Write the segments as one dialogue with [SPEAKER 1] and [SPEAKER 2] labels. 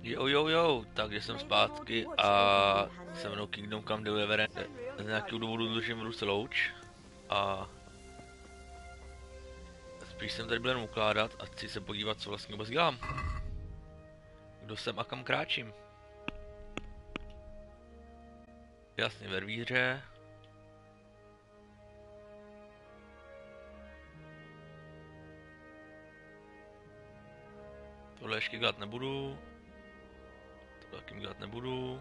[SPEAKER 1] Jo, takže jsem zpátky a se mnou Kingdom Come Deliverance. Z nějakého důvodu držím v ruce louč a spíš jsem tady byl jen ukládat a chci se podívat, co vlastně vůbec dělám. Kdo jsem a kam kráčím. Jasně, vervíře. Tohle ještě dělat nebudu. Tohle taky dělat nebudu.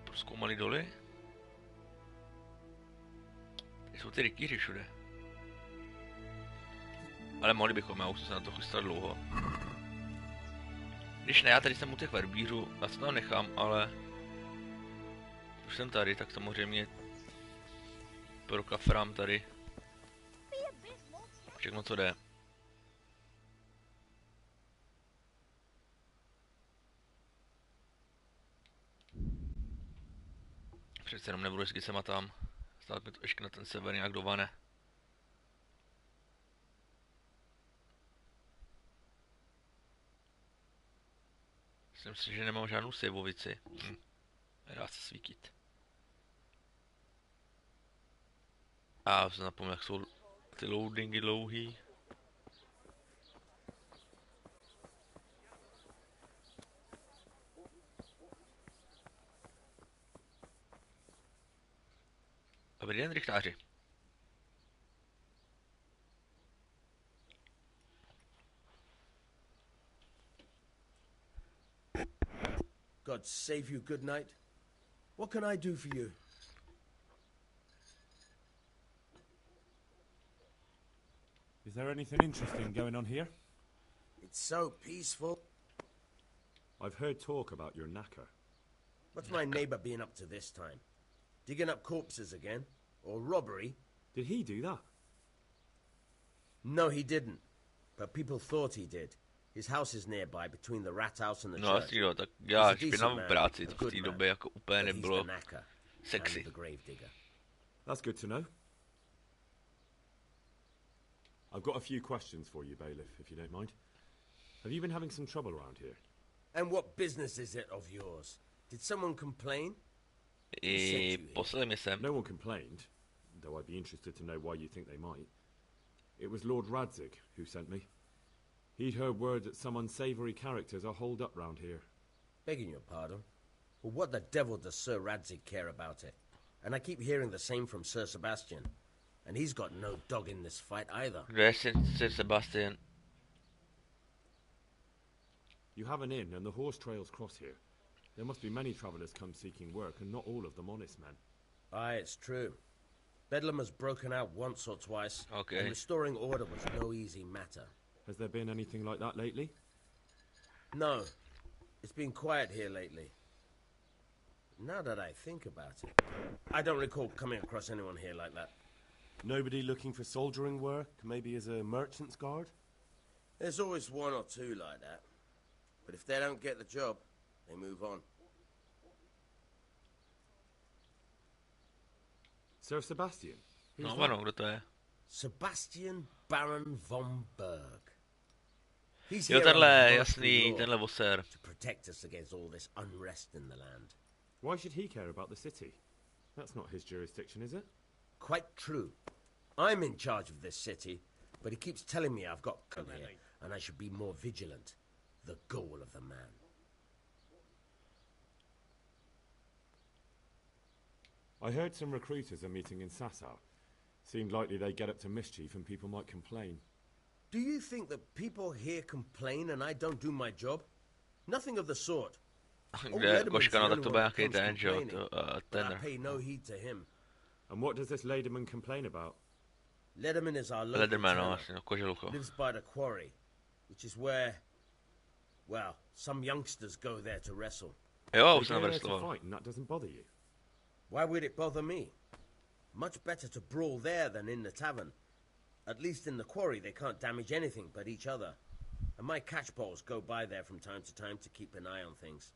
[SPEAKER 1] Prozkoumali doly. Tady jsou ty rytíři všude. Ale mohli bychom, já už jsem se na to chystal dlouho. Když ne, já tady jsem u těch verbířů, já se tam nechám, ale už jsem tady, tak samozřejmě prokafrám tady všechno, co jde. Přece jenom nebudu vždycky se matám, stát mi to ještě na ten sever nějak dovane. Myslím si, že nemám žádnou sejvovici. Nedá se svítit. A jsem zapomněl, jak jsou ty loadingy dlouhý. Dobrý den, rychtáři.
[SPEAKER 2] God save you, good night. What can I do for you?
[SPEAKER 3] Is there anything interesting going on here?
[SPEAKER 2] It's so peaceful.
[SPEAKER 3] I've heard talk about your knacker.
[SPEAKER 2] What's my neighbor been up to this time? Digging up corpses again? Or robbery?
[SPEAKER 3] Did he do that?
[SPEAKER 2] No, he didn't. But people thought he did. His house is nearby, between the rat house and the
[SPEAKER 1] No
[SPEAKER 2] church.
[SPEAKER 1] asi jo, tak já špinavou práci, to v té době jako úplně nebylo sexy.
[SPEAKER 3] That's good to know. I've got a few questions for you, bailiff, if you don't mind. Have you been having some trouble around here?
[SPEAKER 2] And what business is it of yours? Did someone complain?
[SPEAKER 1] Poslali mi sem.
[SPEAKER 3] No one complained, though I'd be interested to know why you think they might. It was Lord Radzig who sent me. He'd heard word that some unsavoury characters are holed up round here.
[SPEAKER 2] Begging your pardon? Well, what the devil does Sir Radzig care about it? And I keep hearing the same from Sir Sebastian. And he's got no dog in this fight either.
[SPEAKER 1] Kdo je Sir Sebastian?
[SPEAKER 3] You have an inn and the horse trails cross here. There must be many travellers come seeking work, and not all of them honest men.
[SPEAKER 2] Aye, it's true. Bedlam has broken out once or twice,
[SPEAKER 1] Okay.
[SPEAKER 2] and restoring order was no easy matter.
[SPEAKER 3] Has there been anything like that lately?
[SPEAKER 2] No. It's been quiet here lately. Now that I think about it, I don't recall coming across anyone here like that.
[SPEAKER 4] Nobody looking for soldiering work, maybe as a merchant's guard?
[SPEAKER 2] There's always one or two like that. But if they don't get the job, they move on.
[SPEAKER 3] Sir Sebastian?
[SPEAKER 1] No, ano, kdo to je?
[SPEAKER 2] Sebastian Baron von Berg. He's
[SPEAKER 1] Jo,
[SPEAKER 2] here
[SPEAKER 1] tenhle,
[SPEAKER 2] under
[SPEAKER 1] jasný,
[SPEAKER 2] law
[SPEAKER 1] tenhle voser.
[SPEAKER 2] to protect us against all this unrest in the land.
[SPEAKER 3] Why should he care about the city? That's not his jurisdiction, is it?
[SPEAKER 2] Quite true. I'm in charge of this city, but he keeps telling me I've got to come here, and I should be more vigilant. The goal of the man.
[SPEAKER 3] I heard some recruiters are meeting in Sasau. Seemed likely they get up to mischief and people might complain.
[SPEAKER 2] Do you think that people here complain and I don't do my job? Nothing of the sort.
[SPEAKER 1] Kde koška, no tak to byl nějaký ten, že jo, ten.
[SPEAKER 2] I pay no heed to him.
[SPEAKER 3] And what does this Lederman complain about?
[SPEAKER 2] Lederman is our local
[SPEAKER 1] Lederman, no,
[SPEAKER 2] tanner.
[SPEAKER 1] asi, no, koželucho.
[SPEAKER 2] Lives by the quarry, which is where, well, some youngsters go there to wrestle.
[SPEAKER 1] Jo,
[SPEAKER 3] They
[SPEAKER 1] už jsem
[SPEAKER 3] go there to
[SPEAKER 1] navrsloval.
[SPEAKER 3] fight and that doesn't bother you?
[SPEAKER 2] Why would it bother me? Much better to brawl there than in the tavern. At least in the quarry they can't damage anything but each other. And my catchpoles go by there from time to keep an eye on things.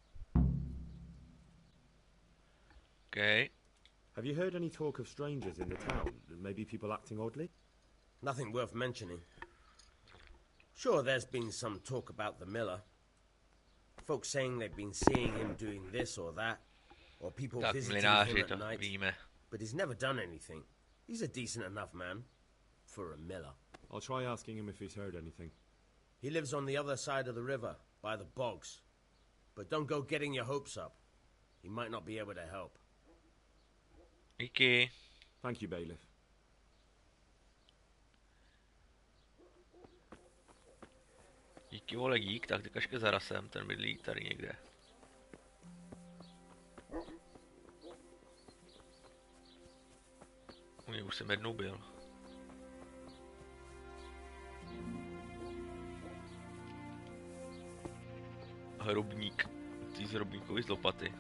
[SPEAKER 1] Okay.
[SPEAKER 3] Have you heard any talk of strangers in the town? Maybe people acting oddly?
[SPEAKER 2] Nothing worth mentioning. Sure, there's been some talk about the miller. Folks saying they've been seeing him doing this or that, or people
[SPEAKER 1] Tak,
[SPEAKER 2] visiting
[SPEAKER 1] mlináři,
[SPEAKER 2] him
[SPEAKER 1] to
[SPEAKER 2] at night.
[SPEAKER 1] víme.
[SPEAKER 2] But he's never done anything. He's a decent enough man for a miller.
[SPEAKER 3] I'll try asking him if he's heard anything.
[SPEAKER 2] He lives on the other side of the river, by the bogs. But don't go getting your hopes up. He might not be able to help.
[SPEAKER 1] Díky.
[SPEAKER 3] Thank you, bailiff.
[SPEAKER 1] Díky, vole, dík. Tak teďka ške za rasem, ten bydlí tady někde. U něj už jsem jednou byl. Hrobník. Ty z hrobníkovi z lopaty.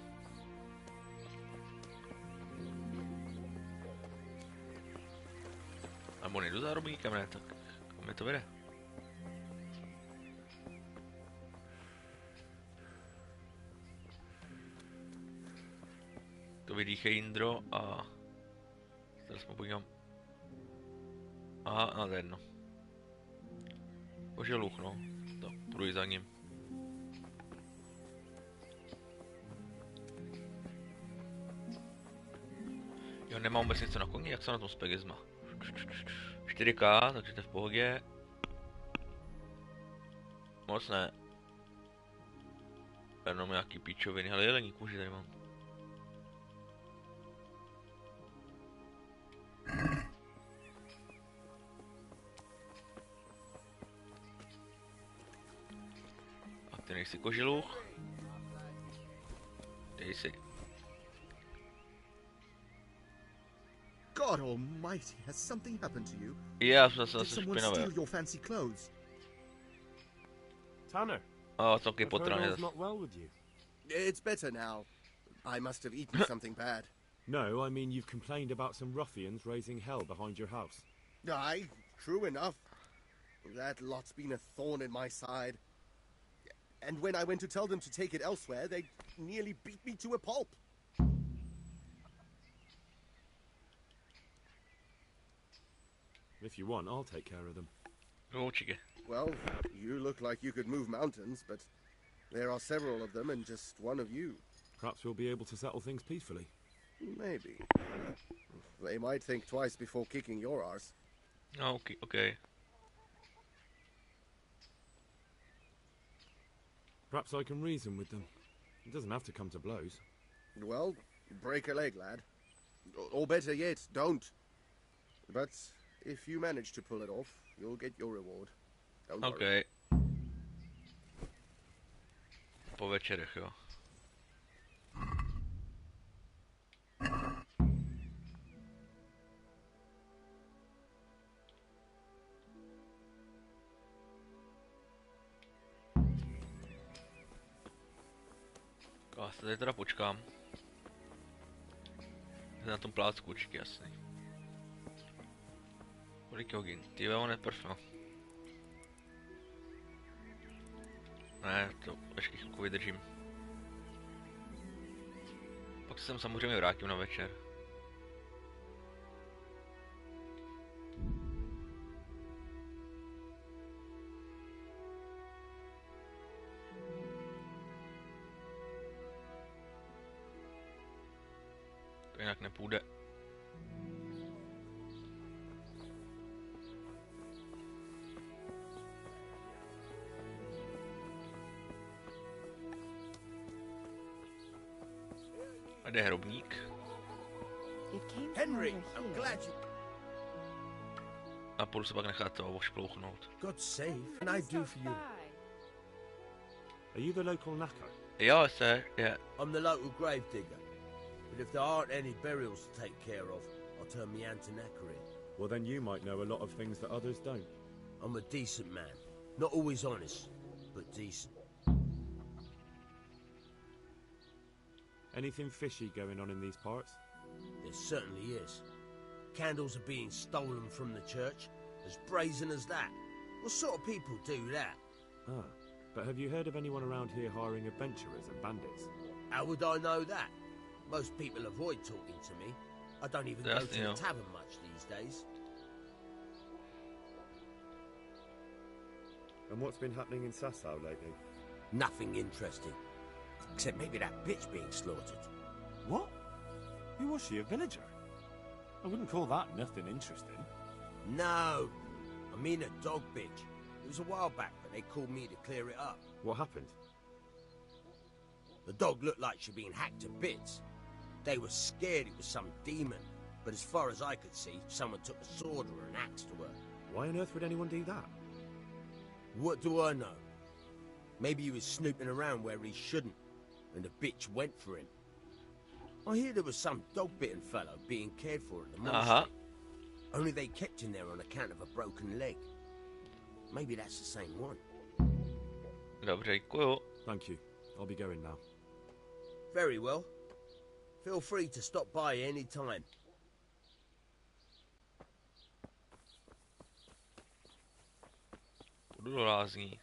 [SPEAKER 1] Alebo nejdu za hrobníkem, ne? Tak kam mě to vede? To vydýchej Indro a... Tady jsme podívám. Aha, to je jedno. Koželuch, no. Tak, půjdu za ním. Jo, nemám vůbec něco na koni, jak se na tom Spegisma. 4K, takže to je v pohodě. Moc ne. Jenom nějaký píčoviny, ale jelení kůži tady mám. A ty nejsi kožiluch. Dej si.
[SPEAKER 5] God almighty, has something happened to you?
[SPEAKER 1] Já jsem
[SPEAKER 5] Did
[SPEAKER 1] zase
[SPEAKER 5] someone
[SPEAKER 1] špinavé.
[SPEAKER 5] steal your fancy clothes?
[SPEAKER 3] Tanner,
[SPEAKER 1] A taky
[SPEAKER 3] the
[SPEAKER 1] potraně
[SPEAKER 3] colonel's
[SPEAKER 1] zase.
[SPEAKER 3] not well with you.
[SPEAKER 5] It's better now. I must have eaten something bad.
[SPEAKER 3] No, I mean you've complained about some ruffians raising hell behind your house.
[SPEAKER 5] Aye, true enough. That lot's been a thorn in my side. And when I went to tell them to take it elsewhere, they nearly beat me to a pulp.
[SPEAKER 3] If you want, I'll take care of them.
[SPEAKER 1] No, určitě.
[SPEAKER 5] Well, you look like you could move mountains, but there are several of them and just one of you.
[SPEAKER 3] Perhaps we'll be able to settle things peacefully.
[SPEAKER 5] Maybe. They might think twice before kicking your arse.
[SPEAKER 1] No, okay.
[SPEAKER 3] Perhaps I can reason with them. It doesn't have to come to blows.
[SPEAKER 5] Well, break a leg, lad. Or better yet, don't. But if you manage to pull it off, you'll get your reward. Don't worry.
[SPEAKER 1] Okay. Po večerech, jo. Já se tady teda počkám. Na tom plácku určitě jasný. Kolik je hodin? Ty on je prv, no. Ne, to ještě chvilku vydržím. Pak se sem samozřejmě vrátím na večer. To jinak nepůjde. A jde hrobník.
[SPEAKER 2] Henry, I'm glad you...
[SPEAKER 1] A půjdu se pak nechat to ošplouchnout.
[SPEAKER 2] God save. What can I do for you?
[SPEAKER 3] Are you the local knacker?
[SPEAKER 1] Jo, se, je.
[SPEAKER 2] I'm the local grave digger. But if there aren't any burials to take care of, I'll turn me hand to knackering.
[SPEAKER 3] Well, then you might know a lot of things that others don't.
[SPEAKER 2] I'm a decent man. Not always honest, but decent.
[SPEAKER 3] Anything fishy going on in these parts?
[SPEAKER 2] There certainly is. Candles are being stolen from the church, as brazen as that. What sort of people do that?
[SPEAKER 3] Ah, but have you heard of anyone around here hiring adventurers and bandits?
[SPEAKER 2] How would I know that? Most people avoid talking to me. I don't even go to the tavern much these days.
[SPEAKER 3] And what's been happening in Sasau lately?
[SPEAKER 2] Nothing interesting. Except maybe that bitch being slaughtered.
[SPEAKER 4] What? Who was she, a villager? I wouldn't call that nothing interesting.
[SPEAKER 2] No. I mean a dog bitch. It was a while back, but they called me to clear it up.
[SPEAKER 3] What happened?
[SPEAKER 2] The dog looked like she'd been hacked to bits. They were scared it was some demon, but as far as I could see, someone took a sword or an axe to her.
[SPEAKER 3] Why on earth would anyone do that?
[SPEAKER 2] What do I know? Maybe he was snooping around where he shouldn't, and the bitch went for him. I hear there was some dog-bitten fellow being cared for at the monastery. Only they kept him there on account of a broken leg. Maybe that's the same one.
[SPEAKER 1] Dobře, děkuju.
[SPEAKER 3] Thank you. I'll be going now.
[SPEAKER 2] Very well. Feel free to stop by any time.
[SPEAKER 1] Půjdu do lázní.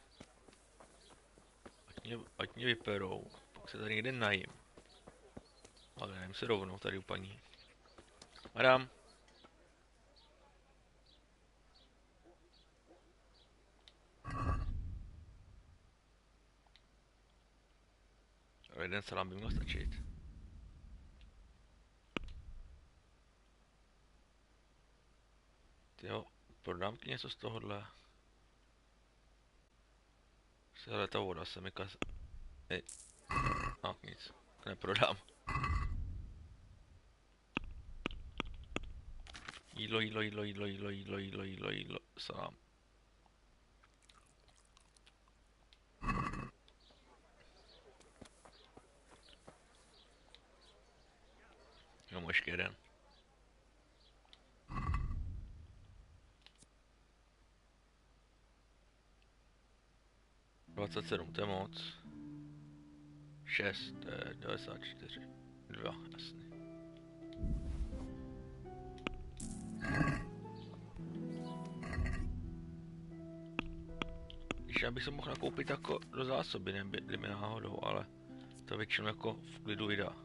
[SPEAKER 1] Ať mě vyperou. Pak se tady někde najím. Ale najím se rovnou tady u paní. Madam. Ale jeden salám by měl stačit. Tyjo, prodám ti něco z tohohle. Hele, ta voda se mi kaz... Ej. A, nic. Neprodám. Jídlo, salám. Jo, ještě jeden. ...27, to je moc. 6, to je 94. 2, jasný. Když já bych se mohl nakoupit jako do zásoby, nebyli mi náhodou, ale to většinou jako v klidu vydá.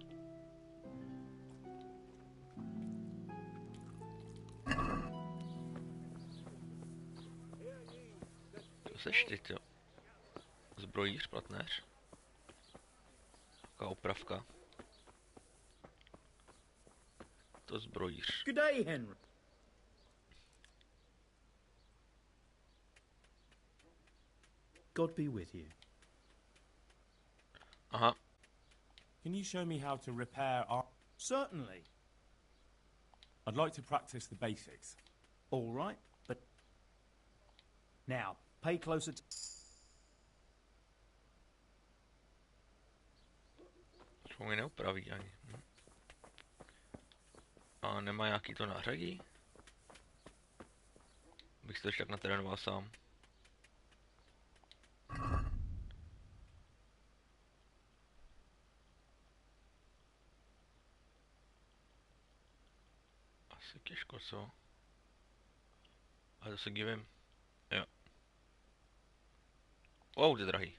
[SPEAKER 1] To seš ty, jo. Zbrojíř, platnéř. Taková opravka. To zbrojíř.
[SPEAKER 6] Good day, Henry. God be with you.
[SPEAKER 1] Aha.
[SPEAKER 4] Can you show me how to repair our...
[SPEAKER 6] Certainly.
[SPEAKER 4] I'd like to practice the basics.
[SPEAKER 6] All right, but... Now, pay close attention.
[SPEAKER 1] To mi neupraví ani. A nemá nějaký to nářadí? Bych si to ještě tak natrénoval sám. Asi těžko, co? Ale to se divím. Jo. Wow, to je drahý.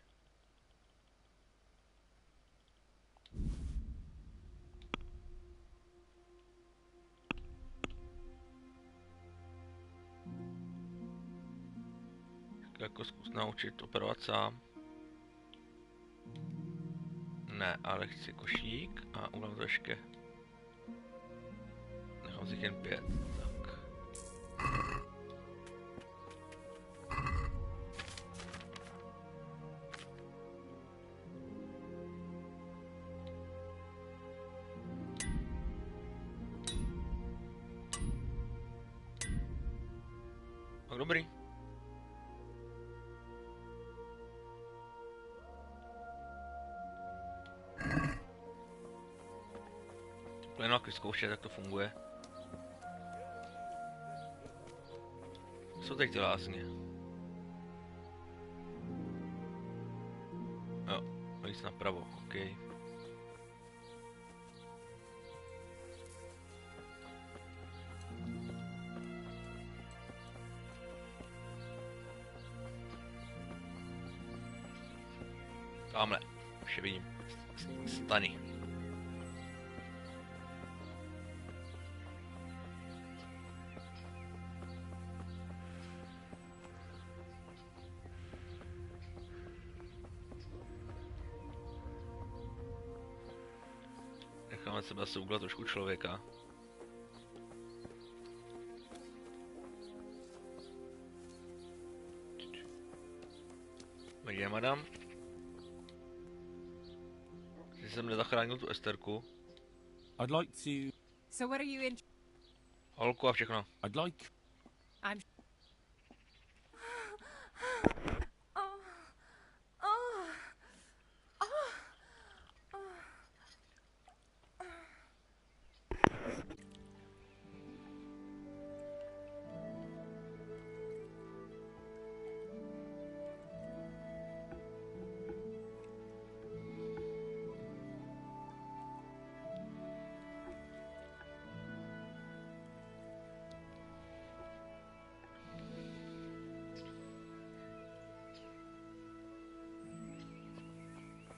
[SPEAKER 1] Jako zkus naučit operovat sám. Ne, ale chci košík a udělám to ještě. Nechám si jen 5, tak. Tak dobrý. Jenom když zkoušet, jak to funguje. Co teď ty lázně? Jo, víc napravo, ok. Tamhle. Už je vidím. Stany. Necháme sebe asi uglat trošku člověka. Vidíme, madam. Že jsem nezachránil tu Esterku.
[SPEAKER 4] I'd like to...
[SPEAKER 7] So what are you in?
[SPEAKER 1] Holku a všechno.
[SPEAKER 4] I'd like...
[SPEAKER 7] I'm. Oh. Oh. Oh. Oh.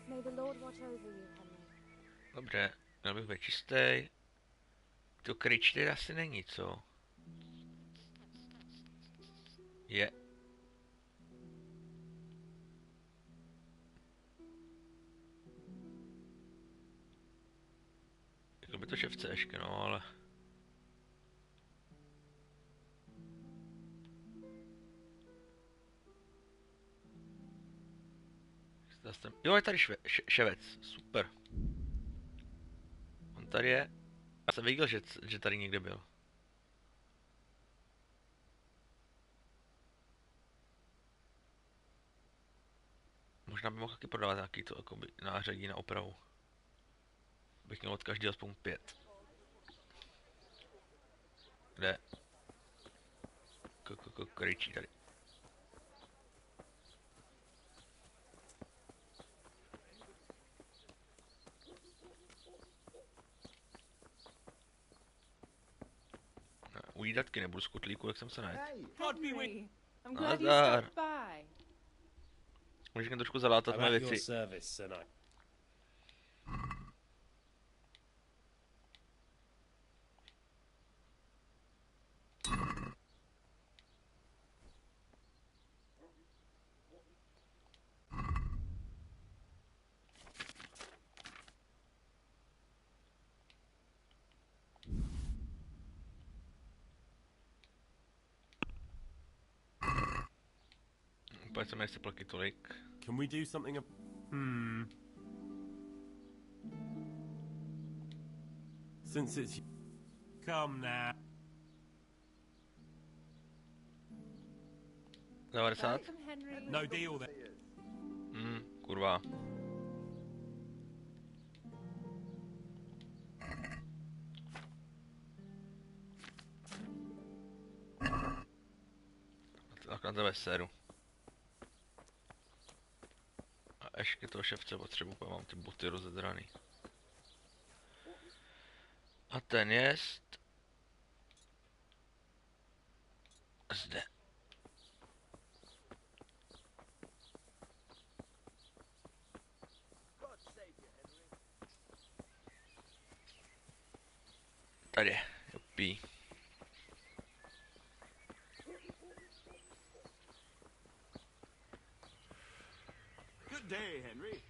[SPEAKER 8] May the Lord watch over you, Henry.
[SPEAKER 1] Dobře, měl bych být čistý. To kryčty asi není, co? Je. Jako by to ševce ještě, no, ale... Jo, je tady ševec, super. On tady je. Já jsem viděl, že tady někde byl. Možná by mohl taky prodávat nějaký to jakoby nářadí na opravu. Bych měl od každého aspoň 5. Kde? Kryčí tady. Ujídatky nebudu z kotlíku, jak jsem se najet.
[SPEAKER 7] Henry, I'm glad you
[SPEAKER 1] Nazdar.
[SPEAKER 7] stopped by.
[SPEAKER 1] Můžeš mě trošku zalátat
[SPEAKER 9] I'm
[SPEAKER 1] moje
[SPEAKER 9] at your
[SPEAKER 1] věci.
[SPEAKER 9] service, Sir Knight.
[SPEAKER 1] Úplně se mi nechce platit tolik.
[SPEAKER 4] Can we do something... Since it's... Come now.
[SPEAKER 1] 90?
[SPEAKER 7] Welcome, Henry.
[SPEAKER 4] No deal then.
[SPEAKER 1] Kurva. Tak na tebe seru. A ještě toho ševce potřebuji, mám ty boty rozedraný. A ten jest... Zde. Tady je, jopí.
[SPEAKER 4] Good day, Henry.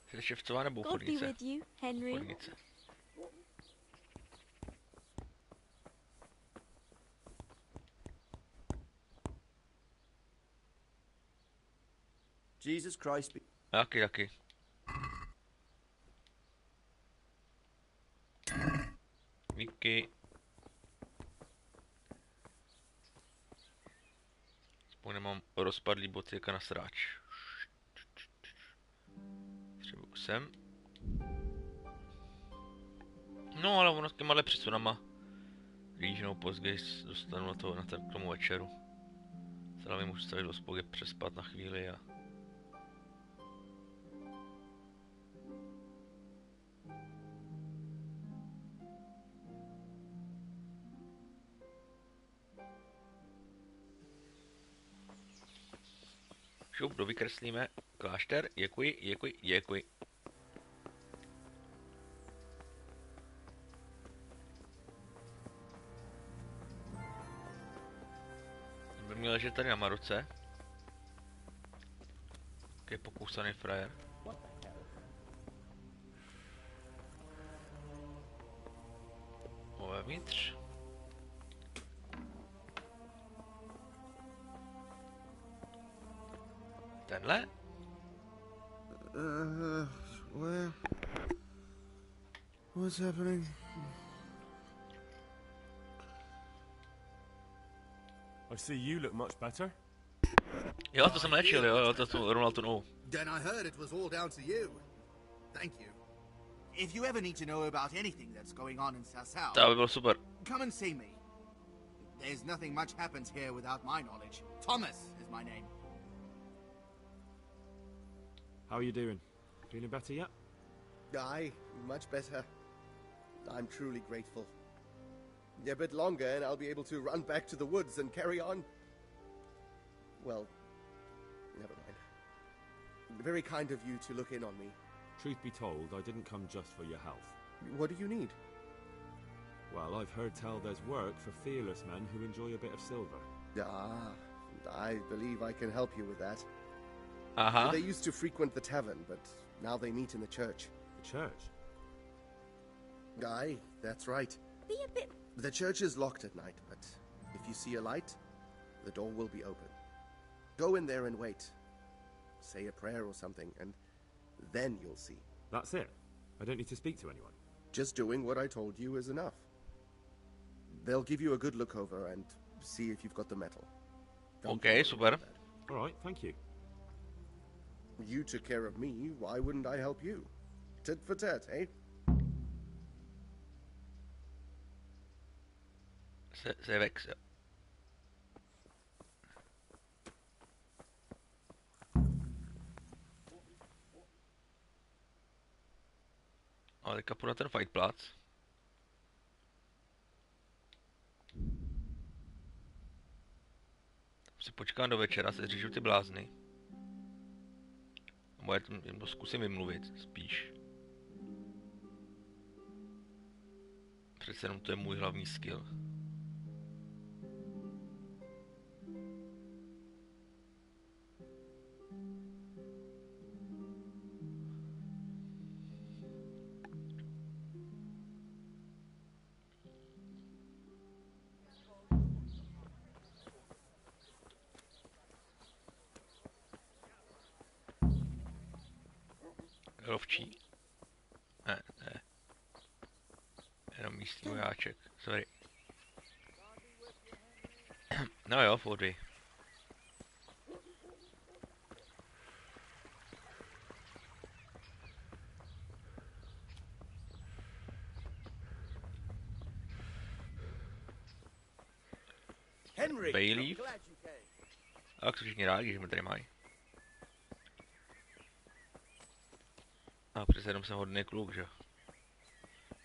[SPEAKER 1] Jsi ševcová nebo
[SPEAKER 8] God be
[SPEAKER 1] chodnice?
[SPEAKER 8] with you, Henry.
[SPEAKER 1] Chodnice.
[SPEAKER 5] Jesus Christ be...
[SPEAKER 1] Taky. Díky. Aspoň nemám rozpadlý boty jako na sráč. Třeba sem. No ale ono s těma přesunama lížnou později dostanu k tomu večeru. Celá mi můžu stavit do spogy, přespat na chvíli a... Šup, dovykreslíme. Klášter, děkuji. By měl ležet tady na Maruce. Jaký pokousaný frajer. Vevnitř. Tenhle?
[SPEAKER 2] Where? What's happening?
[SPEAKER 4] I see you look much better.
[SPEAKER 1] Jo, to jsem léčil, jo, to jsem rovnal tu nohu.
[SPEAKER 5] Then I heard it was all down to you. Thank you.
[SPEAKER 9] If you ever need to know about anything that's going on in Sasau,
[SPEAKER 1] To by bylo super.
[SPEAKER 9] come and see me. There's nothing much happens here without my knowledge. Thomas is my name.
[SPEAKER 3] How are you doing? Feeling better yet?
[SPEAKER 5] Aye, much better. I'm truly grateful. A bit longer and I'll be able to run back to the woods and carry on. Well, never mind. Very kind of you to look in on me.
[SPEAKER 3] Truth be told, I didn't come just for your health.
[SPEAKER 5] What do you need?
[SPEAKER 3] Well, I've heard tell there's work for fearless men who enjoy a bit of silver.
[SPEAKER 5] Ah, I believe I can help you with that.
[SPEAKER 1] Aha.
[SPEAKER 5] They used to frequent the tavern, but now they meet in the church.
[SPEAKER 3] The church?
[SPEAKER 5] Aye, that's right.
[SPEAKER 8] Be a bit.
[SPEAKER 5] The church is locked at night, but if you see a light, the door will be open. Go in there and wait. Say a prayer or something, and then you'll see.
[SPEAKER 3] That's it? I don't need to speak to anyone?
[SPEAKER 5] Just doing what I told you is enough. They'll give you a good look over and see if you've got the metal. Don't
[SPEAKER 1] Okay,
[SPEAKER 5] worry
[SPEAKER 1] super.
[SPEAKER 5] about that.
[SPEAKER 3] Alright, thank you.
[SPEAKER 5] You took care of me, why wouldn't I help you? Tit for tat, eh?
[SPEAKER 1] Se vex. A teďka půjdu na ten fight plac. Si počkám do večera, se zřížu ty blázny. Nebo zkusím vymluvit, spíš. Přece jenom to je můj hlavní skill. Lovčí. Ne. Jenom místní vojáček. Sorry. No jo, vody.
[SPEAKER 2] Henry,
[SPEAKER 1] Bailey.
[SPEAKER 2] I'm glad you came.
[SPEAKER 1] A jak jsou všichni rádi, že mě tady mají. A přece jenom jsem hodný kluk, že?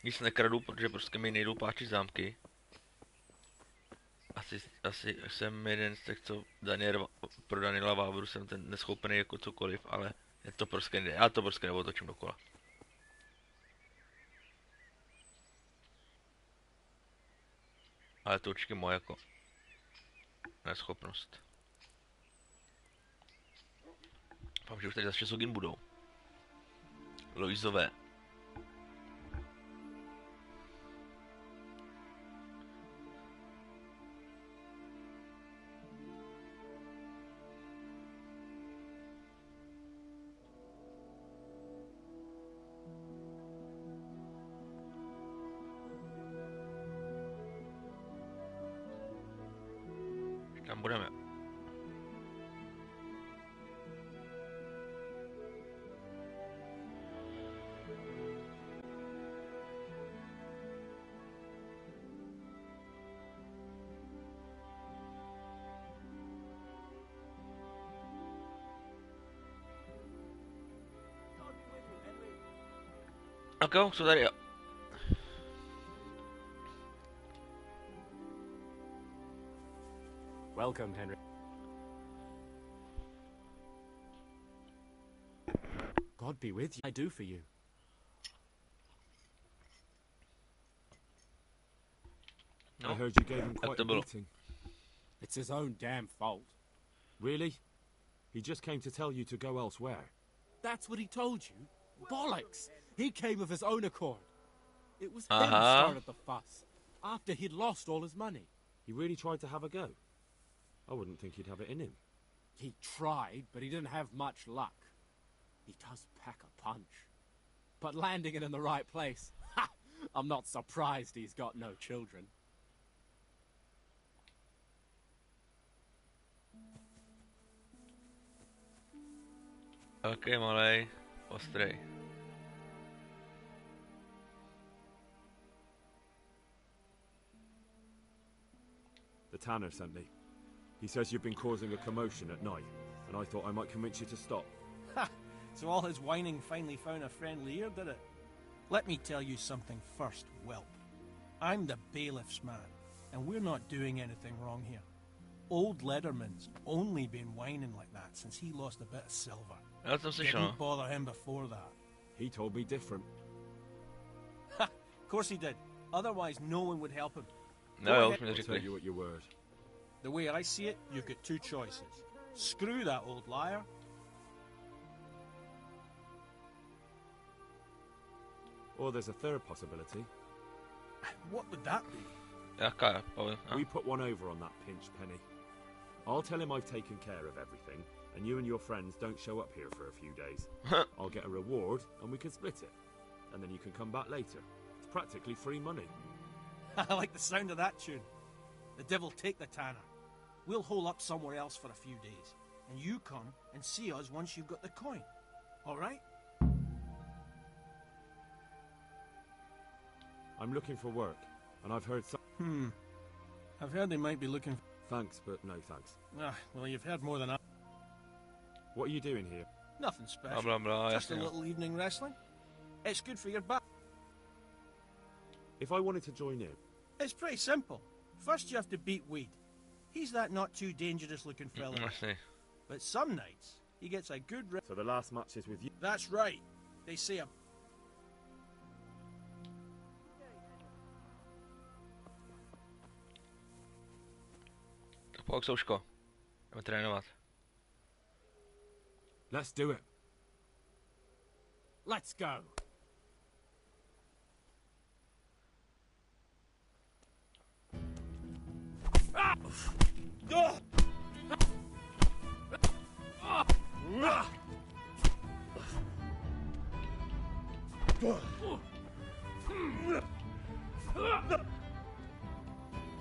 [SPEAKER 1] Nic nekradu, protože prostě mi nejdou páčit zámky. Asi jsem jeden z těch, co pro Daniela Vávru jsem ten neschopný jako cokoliv, ale je to prostě nejde. Já to prostě neotočím dokola. Ale to určitě moje jako neschopnost. Doufám, že už tady zase Sogin budou. Loizové. Tam budeme. Ok, jsou tady.
[SPEAKER 4] Welcome, Henry.
[SPEAKER 10] God be with you. I do for you.
[SPEAKER 3] I heard you gave him quite a beating.
[SPEAKER 10] It's his own damn fault.
[SPEAKER 3] Really? He just came to tell you to go elsewhere.
[SPEAKER 10] That's what he told you? Bollocks! He came of his own accord. It was him who started the fuss, after he'd lost all his money.
[SPEAKER 3] He really tried to have a go. I wouldn't think he'd have it in him.
[SPEAKER 10] He tried, but he didn't have much luck. He does pack a punch. But landing it in the right place, ha! I'm not surprised he's got no children.
[SPEAKER 1] Okay, malej, ostrej.
[SPEAKER 3] The tanner sent me. He says you've been causing a commotion at night, and I thought I might convince you to stop.
[SPEAKER 11] Ha! So all his whining finally found a friendly ear, did it? Let me tell you something first, whelp. I'm the bailiff's man, and we're not doing anything wrong here. Old Lederman's only been whining like that since he lost a bit of silver. Didn't bother him before that.
[SPEAKER 3] He told me different.
[SPEAKER 11] Ha! Of course he did. Otherwise no one would help him.
[SPEAKER 1] No,
[SPEAKER 3] I'll tell you at your word.
[SPEAKER 11] The way I see it, you've got two choices. Screw that old liar.
[SPEAKER 3] Or there's a third possibility.
[SPEAKER 11] What would that be?
[SPEAKER 3] We put one over on that pinch penny. I'll tell him I've taken care of everything, and you and your friends don't show up here for a few days. I'll get a reward, and we can split it. And then you can come back later. It's practically free money.
[SPEAKER 11] I like the sound of that tune. The devil take the tanner. We'll hole up somewhere else for a few days, and you come and see us once you've got the coin. All right?
[SPEAKER 3] I'm looking for work, and I've heard some...
[SPEAKER 11] I've heard they might be looking for...
[SPEAKER 3] Thanks, but no thanks.
[SPEAKER 11] Ah, well, you've heard more than I...
[SPEAKER 3] What are you doing here?
[SPEAKER 11] Nothing special.
[SPEAKER 1] Blah, blah, blah,
[SPEAKER 11] Just a little evening wrestling. It's good for your back.
[SPEAKER 3] If I wanted to join in...
[SPEAKER 11] It's pretty simple. First you have to beat Weed. He's that not too dangerous looking fella.
[SPEAKER 1] I see.
[SPEAKER 11] But some nights, he gets a good...
[SPEAKER 3] So the last match is with you?
[SPEAKER 11] That's right. They say a...
[SPEAKER 1] Pojď, Souško. Jdeme trénovat.
[SPEAKER 3] Let's do it.
[SPEAKER 10] Let's go.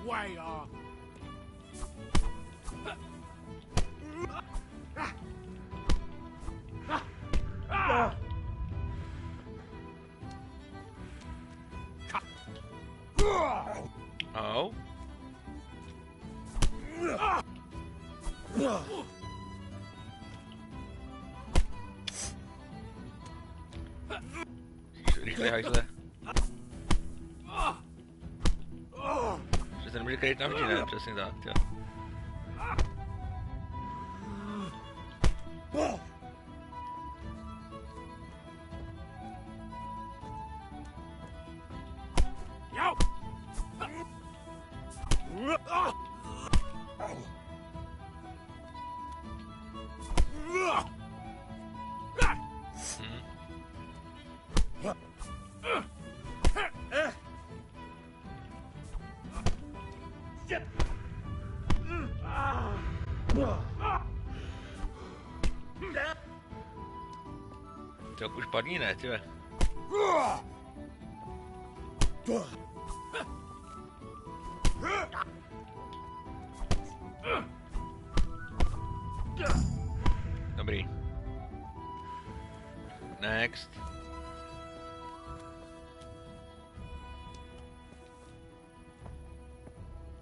[SPEAKER 10] Way off.
[SPEAKER 1] Oh. Rychle, hajzle. Že se nemůže kryt navždy, ne? Přesně tak, jo. To už padní, ne, tyve. Dobrý. Next.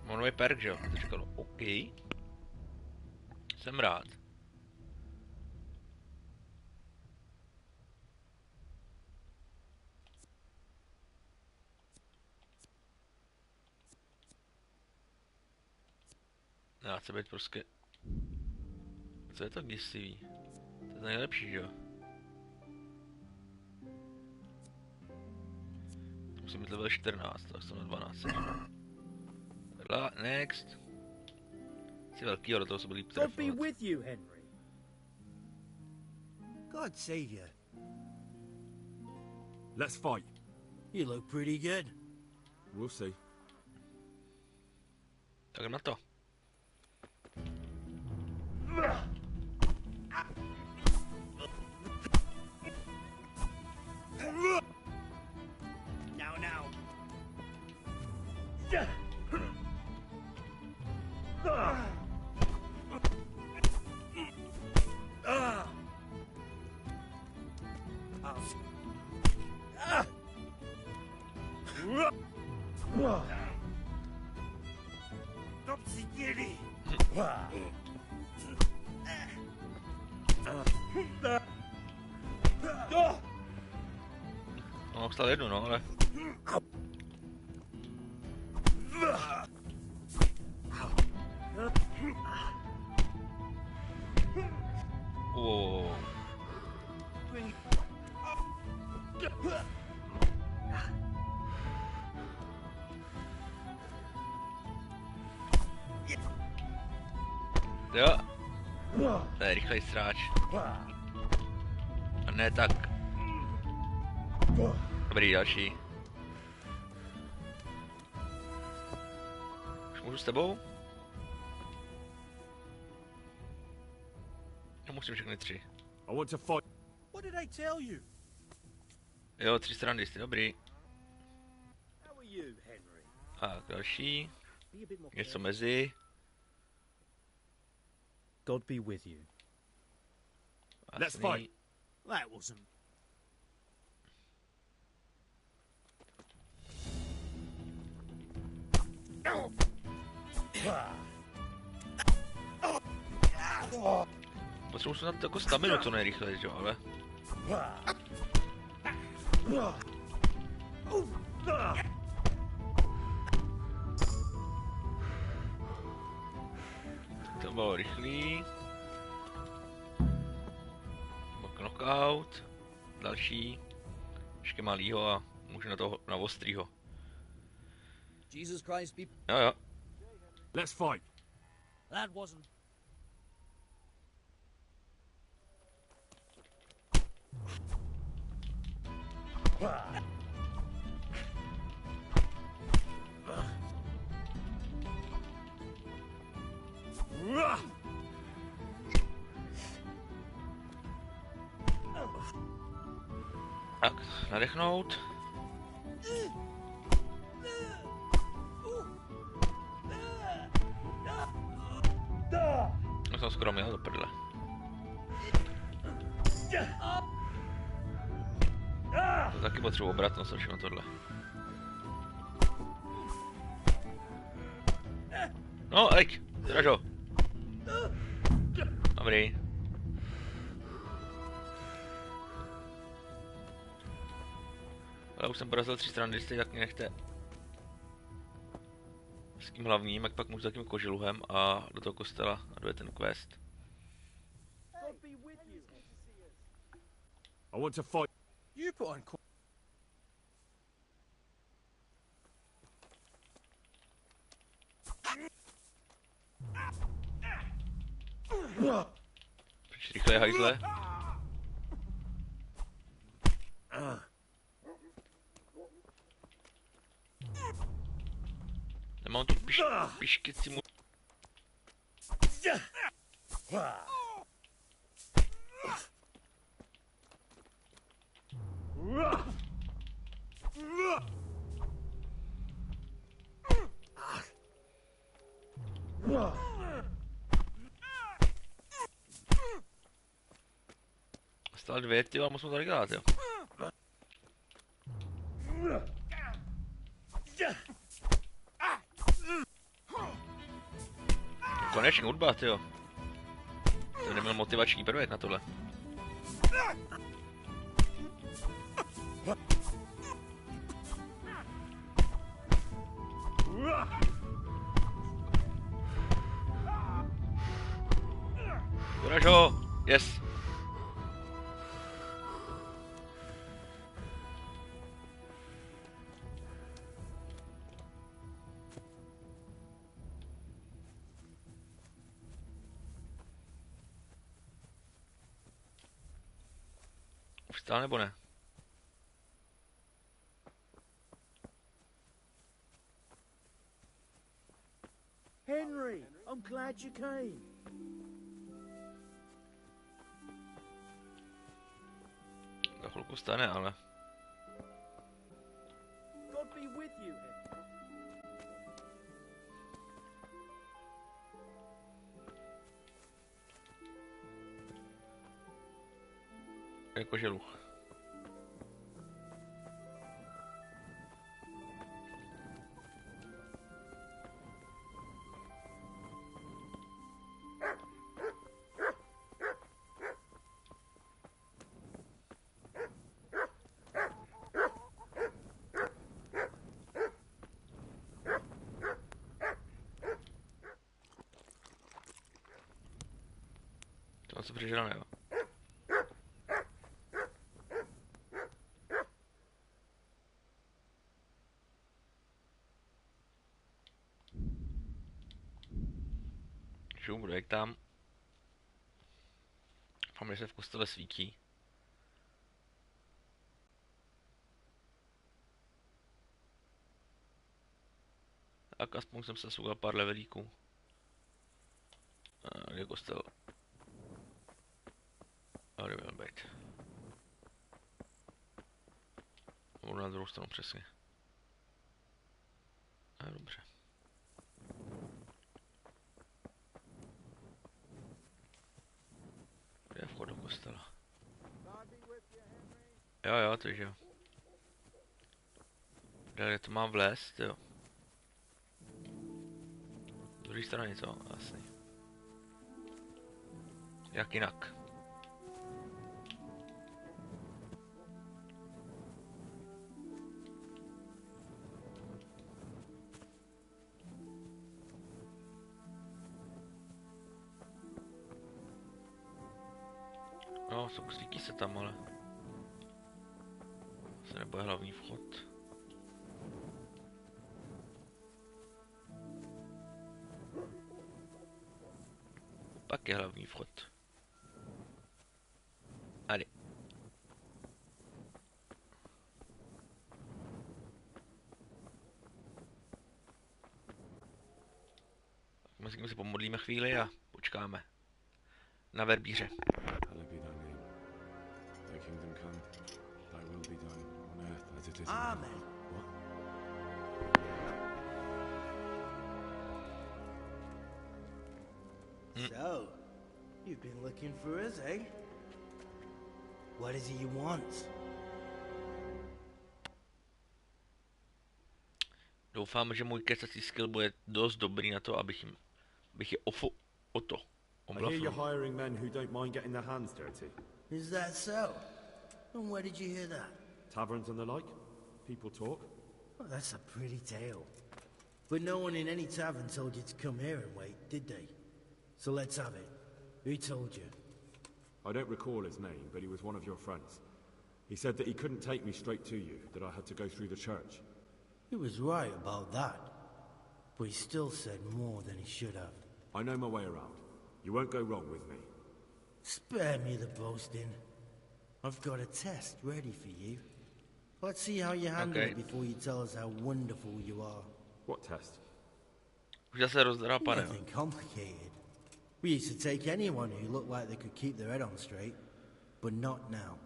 [SPEAKER 1] Mám nový perk, že jo? To říkalo, OK. Jsem rád. Já chci být prostě... Co je to děsivý? To je nejlepší, že jo? Musím mít level 14, tak jsem na 12. Next. Jsi velký, ale toho se byl líp
[SPEAKER 6] God be
[SPEAKER 1] trefovat.
[SPEAKER 6] with you, Henry.
[SPEAKER 2] God save you.
[SPEAKER 3] Let's fight.
[SPEAKER 2] You look pretty good.
[SPEAKER 3] We'll see.
[SPEAKER 1] Tak na to.
[SPEAKER 6] Now.
[SPEAKER 1] No, stál jednu, no, ale... Wow. Jo. To je rychlej stráč. A ne tak. Dobrý, další. Už můžu s tebou? Já musím všechny 3.
[SPEAKER 3] I want to fight.
[SPEAKER 11] What did I tell you?
[SPEAKER 1] Jo, 3 strany, jste dobrý.
[SPEAKER 6] How are you, Henry?
[SPEAKER 1] A další.
[SPEAKER 6] Be a bit more
[SPEAKER 1] Něco
[SPEAKER 6] careful.
[SPEAKER 1] mezi.
[SPEAKER 6] God be with you.
[SPEAKER 3] Let's
[SPEAKER 1] Jasný.
[SPEAKER 3] fight.
[SPEAKER 6] That wasn't.
[SPEAKER 1] Potřebuji se na to jako staminu co nejrychleji, jo, ale... To bylo rychlý. Knockout. Další. Ještě malýho a můžu na toho, na ostrýho.
[SPEAKER 9] Jesus Christ, be...
[SPEAKER 1] Jo.
[SPEAKER 3] Let's fight.
[SPEAKER 6] That wasn't.
[SPEAKER 1] Tak, nadechnout. No jsem skoro měl do prdele. To taky potřebuji obratnost a všechno tohle. No, ejď, dražo. Dobrý. Ale už jsem porazil 3 strany listy, tak mě nechte s tím hlavním, jak pak můžu za tím kožiluhem a do toho kostela a dojde ten quest.
[SPEAKER 3] I want to fight.
[SPEAKER 11] You put on...
[SPEAKER 1] Pojď rychle, hajzle. Nemám tu piškici mu... Stále 2, tyjo, a musím to dělat, jo. Konečně hudba, tyjo. To neměl motivační prvek na tohle. Doraž ho! Yes! Už stál nebo ne?
[SPEAKER 2] Henry, I'm glad you came.
[SPEAKER 1] Za chvilku stane, ale...
[SPEAKER 2] God be with you, Henry.
[SPEAKER 1] Jako želuch. To se přežral, jo. Šum, jak tam. Doufám, že se v kostele svítí. Tak aspoň jsem se sugal pár levelíků. A kde je kostel? A kde měl být? Budu na druhou stranu přesně. A dobře. Kde je vchod do kostela? Jo, takže jo. Kde to mám vlézt, jo. Z druhé strany to, jasný. Jak jinak? No, svítí se tam, ale... Se nebude hlavní vchod. Pak je hlavní vchod. Tady. Myslím, že se pomodlíme chvíli a počkáme na verbíře.
[SPEAKER 2] Amen. So, you've been looking for us, eh? What is it you want?
[SPEAKER 1] Doufám, že můj kecací skill bude dost dobrý na to, abych je o to
[SPEAKER 3] I hear you're hiring men who don't mind getting their hands dirty.
[SPEAKER 2] Is that so? And where did you hear that?
[SPEAKER 3] Taverns and the like? People talk?
[SPEAKER 2] Well, that's a pretty tale. But no one in any tavern told you to come here and wait, did they? So let's have it. Who told you?
[SPEAKER 3] I don't recall his name, but he was one of your friends. He said that he couldn't take me straight to you, that I had to go through the church.
[SPEAKER 2] He was right about that. But he still said more than he should have.
[SPEAKER 3] I know my way around. You won't go wrong with me.
[SPEAKER 2] Spare me the boasting. I've got a test ready for you. Let's see how you handle it before you tell us how wonderful you are.
[SPEAKER 3] What test?
[SPEAKER 2] Nothing complicated. We used to take anyone who looked like they could keep their head on straight. But not now.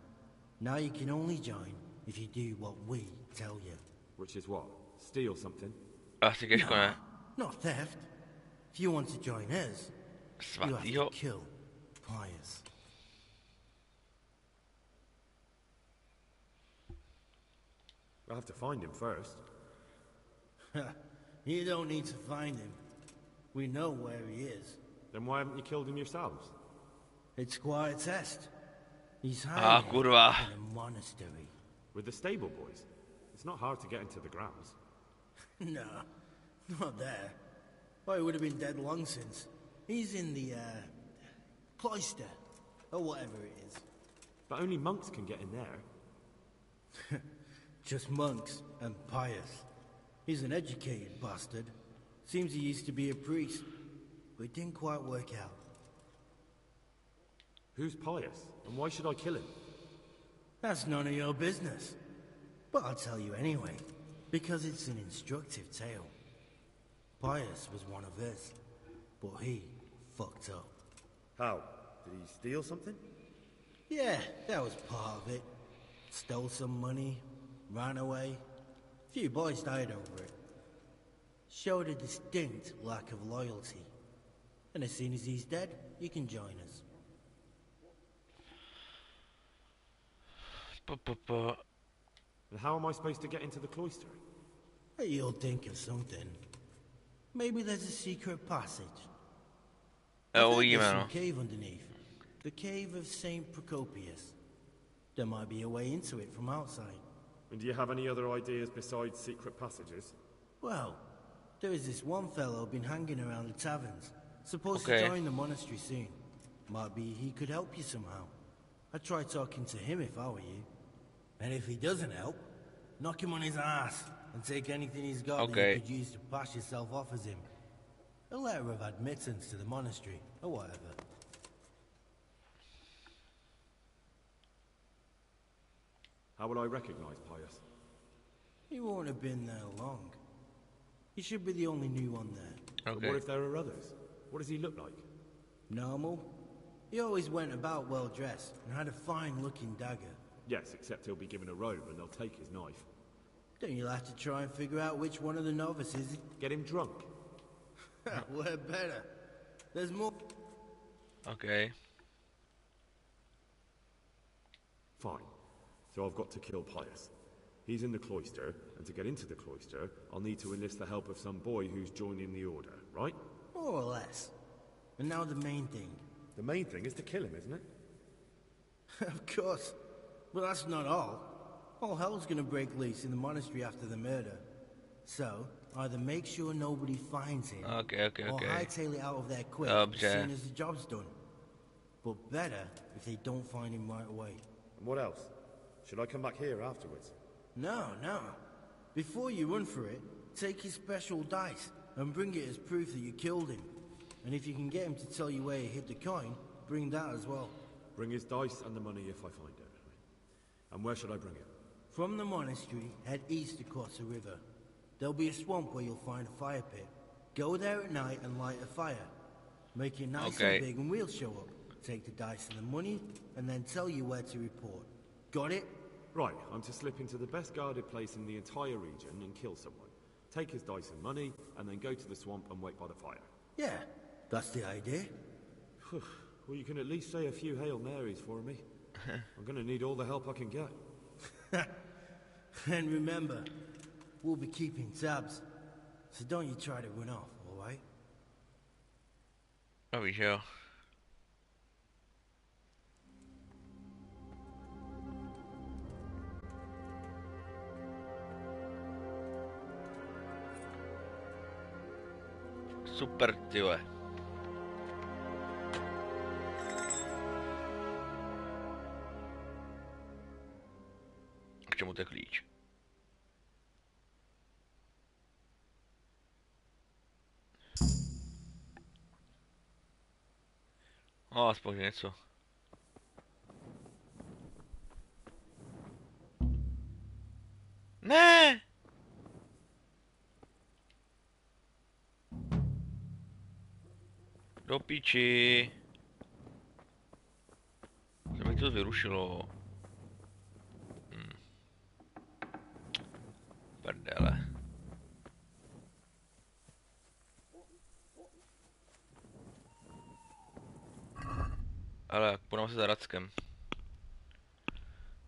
[SPEAKER 2] Now you can only join if you do what we tell you.
[SPEAKER 3] Which is what? Steal something?
[SPEAKER 2] No, not theft. If you want to join us, you have to kill Pius.
[SPEAKER 3] I'll have to find him first.
[SPEAKER 2] You don't need to find him. We know where he is.
[SPEAKER 3] Then why haven't you killed him yourselves?
[SPEAKER 2] It's quite a test. He's hiding in a monastery.
[SPEAKER 3] With the stable boys? It's not hard to get into the grounds.
[SPEAKER 2] No, not there. Well, he would have been dead long since. He's in the, cloister, or whatever it is.
[SPEAKER 3] But only monks can get in there.
[SPEAKER 2] Just monks and Pius. He's an educated bastard. Seems he used to be a priest, but it didn't quite work out.
[SPEAKER 3] Who's Pius, and why should I kill him?
[SPEAKER 12] That's none of your business. But I'll tell you anyway, because it's an instructive tale. Pius was one of his, but he fucked up.
[SPEAKER 3] How? Did he steal something?
[SPEAKER 12] Yeah, that was part of it. Stole some money, ran away. Few boys died over it. Showed a distinct lack of loyalty. And as soon as he's dead, you can join us.
[SPEAKER 3] And how am I supposed to get into the cloister?
[SPEAKER 12] You'll think of something. Maybe there's a secret passage. There's some cave underneath. The cave of St. Procopius. There might be a way into it from outside.
[SPEAKER 3] And do you have any other ideas besides secret passages?
[SPEAKER 12] Well, there is this one fellow been hanging around the taverns. Supposed to join the monastery soon. Might be he could help you somehow. I'd try talking to him if I were you. And if he doesn't help, knock him on his ass and take anything he's got that you could use to pass yourself off as him. A letter of admittance to the monastery, or whatever.
[SPEAKER 3] How will I recognize Pius?
[SPEAKER 12] He won't have been there long. He should be the only new one there.
[SPEAKER 3] But what if there are others? What does he look like?
[SPEAKER 12] Normal. He always went about well dressed and had a fine-looking dagger.
[SPEAKER 3] Yes, except he'll be given a robe and they'll take his knife.
[SPEAKER 12] Then you'll have to try and figure out which one of the novices...
[SPEAKER 3] Get him drunk.
[SPEAKER 12] We're better. There's more...
[SPEAKER 1] Okay.
[SPEAKER 3] Fine. So I've got to kill Pius. He's in the cloister, and to get into the cloister, I'll need to enlist the help of some boy who's joining the order, right?
[SPEAKER 12] More or less. And now the main thing.
[SPEAKER 3] The main thing is to kill him, isn't it?
[SPEAKER 12] Of course. But that's not all. All hell's gonna break loose in the monastery after the murder. So, either make sure nobody finds him, or hightail it out of there quick as soon as the job's done. But better if they don't find him right away.
[SPEAKER 3] And what else? Should I come back here afterwards?
[SPEAKER 12] No. Before you run for it, take his special dice and bring it as proof that you killed him. And if you can get him to tell you where he hid the coin, bring that as well.
[SPEAKER 3] Bring his dice and the money if I find it. And where should I bring it?
[SPEAKER 12] From the monastery, head east across the river. There'll be a swamp where you'll find a fire pit. Go there at night and light a fire. Make it nice and big and we'll show up. Take the dice and the money, and then tell you where to report. Got it?
[SPEAKER 3] Right, I'm to slip into the best guarded place in the entire region and kill someone. Take his dice and money, and then go to the swamp and wait by the fire.
[SPEAKER 12] Yeah, that's the idea.
[SPEAKER 3] Well, you can at least say a few Hail Marys for me. I'm gonna need all the help I can get.
[SPEAKER 12] And remember, we'll be keeping tabs. So don't you try to run off, alright?
[SPEAKER 1] Oh, yeah. Super, tyhle. K čemu to je klíč? Aspoň něco. Ne! Do piči. Se mi to vyrušilo. Prdele. Ale půjdeme se za Rackem.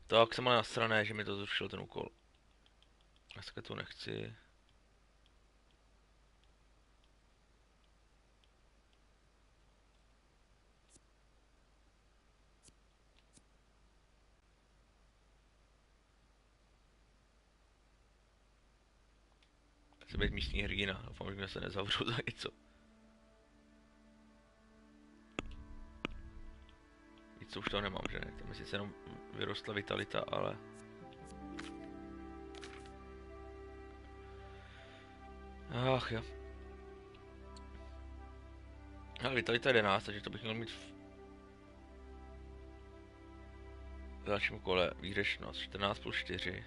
[SPEAKER 1] Tak jsem ale nasrané, že mi to zrušil ten úkol. Dneska to nechci. Chci být místní hrdina, doufám, že mě se nezavřou za něco. Víc už to nemám, že ne? Tam mi sice jenom vyrostla vitalita, ale... Ach jo. Ale vitalita je 11, takže to bych měl mít V dalším kole výřečnost 14 plus 4.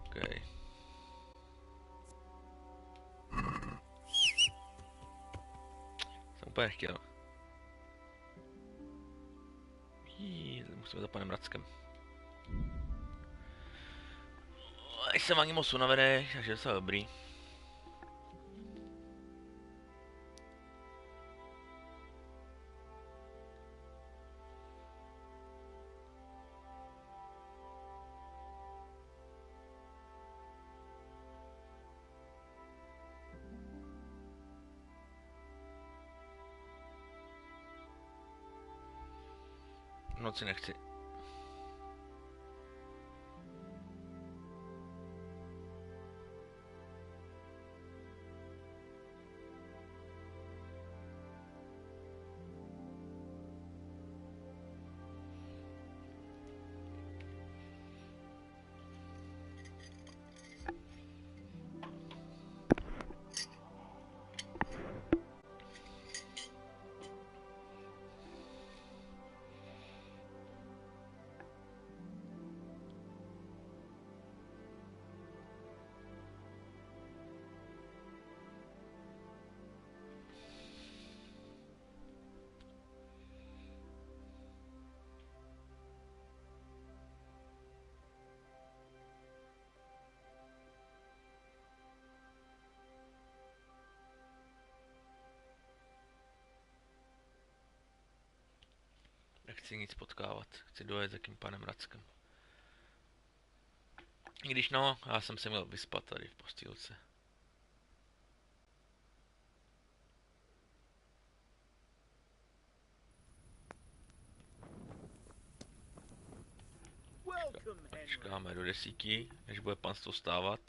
[SPEAKER 1] Okay. Jsem úplně nechtěl. Musíme za panem Rackem. Jsem ani moc unavený, takže je to dobrý. V noci nechci. Nechci nic potkávat, chci dojet za tím panem Rackem. I když no, já jsem se měl vyspat tady v postýlce. Počkáme do 10, než bude panstvo stávat.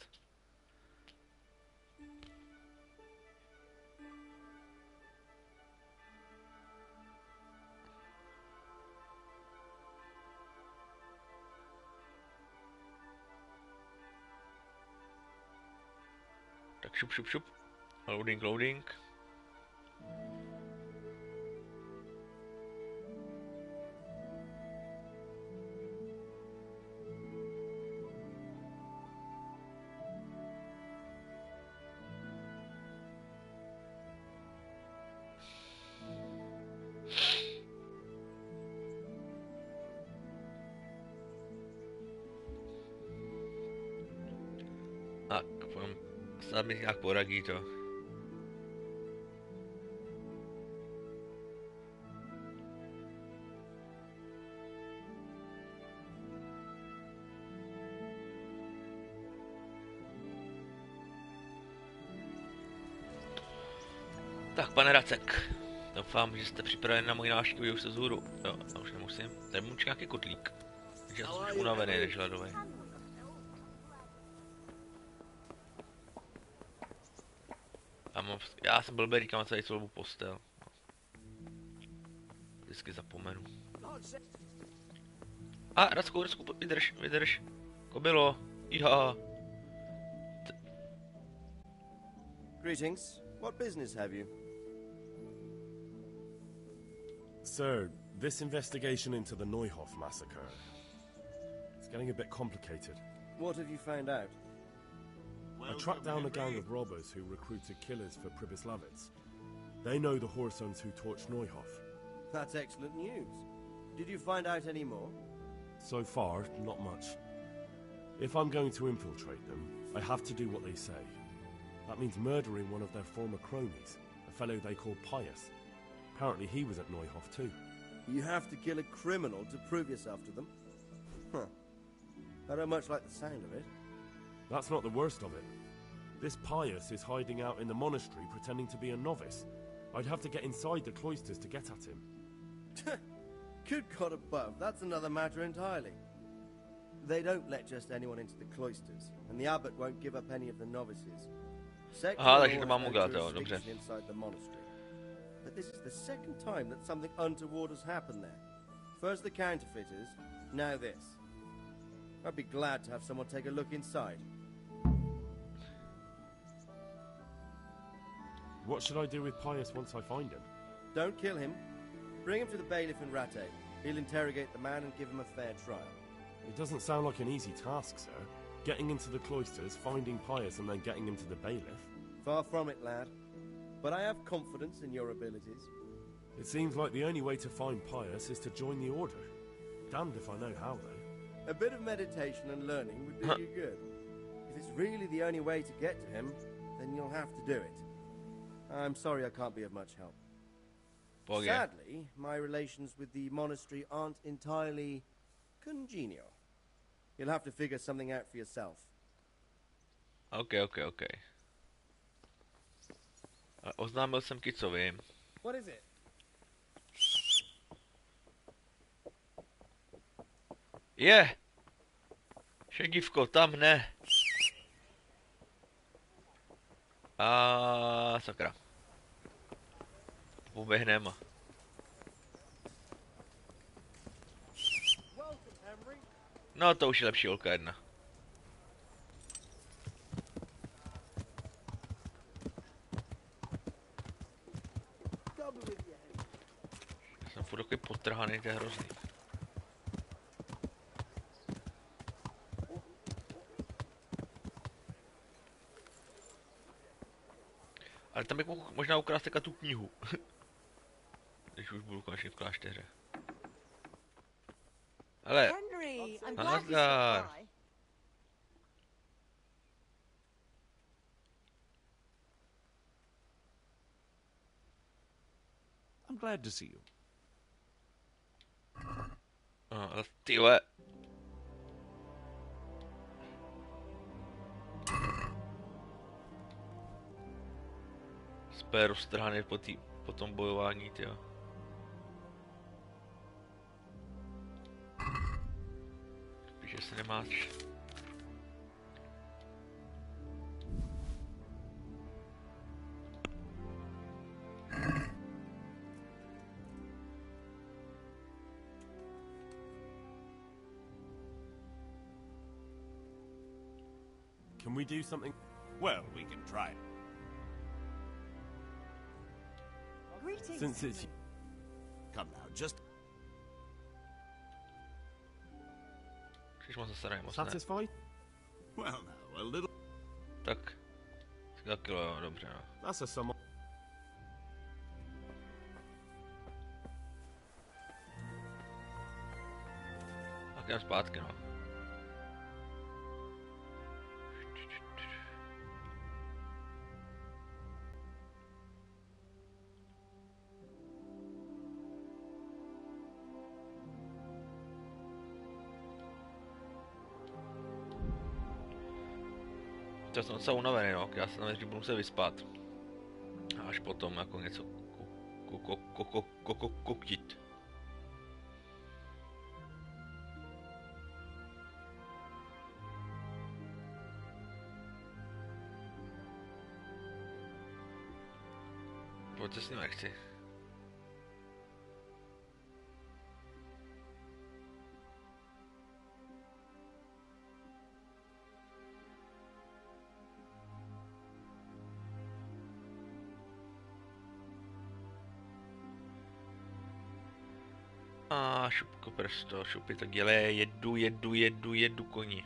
[SPEAKER 1] Tak šup, šup, šup. Loading, loading. Snad mi nějak poradí to. Tak, pane Racek, doufám, že jste připraveni na moji návštěvu, už se zhůru. Jo, já už nemusím. Tady můžu nějaký kotlík. Takže já jsem už unavený, než hladový. Já jsem blbý, říkám celý celou postel. Vždycky zapomenu. A, Racku, vydrž, vydrž. Kobilo, iha.
[SPEAKER 5] Greetings. What business have you?
[SPEAKER 13] Sir, this investigation into the Neuhof massacre. It's getting a bit complicated.
[SPEAKER 5] What have you found out?
[SPEAKER 13] I tracked down a gang of robbers who recruited killers for Pribyslavitz. They know the Horsons who torched Neuhof.
[SPEAKER 5] That's excellent news. Did you find out any more?
[SPEAKER 13] So far, not much. If I'm going to infiltrate them, I have to do what they say. That means murdering one of their former cronies, a fellow they call Pius. Apparently he was at Neuhof too.
[SPEAKER 5] You have to kill a criminal to prove yourself to them? Huh. I don't much like the sound of it.
[SPEAKER 13] That's not the worst of it. This Pius is hiding out in the monastery pretending to be a novice. I'd have to get inside the cloisters to get at him.
[SPEAKER 5] Good God above, that's another matter entirely. They don't let just anyone into the cloisters, and the abbot won't give up any of the novices.
[SPEAKER 1] Aha, takže to mám udělat, jo, dobře.
[SPEAKER 5] Inside the monastery. But this is the second time that something untoward has happened there. First the counterfeiters, now this. I'd be glad to have someone take a look inside.
[SPEAKER 13] What should I do with Pius once I find him?
[SPEAKER 5] Don't kill him. Bring him to the bailiff in Rattay. He'll interrogate the man and give him a fair trial.
[SPEAKER 13] It doesn't sound like an easy task, sir. Getting into the cloisters, finding Pius, and then getting him to the bailiff.
[SPEAKER 5] Far from it, lad. But I have confidence in your abilities.
[SPEAKER 13] It seems like the only way to find Pius is to join the order. Damned if I know how, though.
[SPEAKER 5] A bit of meditation and learning would do you good. If it's really the only way to get to him, then you'll have to do it. I'm sorry I can't be of much help. Sadly, my relations with the monastery aren't entirely congenial. You'll have to figure something out for yourself.
[SPEAKER 1] Okay. Oznámil jsem Kicovi.
[SPEAKER 5] What is it?
[SPEAKER 1] Šedívko, tam ne. A sakra. Poběhneme. No to už je lepší holka jedna. Já jsem furt takový potrhaný, to je hrozný. Ale tam bych mohl možná ukrást tu knihu. Když už budu konečně v klášteře. Ale, nazdar.
[SPEAKER 14] I'm glad to see you.
[SPEAKER 1] Ale ty vole. Jsme roztrhaný po tom bojování, tyjo. Spíš se nemáš.
[SPEAKER 13] Can we do something?
[SPEAKER 14] Well, we can try it.
[SPEAKER 7] Greetings.
[SPEAKER 13] Since it's...
[SPEAKER 14] Come now, just...
[SPEAKER 13] Satisfied?
[SPEAKER 14] Well, now, a little...
[SPEAKER 1] Tak. Za kilo, jo, dobře, no.
[SPEAKER 13] That's a sum.
[SPEAKER 1] Tak jdem zpátky, no. Já jsem docela unavený, no, já se nejdřív budu se vyspat. A až potom jako něco koktit. Pojďte s ním nechci. A šupko prsto, šupy, tak jele, jedu koni.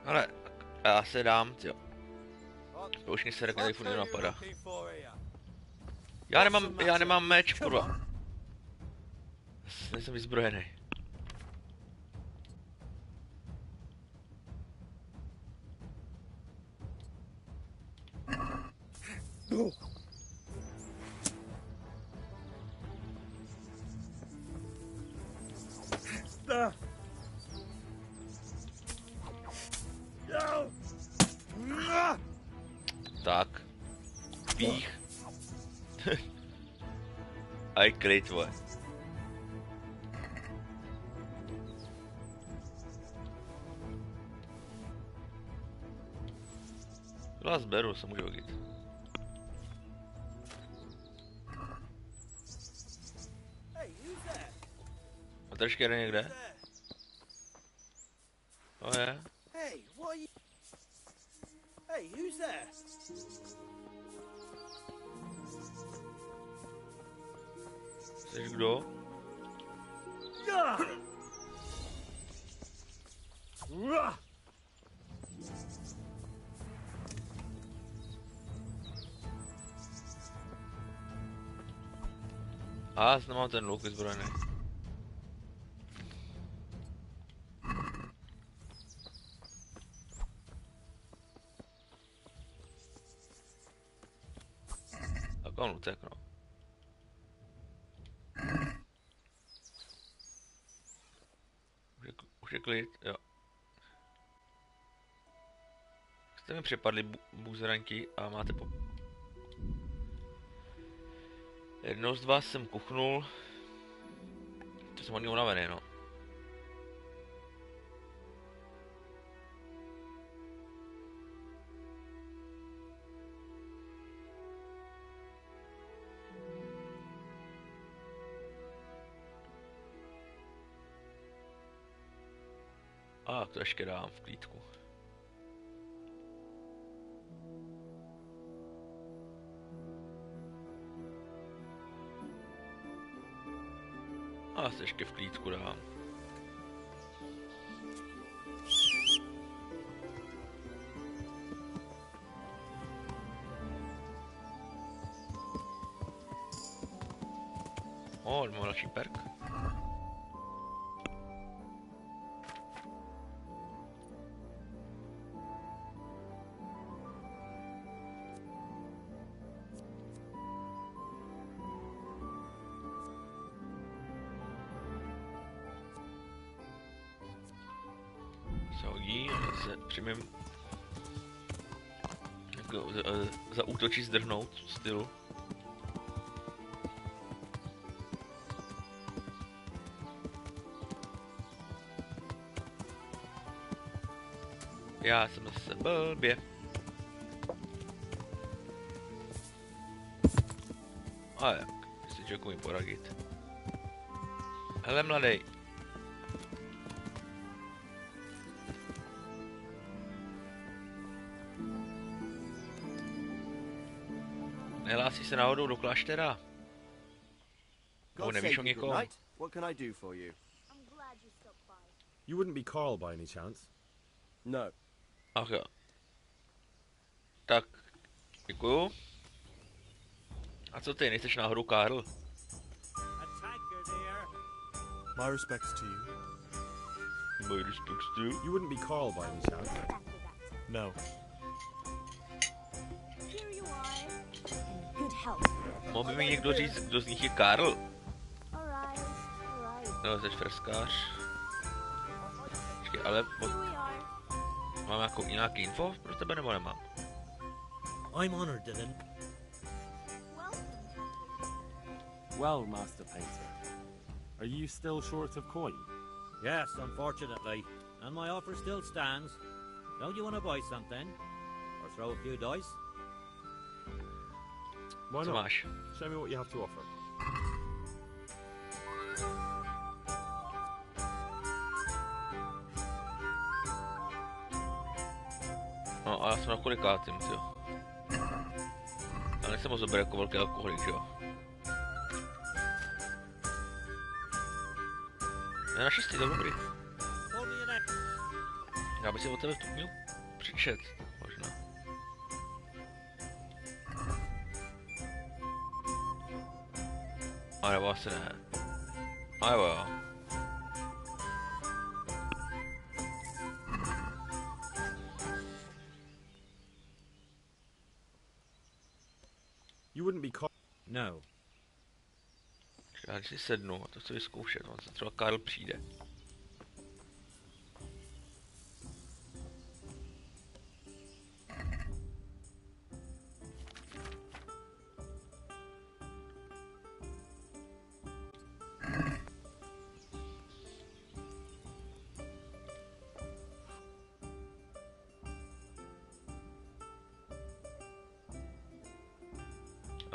[SPEAKER 1] Ale já se dám, jo. Spoušně se rakety furt nenapadá. Já nemám meč, kurva. Nejsem vyzbrojený. Tak. Pích. Aj klid, vole. To vás beru, se můžu hodit. A trošku jde někde? To je.
[SPEAKER 2] Hey, what are you... Hey, who's there?
[SPEAKER 1] Jsi kdo? A, nemám ten luk vyzbrojený. Tak on utek, no. Už je klid, jo. Jste mi přepadli buzranky a máte po... Jednou z vás jsem kuchnul. To jsem hodně unavený, no. A to ještě dám v klídku. A se ještě v klídku dám. O, mám další perk. Se hodí, se přijmem jako zaútočit, zdrhnout stylu. Já jsem zase blbě. A jak, si člověk umí poradit. Hele mladej. Nehlásí se náhodou do kláštera? Nebo nevíš o někom?
[SPEAKER 2] What can I do for you?
[SPEAKER 3] You wouldn't be Carl by any chance?
[SPEAKER 2] No.
[SPEAKER 1] Ach jo. Tak, děkuju. A co ty, nejseš náhodou Karl?
[SPEAKER 4] My respects to you.
[SPEAKER 1] My respects to you.
[SPEAKER 3] You wouldn't be Carl by any chance?
[SPEAKER 4] No.
[SPEAKER 1] Mohl by mi někdo říct, kdo z nich je Karl? No, jsi freskář. Počkej, ale... Mám nějaký info pro tebe, nebo nemám?
[SPEAKER 12] I'm honored, Dylan.
[SPEAKER 3] Well, Master Painter, are you still short of coin?
[SPEAKER 6] Yes, unfortunately. And my offer still stands. Don't you want to buy something? Or throw a few dice?
[SPEAKER 3] Why
[SPEAKER 1] Co
[SPEAKER 3] not?
[SPEAKER 1] máš?
[SPEAKER 3] Show me what you have to offer.
[SPEAKER 1] No a já jsem na kolikátým, jo. Ale nejsem moc dobrý jako velký alkoholik, že jo. Ne, na 6, to je dobrý. Já bych si o tebe tu měl přečet, možná. A nebo asi ne. A jo.
[SPEAKER 3] You wouldn't be Carl?
[SPEAKER 6] No.
[SPEAKER 1] Já když si sednu a to chci vyzkoušet, on se třeba Karl přijde.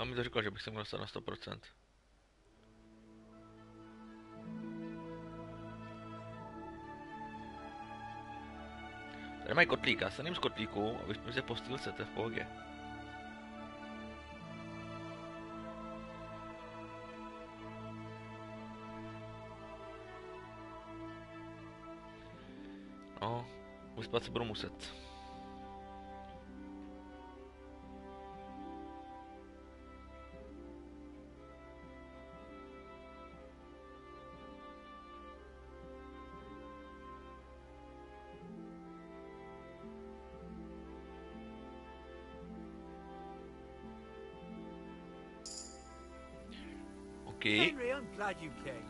[SPEAKER 1] A mi to říkal, že bych se měl dostat na 100%. Tady mají kotlík, já se ním z kotlíku a vyspím se po stýlce, to je v pohodě. No, vyspat se budu muset.
[SPEAKER 15] Henry, I'm glad you came.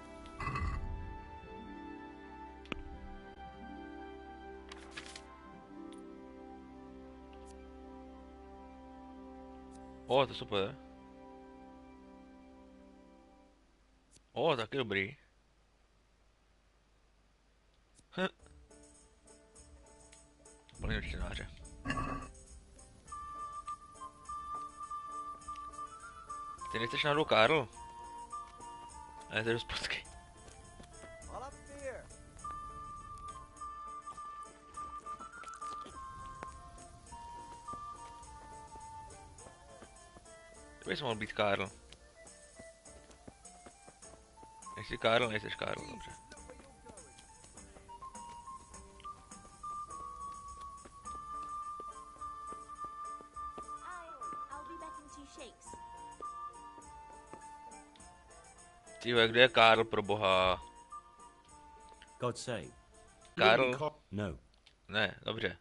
[SPEAKER 1] O, to super. O, taky dobrý. Plný čtenáře. Ty nejsteš náhodou Karl? Ale to je dost prudký. To bys mohl být Karl. Nejsi Karl, nejseš Karl, dobře. Tyhle, kde je Karl, pro boha?
[SPEAKER 16] God save.
[SPEAKER 1] Karl?
[SPEAKER 16] No.
[SPEAKER 1] Ne, dobře.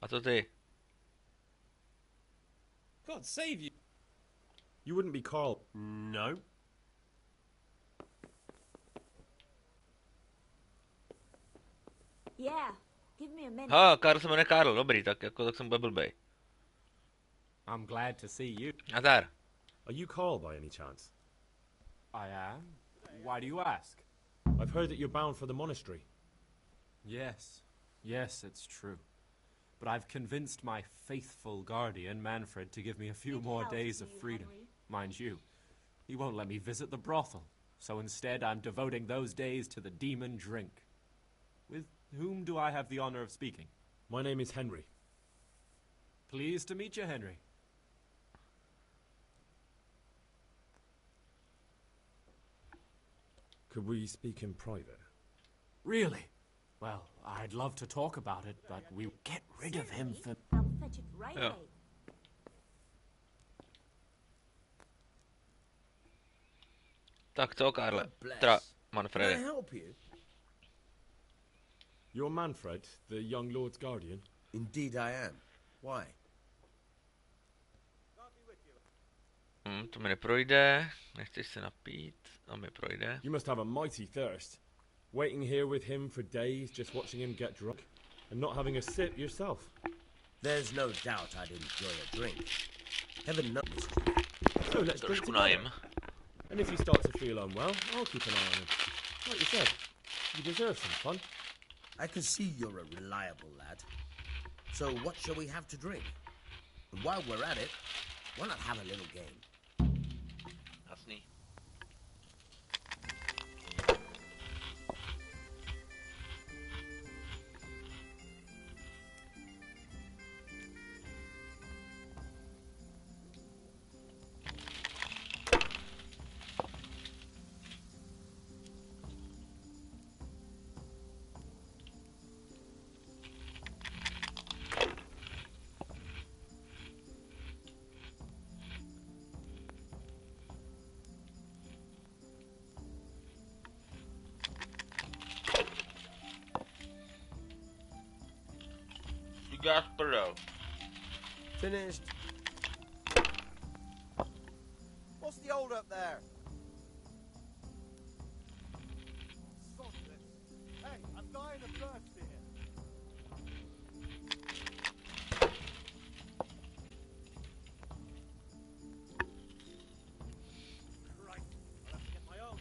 [SPEAKER 1] A co ty?
[SPEAKER 4] God save you. You wouldn't be Carl. No.
[SPEAKER 8] Yeah, give me a minute.
[SPEAKER 1] Ha, Karl se jmenuje Karl, dobrý, tak jsem byl blbej.
[SPEAKER 10] I'm glad to see you.
[SPEAKER 1] Nazdar.
[SPEAKER 3] Are you Carl by any chance?
[SPEAKER 10] I am. Why do you ask?
[SPEAKER 3] I've heard that you're bound for the monastery.
[SPEAKER 10] Yes. Yes, it's true. But I've convinced my faithful guardian, Manfred, to give me a few more days of freedom. Mind you, he won't let me visit the brothel. So instead, I'm devoting those days to the demon drink. With whom do I have the honor of speaking?
[SPEAKER 3] My name is Henry.
[SPEAKER 10] Pleased to meet you, Henry.
[SPEAKER 3] Could we speak in private?
[SPEAKER 10] Really? Well, I'd love to talk about it, but we get rid of him for...
[SPEAKER 8] I'll fetch it right
[SPEAKER 1] Yeah.
[SPEAKER 8] away.
[SPEAKER 1] Tak co, Karle?
[SPEAKER 2] Bless.
[SPEAKER 1] Teda,
[SPEAKER 2] Can I
[SPEAKER 1] Manfrede.
[SPEAKER 2] help you?
[SPEAKER 3] You're Manfred, the young lord's guardian?
[SPEAKER 2] Indeed I am. Why?
[SPEAKER 1] To mi neprojde, nechceš se napít, a mi projde.
[SPEAKER 3] You must have a mighty thirst. Waiting here with him for days, just watching him get drunk, and not having a sip yourself.
[SPEAKER 2] There's no doubt I'd enjoy a drink. Heaven knows.
[SPEAKER 3] So let's drink
[SPEAKER 1] Trošku
[SPEAKER 3] together.
[SPEAKER 1] najím.
[SPEAKER 3] And if you start to feel unwell, I'll keep an eye on him. Like you said, you deserve some fun.
[SPEAKER 2] I can see you're a reliable lad. So what shall we have to drink? And while we're at it, why not have a little game?
[SPEAKER 1] Jasný. Gasparo.
[SPEAKER 5] Finished. What's the hold up there? Hey, I'm dying of thirst here.
[SPEAKER 6] Christ, I'll have to get my own.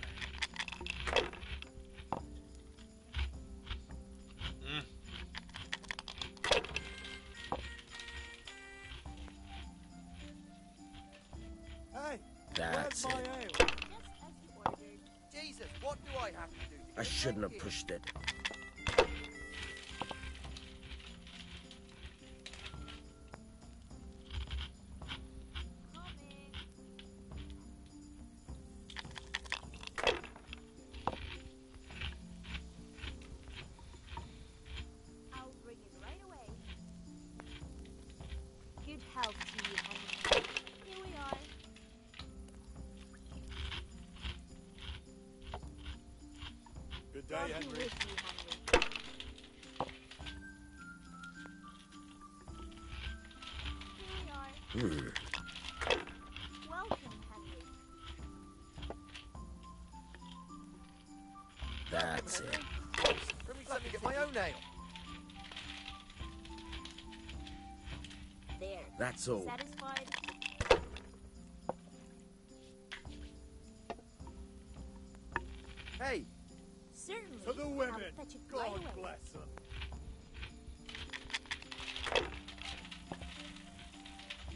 [SPEAKER 2] That's it.
[SPEAKER 5] Jesus, what do I have to do?
[SPEAKER 2] I shouldn't have pushed it.
[SPEAKER 8] I'll bring it right away. Good health to you, Henry. Here we are.
[SPEAKER 4] Good
[SPEAKER 8] God
[SPEAKER 4] day,
[SPEAKER 8] be
[SPEAKER 4] Henry.
[SPEAKER 8] with you, Henry. Here we are. Welcome, Henry.
[SPEAKER 2] That's it.
[SPEAKER 5] Let me get my own ale.
[SPEAKER 8] There.
[SPEAKER 2] That's all.
[SPEAKER 8] Satisfied?
[SPEAKER 5] Hey,
[SPEAKER 8] Certainly.
[SPEAKER 4] To the women.
[SPEAKER 8] I'll fetch it
[SPEAKER 4] God
[SPEAKER 8] right away.
[SPEAKER 4] bless them.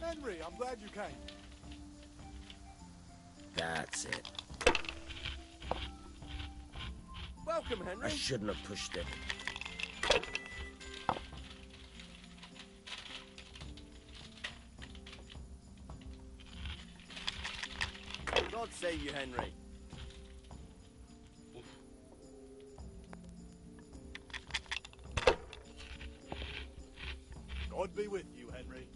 [SPEAKER 4] Henry, I'm glad you came.
[SPEAKER 2] That's it.
[SPEAKER 5] welcome,
[SPEAKER 2] I
[SPEAKER 5] Henry.
[SPEAKER 2] shouldn't have pushed it.
[SPEAKER 5] God save you, Henry.
[SPEAKER 4] God be with you, Henry.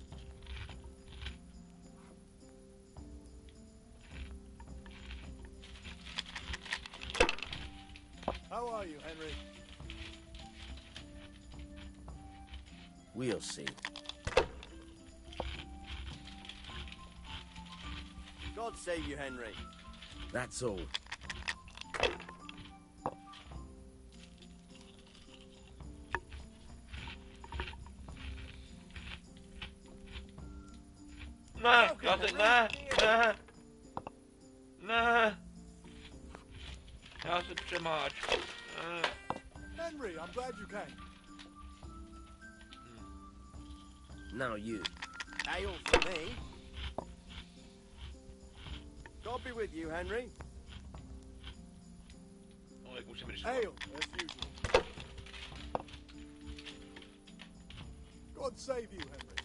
[SPEAKER 4] How are you, Henry?
[SPEAKER 2] We'll see.
[SPEAKER 5] God save you, Henry.
[SPEAKER 2] That's all.
[SPEAKER 1] Nah, nah. Já se přemáč.
[SPEAKER 4] Henry, I'm glad you came.
[SPEAKER 2] Now you.
[SPEAKER 5] Ale for me. God be with you, Henry.
[SPEAKER 1] No, jak musím říct.
[SPEAKER 4] Ale, as usual. God save you, Henry.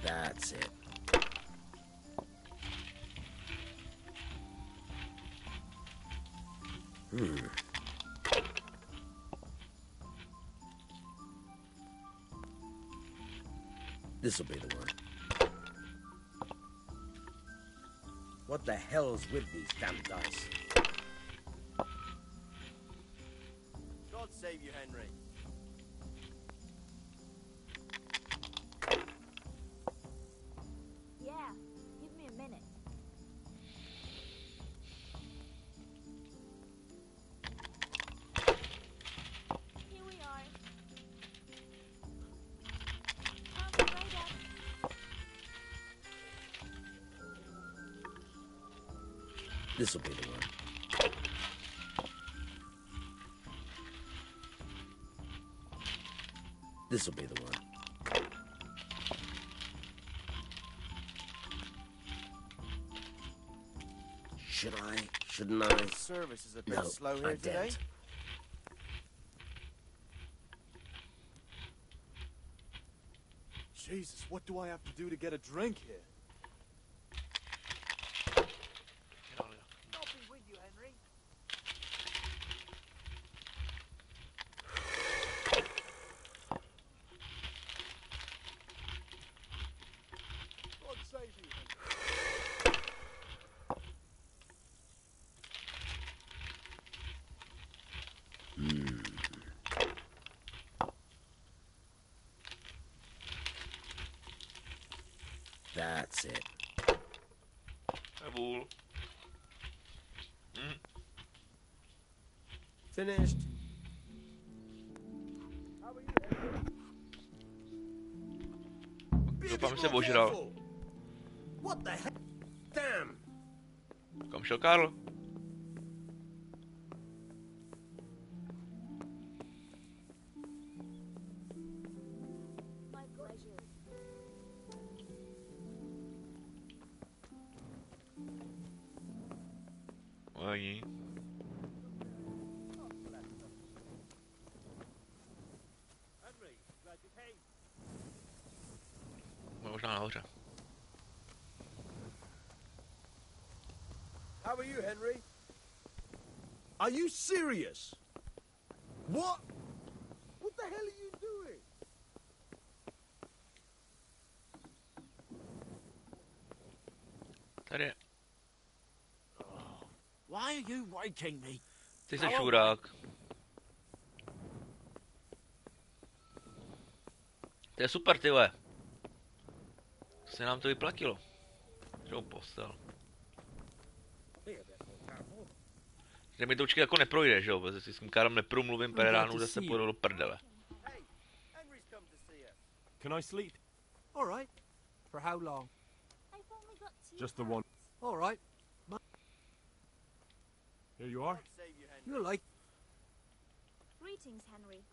[SPEAKER 2] That's it. This'll be the one. What the hell's with these damn dice?
[SPEAKER 5] God save you, Henry.
[SPEAKER 8] Yeah, give me a minute. Here we are. Come right up.
[SPEAKER 2] This'll be the one. This'll be the one. Should I? Shouldn't I?
[SPEAKER 5] Service is a bit
[SPEAKER 2] No,
[SPEAKER 5] slow
[SPEAKER 2] I
[SPEAKER 5] here today.
[SPEAKER 2] daren't.
[SPEAKER 4] Jesus, what do I have to do to get a drink here?
[SPEAKER 15] God be with you, Henry.
[SPEAKER 4] God save you, Henry.
[SPEAKER 2] That's it.
[SPEAKER 1] Nebůl.
[SPEAKER 5] Finished.
[SPEAKER 1] Doufám, že se ožral.
[SPEAKER 2] What the heck? Damn!
[SPEAKER 1] Kam šel Karl?
[SPEAKER 8] My
[SPEAKER 1] Nevadí. Možná nahoře.
[SPEAKER 2] How are you, Henry? Are you serious? What? What the hell are you doing?
[SPEAKER 1] Tady je.
[SPEAKER 15] Why are you waking me?
[SPEAKER 1] Ty jsi šurák. To je super, ty vole. Se nám to vyplatilo. Že postel. Že mi to určitě jako neprojde, že jo? Protože si s tím kárem nepromluvím, pereránu zase půjdu do prdele.
[SPEAKER 3] Can I sleep?
[SPEAKER 15] All right. For how long?
[SPEAKER 3] Just the one.
[SPEAKER 15] All right.
[SPEAKER 3] Here you are.
[SPEAKER 15] You're like.
[SPEAKER 8] Greetings, Henry.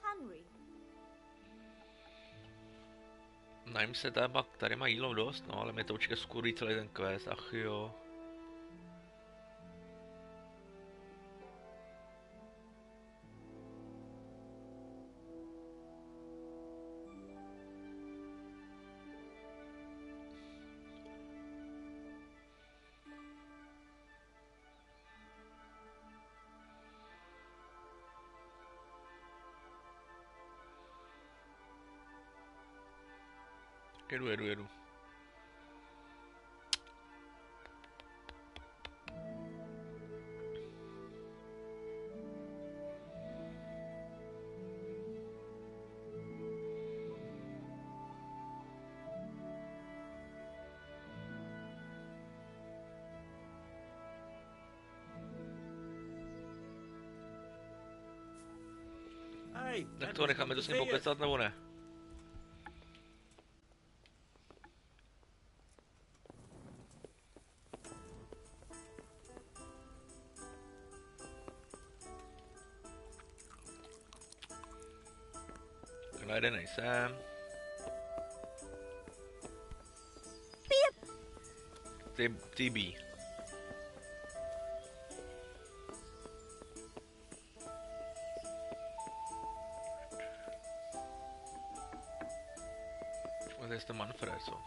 [SPEAKER 8] Henry.
[SPEAKER 1] Najím se tady má jídlo dost, no, ale mě to určitě skurví celý ten quest, ach jo. Jedu. Tak to necháme to s ním pokecat, nebo ne? Jeden nejsem. TB. To je ten Manfred, co?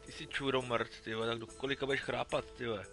[SPEAKER 1] Ty jsi čuromrt, ty vole, tak do kolika budeš chrápat, ty vole?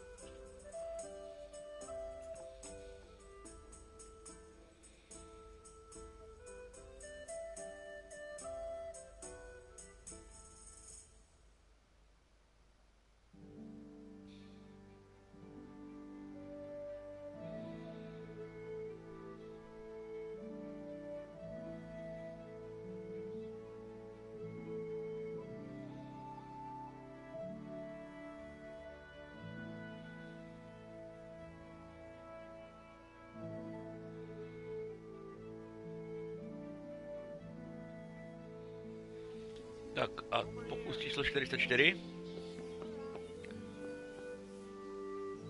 [SPEAKER 1] Tak a pokus číslo 44.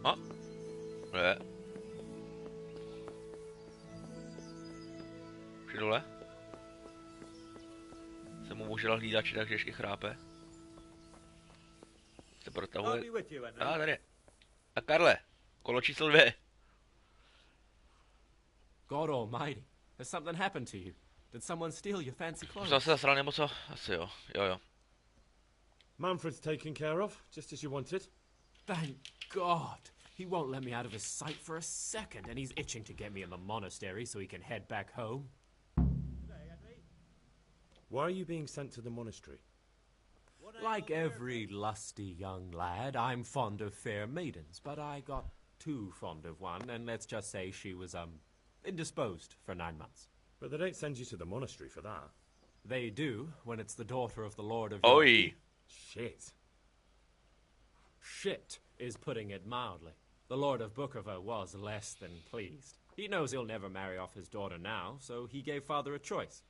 [SPEAKER 1] A. Ne. Už je dole. Jsem mu možel hlídači, takže ještě chrápe. Se protahuje. A tady. A Karle, kolo číslo 2.
[SPEAKER 10] God almighty, has something happened to you? Did someone steal your fancy clothes?
[SPEAKER 1] Zase zasral nebo co? Asi jo. Jo.
[SPEAKER 3] Manfred's taken care of, just as you wanted.
[SPEAKER 10] Thank God. He won't let me out of his sight for a second, and he's itching to get me in the monastery so he can head back home.
[SPEAKER 3] Why are you being sent to the monastery?
[SPEAKER 10] Like every lusty young lad, I'm fond of fair maidens, but I got too fond of one, and let's just say she was, indisposed for 9 months.
[SPEAKER 3] But they don't send you to the monastery for that.
[SPEAKER 10] They do, when it's the daughter of the Lord of...
[SPEAKER 1] Oi!
[SPEAKER 3] Shit.
[SPEAKER 10] Shit is putting it mildly. The Lord of Bookerver was less than pleased. He knows he'll never marry off his daughter now, so he gave father a choice.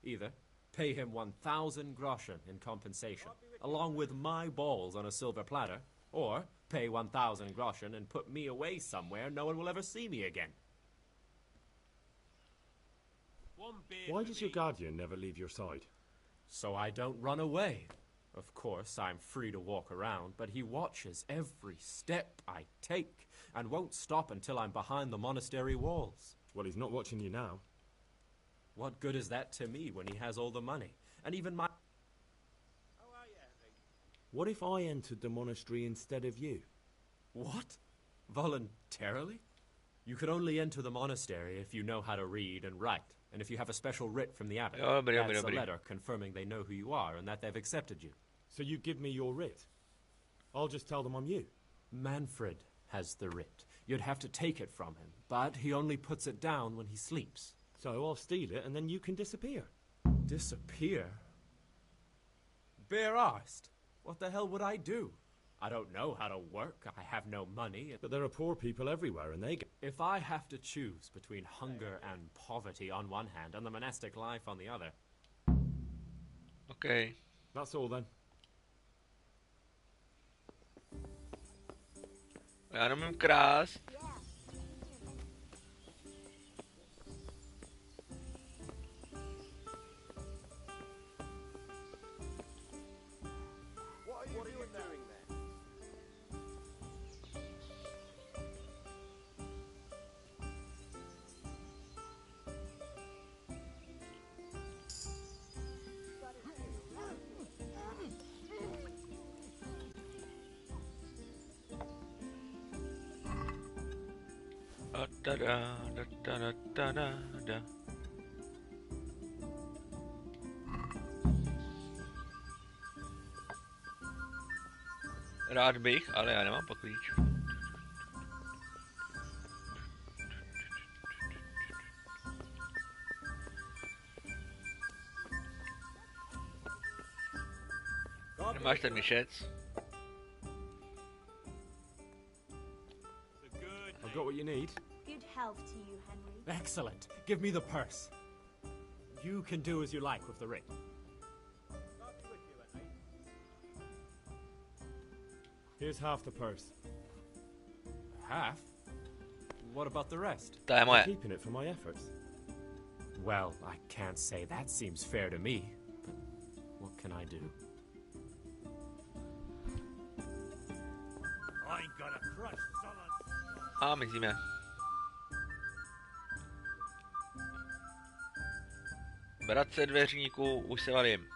[SPEAKER 10] Either Pay him 1,000 groschen in compensation, along with my balls on a silver platter, or pay 1,000 groschen and put me away somewhere no one will ever see me again.
[SPEAKER 3] Why does your guardian never leave your side?
[SPEAKER 10] So I don't run away. Of course, I'm free to walk around, but he watches every step I take and won't stop until I'm behind the monastery walls.
[SPEAKER 3] Well, he's not watching you now.
[SPEAKER 10] What good is that to me when he has all the money? And even my...
[SPEAKER 3] What if I entered the monastery instead of you?
[SPEAKER 10] What? Voluntarily? You could only enter the monastery if you know how to read and write, and if you have a special writ from the abbot. That's a letter confirming they know who you are and that they've accepted you.
[SPEAKER 3] So you give me your writ? I'll just tell them I'm you.
[SPEAKER 10] Manfred has the writ. You'd have to take it from him, but he only puts it down when he sleeps.
[SPEAKER 3] So I'll steal it and then you can disappear.
[SPEAKER 10] Disappear? Bare-arsed? What the hell would I do? I don't know how to work. I have no money.
[SPEAKER 3] But there are poor people everywhere and they get...
[SPEAKER 10] If I have to choose between hunger and poverty on one hand and the monastic life on the other...
[SPEAKER 1] Okay.
[SPEAKER 3] That's all then.
[SPEAKER 1] Já nemůžu krást. Da da da da da da da da. Rád bych, ale já nemám poklíč. Nemáš ten myšec?
[SPEAKER 3] I've got what you need.
[SPEAKER 8] Good health to you, Henry.
[SPEAKER 10] Excellent. Give me the purse. You can do as you like with the ring.
[SPEAKER 3] Here's half the purse.
[SPEAKER 10] Half? What about the rest?
[SPEAKER 3] I'm keeping it for my efforts.
[SPEAKER 10] Well, I can't say that seems fair to me, but what can I do?
[SPEAKER 15] I'm gonna crush someone.
[SPEAKER 1] Myslíme. Bratře dveřníku, už se valím.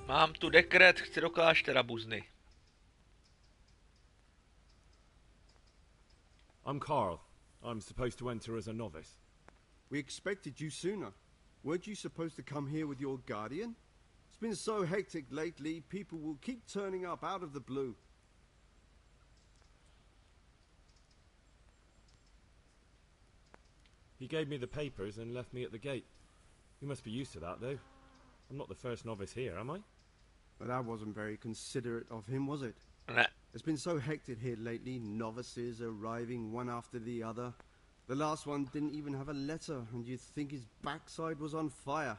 [SPEAKER 1] Mám tu dekret, chci do kláštera Buzny.
[SPEAKER 3] I'm Carl. I'm supposed to enter as a novice.
[SPEAKER 5] We expected you sooner. Weren't you supposed to come here with your guardian? It's been so hectic lately, people will keep turning up out of the blue.
[SPEAKER 3] He gave me the papers and left me at the gate. You must be used to that, though. I'm not the first novice here, am I?
[SPEAKER 5] But that wasn't very considerate of him, was it?
[SPEAKER 1] Nah.
[SPEAKER 5] It's been so hectic here lately, novices arriving one after the other. The last one didn't even have a letter, and you'd think his backside was on fire,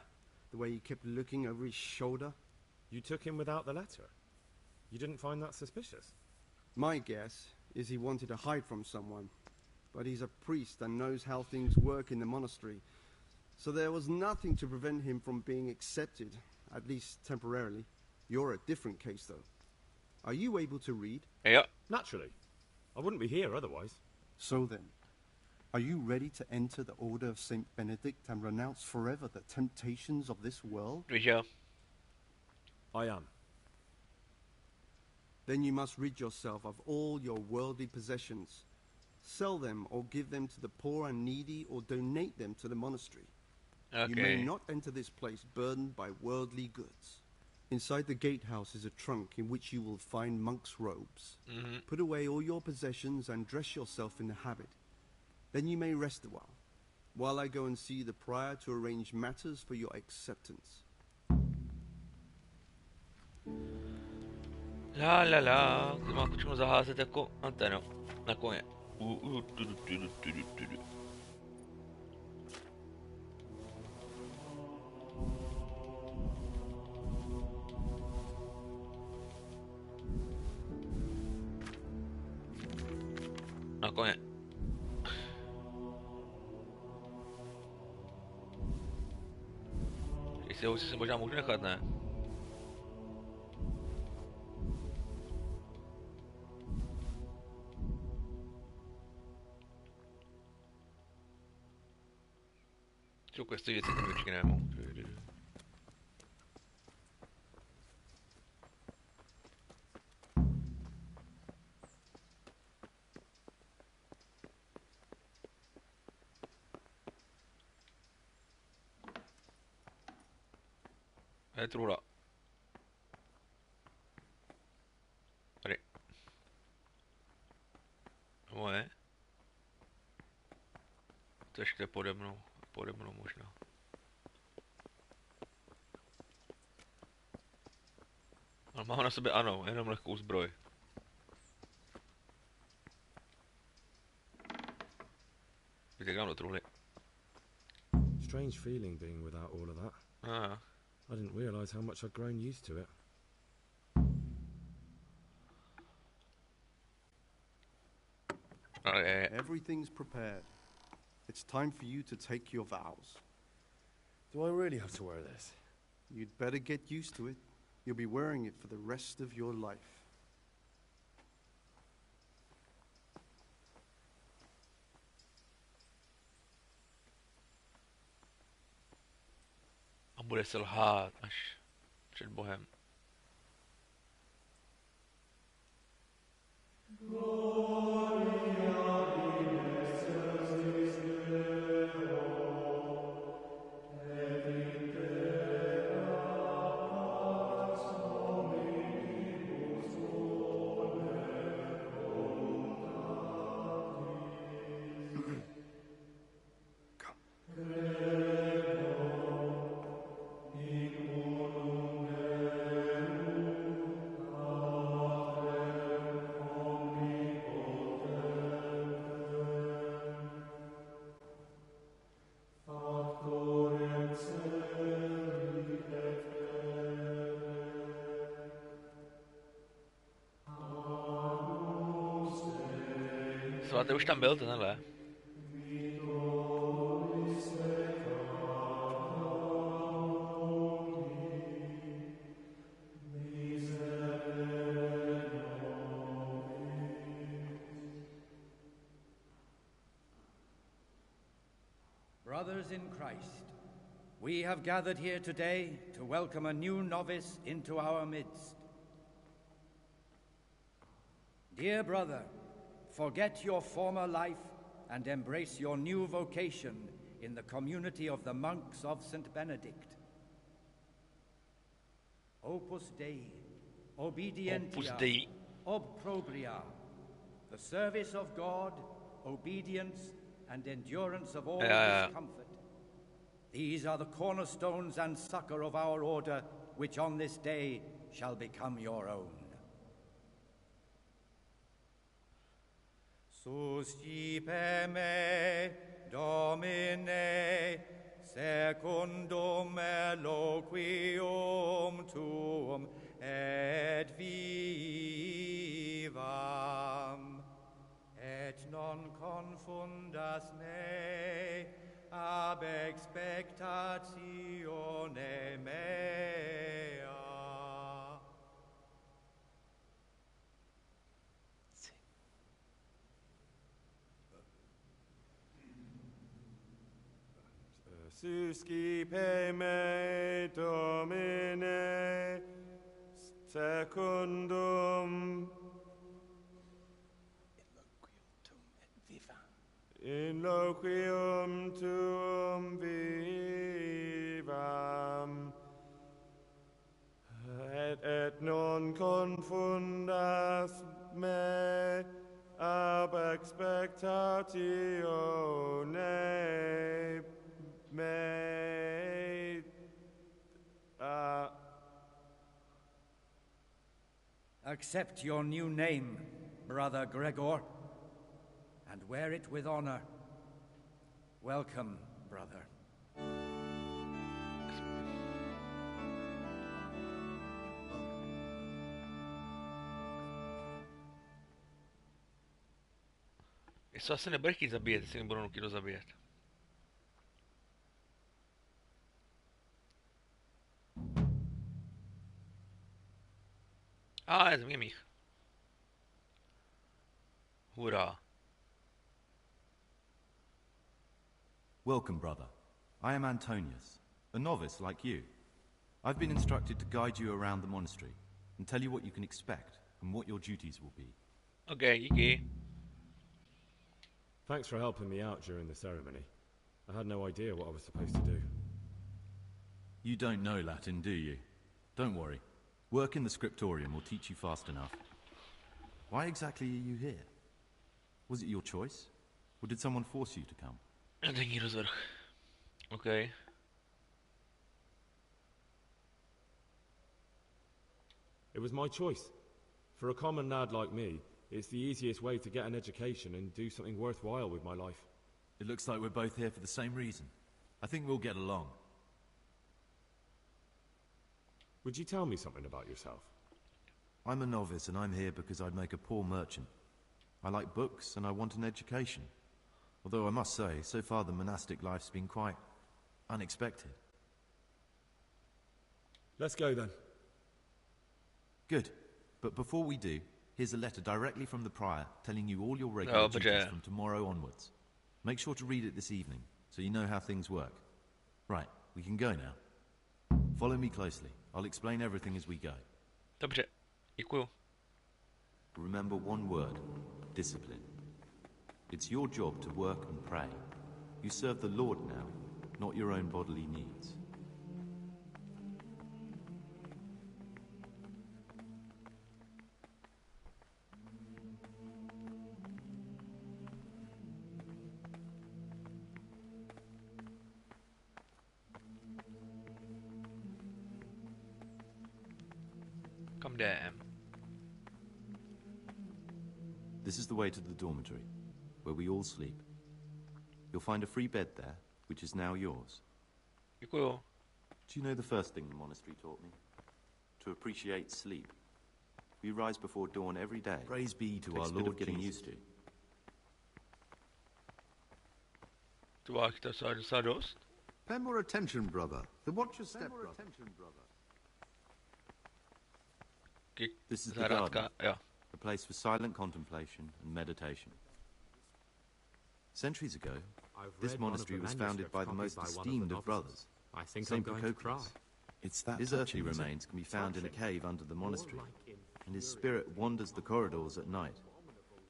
[SPEAKER 5] the way he kept looking over his shoulder.
[SPEAKER 3] You took him without the letter? You didn't find that suspicious?
[SPEAKER 5] My guess is he wanted to hide from someone. But he's a priest and knows how things work in the monastery. So there was nothing to prevent him from being accepted, at least temporarily. You're a different case, though. Are you able to read?
[SPEAKER 1] Yeah.
[SPEAKER 3] Naturally. I wouldn't be here otherwise.
[SPEAKER 5] So then, are you ready to enter the Order of St. Benedict and renounce forever the temptations of this world?
[SPEAKER 1] Yeah.
[SPEAKER 3] I am.
[SPEAKER 5] Then you must rid yourself of all your worldly possessions. Sell them or give them to the poor and needy or donate them to the monastery.
[SPEAKER 1] Okay.
[SPEAKER 5] You may not enter this place burdened by worldly goods. Inside the gatehouse is a trunk in which you will find monk's robes. Put away all your possessions and dress yourself in the habit.
[SPEAKER 17] Then you may rest a while I go and see the prior to arrange matters for your acceptance.
[SPEAKER 1] La, má počemu zaházet jako antenu na koně. Na koně. Jestli ho si možná můžu nechat, ne? Čouku, jestli věci tam vždycky nemohu. Je truhla. Tady. Moje. To ještě pode mnou možná. Ale mám na sobě ano, jenom lehkou zbroj. Vytekám do truhly.
[SPEAKER 13] Strange feeling being without all of that. I didn't realise how much I'd grown used to it.
[SPEAKER 17] Everything's prepared. It's time for you to take your vows.
[SPEAKER 13] Do I really have to wear this?
[SPEAKER 17] You'd better get used to it. You'll be wearing it for the rest of your life.
[SPEAKER 1] A bude se lhát až před Bohem. Svátek už tam byl tenhle.
[SPEAKER 18] Brothers in Christ, we have gathered here today to welcome a new novice into our midst. Dear brother, forget your former life and embrace your new vocation in the community of the monks of St. Benedict. Opus Dei, obedientia, obprobria, the service of God, obedience, and endurance of all his comfort. These are the cornerstones and succor of our order, which on this day shall become your own. Suscipe me, Domine, secundum eloquium tuum, et vivam, et non confundas me ab expectatione mea.
[SPEAKER 19] Suscipe me, Domine, secundum in loquium tuum vivam, et non confundas me ab expectatione mei
[SPEAKER 18] Accept your new name, Brother Gregor, and wear it with honor. Welcome, brother.
[SPEAKER 1] Jestli asi nebude chtít zabíjet, jestli mi budou nutit do zabíjet. Je zmímích. Hurá.
[SPEAKER 20] Welcome, brother. I am Antonius, a novice like you. I've been instructed to guide you around the monastery and tell you what you can expect and what your duties will be.
[SPEAKER 1] Okay, díky.
[SPEAKER 3] Thanks for helping me out during the ceremony. I had no idea what I was supposed to do.
[SPEAKER 20] You don't know Latin, do you? Don't worry. Work in the scriptorium will teach you fast enough. Why exactly are you here? Was it your choice? Or did someone force you to come?
[SPEAKER 1] Není rozvrh. Okay.
[SPEAKER 3] It was my choice. For a common lad like me, it's the easiest way to get an education and do something worthwhile with my life.
[SPEAKER 20] It looks like we're both here for the same reason. I think we'll get along.
[SPEAKER 3] Would you tell me something about yourself?
[SPEAKER 20] I'm a novice and I'm here because I'd make a poor merchant. I like books and I want an education. Although I must say, so far the monastic life's been quite unexpected.
[SPEAKER 3] Let's go then.
[SPEAKER 20] Good. But before we do, here's a letter directly from the prior telling you all your regular duties from tomorrow onwards. Make sure to read it this evening so you know how things work. Right, we can go now. Follow me closely. I'll explain everything as we go.
[SPEAKER 1] Dobře, děkuju.
[SPEAKER 20] Remember one word, discipline. It's your job to work and pray. You serve the Lord now, not your own bodily needs.
[SPEAKER 1] Come down.
[SPEAKER 20] This is the way to the dormitory, where we all sleep. You'll find a free bed there, which is now yours.
[SPEAKER 1] Děkuju.
[SPEAKER 20] Do you know the first thing the monastery taught me? To appreciate sleep. We rise before dawn every day. Praise be to our Lord getting used to.
[SPEAKER 1] Du har ikke sa dost?
[SPEAKER 17] Pay more attention, brother. The watch your step, brother.
[SPEAKER 20] This is the garden, a place for silent contemplation and meditation. Centuries ago, this monastery was founded by the most esteemed of brothers, St. Procopius. His earthly remains can be found in a cave under the monastery, and his spirit wanders the corridors at night,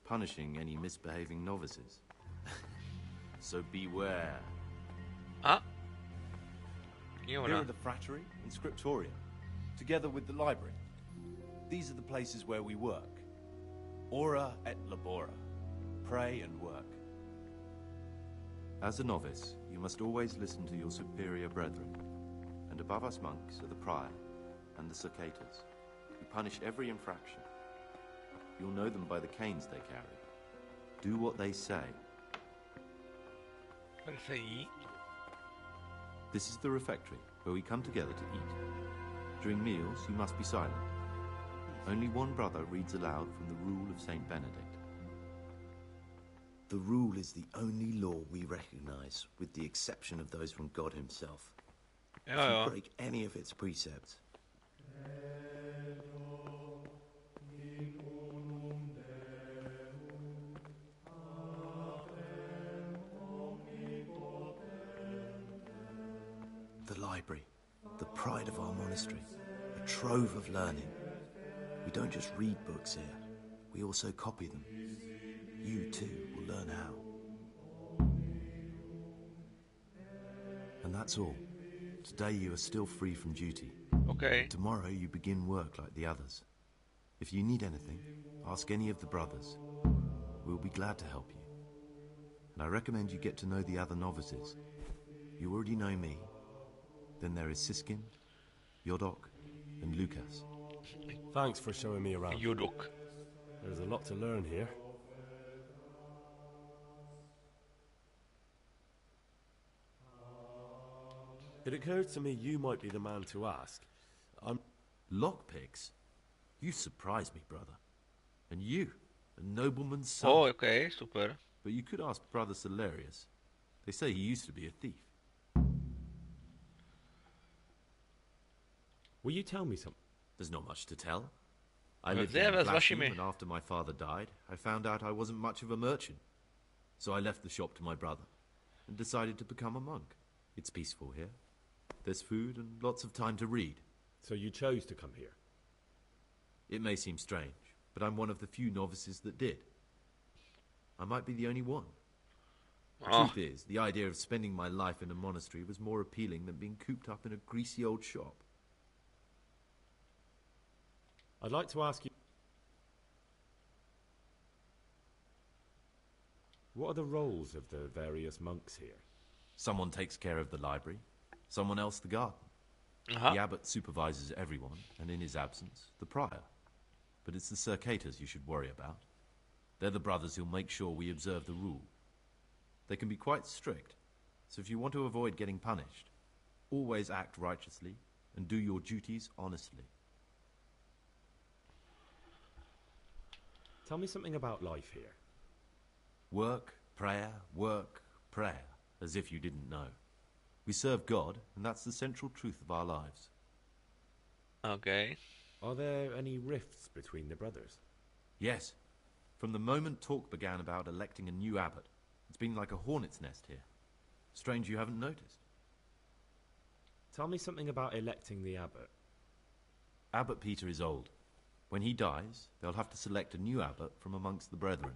[SPEAKER 20] punishing any misbehaving novices. So beware. Here are the frattery and scriptorium, together with the library. These are the places where we work. Ora et labora. Pray and work. As a novice, you must always listen to your superior brethren. And above us monks are the prior and the cicatas, who punish every infraction. You'll know them by the canes they carry. Do what they say. This is the refectory, where we come together to eat. During meals, you must be silent. Only one brother reads aloud from the rule of Saint Benedict.
[SPEAKER 21] The rule is the only law we recognize, with the exception of those from God himself. If you break any of its precepts, the library, the pride of our monastery, a trove of learning. We don't just read books here, we also copy them. You too will learn how. And that's all. Today you are still free from duty.
[SPEAKER 1] Okay.
[SPEAKER 20] Tomorrow you begin work like the others. If you need anything, ask any of the brothers.
[SPEAKER 21] We'll be glad to help you. And I recommend you get to know the other novices. You already know me. Then there is Siskin, Yodok, and Lucas.
[SPEAKER 13] Thanks for showing me around.
[SPEAKER 1] Yodok.
[SPEAKER 13] There's a lot to learn here. It occurred to me you might be the man to ask.
[SPEAKER 21] Lockpicks? You surprise me, brother. And you, a nobleman's son.
[SPEAKER 1] Oh, okay, super.
[SPEAKER 21] But you could ask Brother Salarius. They say he used to be a thief.
[SPEAKER 3] Will you tell me something?
[SPEAKER 21] There's not much to tell. I lived in Glasgow, and after my father died, I found out I wasn't much of a merchant. So I left the shop to my brother and decided to become a monk. It's peaceful here. There's food and lots of time to read.
[SPEAKER 3] So you chose to come here?
[SPEAKER 21] It may seem strange, but I'm one of the few novices that did. I might be the only one. The truth is, the idea of spending my life in a monastery was more appealing than being cooped up in a greasy old shop.
[SPEAKER 3] I'd like to ask you, what are the roles of the various monks here?
[SPEAKER 21] Someone takes care of the library, someone else the garden. The abbot supervises everyone, and in his absence, the prior. But it's the circators you should worry about. They're the brothers who'll make sure we observe the rule. They can be quite strict, so if you want to avoid getting punished, always act righteously and do your duties honestly.
[SPEAKER 3] Tell me something about life here.
[SPEAKER 21] Work, prayer, as if you didn't know. We serve God, and that's the central truth of our lives.
[SPEAKER 1] Okay.
[SPEAKER 3] Are there any rifts between the brothers?
[SPEAKER 21] Yes. From the moment talk began about electing a new abbot, it's been like a hornet's nest here. Strange you haven't noticed.
[SPEAKER 3] Tell me something about electing the abbot.
[SPEAKER 21] Abbot Peter is old. When he dies, they'll have to select a new abbot from amongst the brethren.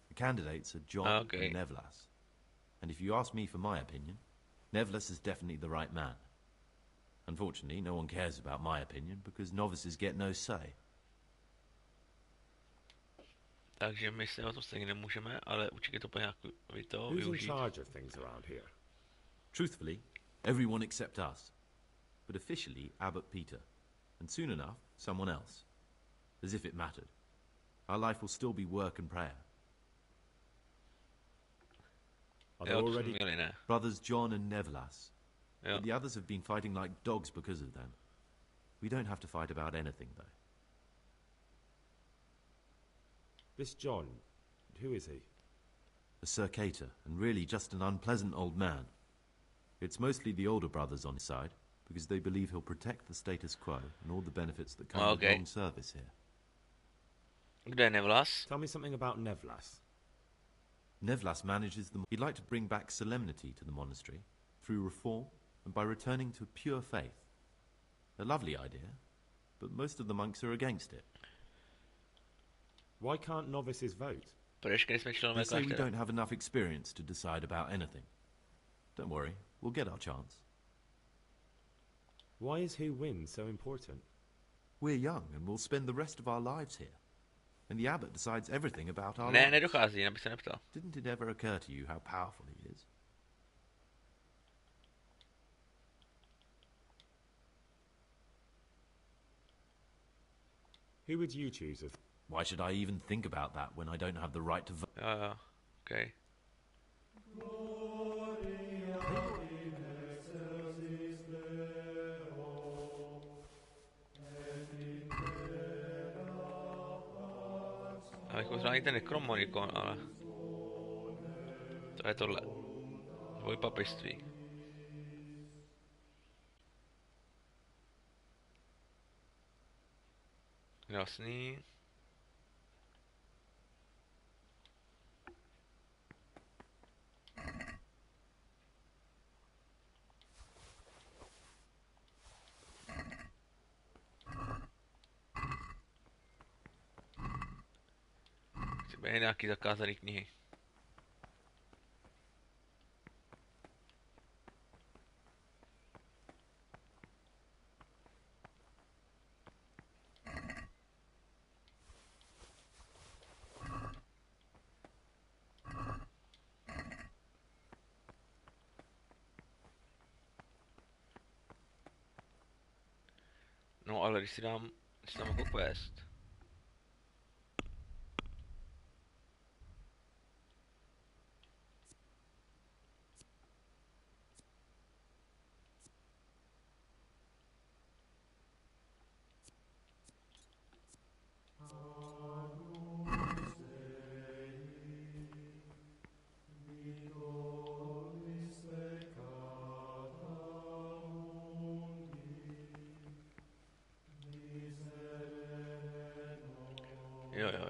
[SPEAKER 21] The candidates are John and Nevlas. And if you ask me for my opinion, Nevlas is definitely the right man. Unfortunately, no one cares about my opinion because novices get no say.
[SPEAKER 1] Takže my se o to stejně nemůžeme, ale určitě to bude nějaký to
[SPEAKER 3] využít.
[SPEAKER 1] Who's
[SPEAKER 3] in charge of things around here?
[SPEAKER 21] Truthfully, everyone except us. But officially, Abbot Peter. And soon enough, someone else. As if it mattered. Our life will still be work and prayer.
[SPEAKER 3] Are there already
[SPEAKER 21] brothers John and Nevlas? But the others have been fighting like dogs because of them. We don't have to fight about anything, though.
[SPEAKER 3] This John, who is he?
[SPEAKER 21] A circator, and really just an unpleasant old man. It's mostly the older brothers on his side, because they believe he'll protect the status quo and all the benefits that come with long service here.
[SPEAKER 1] Kde je Nevlas?
[SPEAKER 3] Tell me something about Nevlas.
[SPEAKER 21] Nevlas manages the... He'd like to bring back solemnity to the monastery, through reform and by returning to pure faith. A lovely idea, but most of the monks are against it.
[SPEAKER 3] Why can't novices vote?
[SPEAKER 21] They say we don't have enough experience to decide about anything. Don't worry, we'll get our chance.
[SPEAKER 3] Why is who wins so important?
[SPEAKER 21] We're young and we'll spend the rest of our lives here. And the abbot decides everything about our lives.
[SPEAKER 1] Nedochází, abych se neptal.
[SPEAKER 21] Didn't it ever occur to you how powerful he is?
[SPEAKER 3] Who would you choose as...
[SPEAKER 21] Why should I even think about that when I don't have the right to vote?
[SPEAKER 1] Okay. Abych možná i ten nekromonikon, ale... To je tohle. Dvojpapežství. Jasný. Chceme nějaký zakázaný knihy. No ale když si dám jako quest.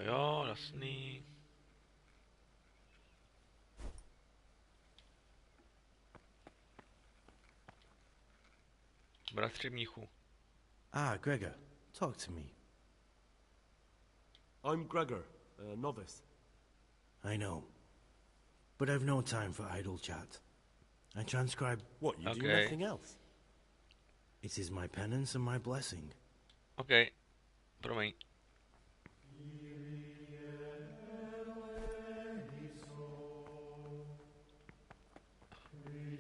[SPEAKER 1] Jo, jasný. Bratři mnichu.
[SPEAKER 12] Ah, Gregor, talk to me.
[SPEAKER 13] I'm Gregor, a novice.
[SPEAKER 12] I know. But I've no time for idle chat. I transcribe...
[SPEAKER 4] What, you do nothing else?
[SPEAKER 12] It is my penance and my blessing.
[SPEAKER 1] Okay. Promiň.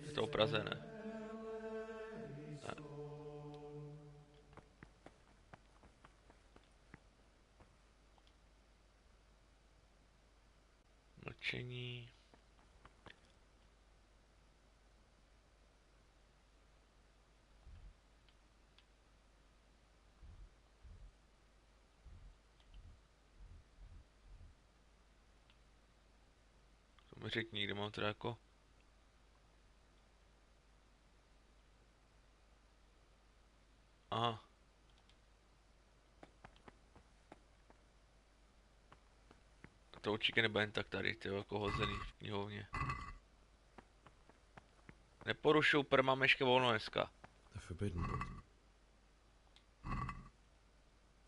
[SPEAKER 1] Je to o Praze, ne? Mlčení. To mi řekni, kde mám teda jako... Aha. To určitě nebude jen tak tady, ty jako hozený v knihovně. Neporušuj, máme ještě volno dneska.
[SPEAKER 21] The forbidden books.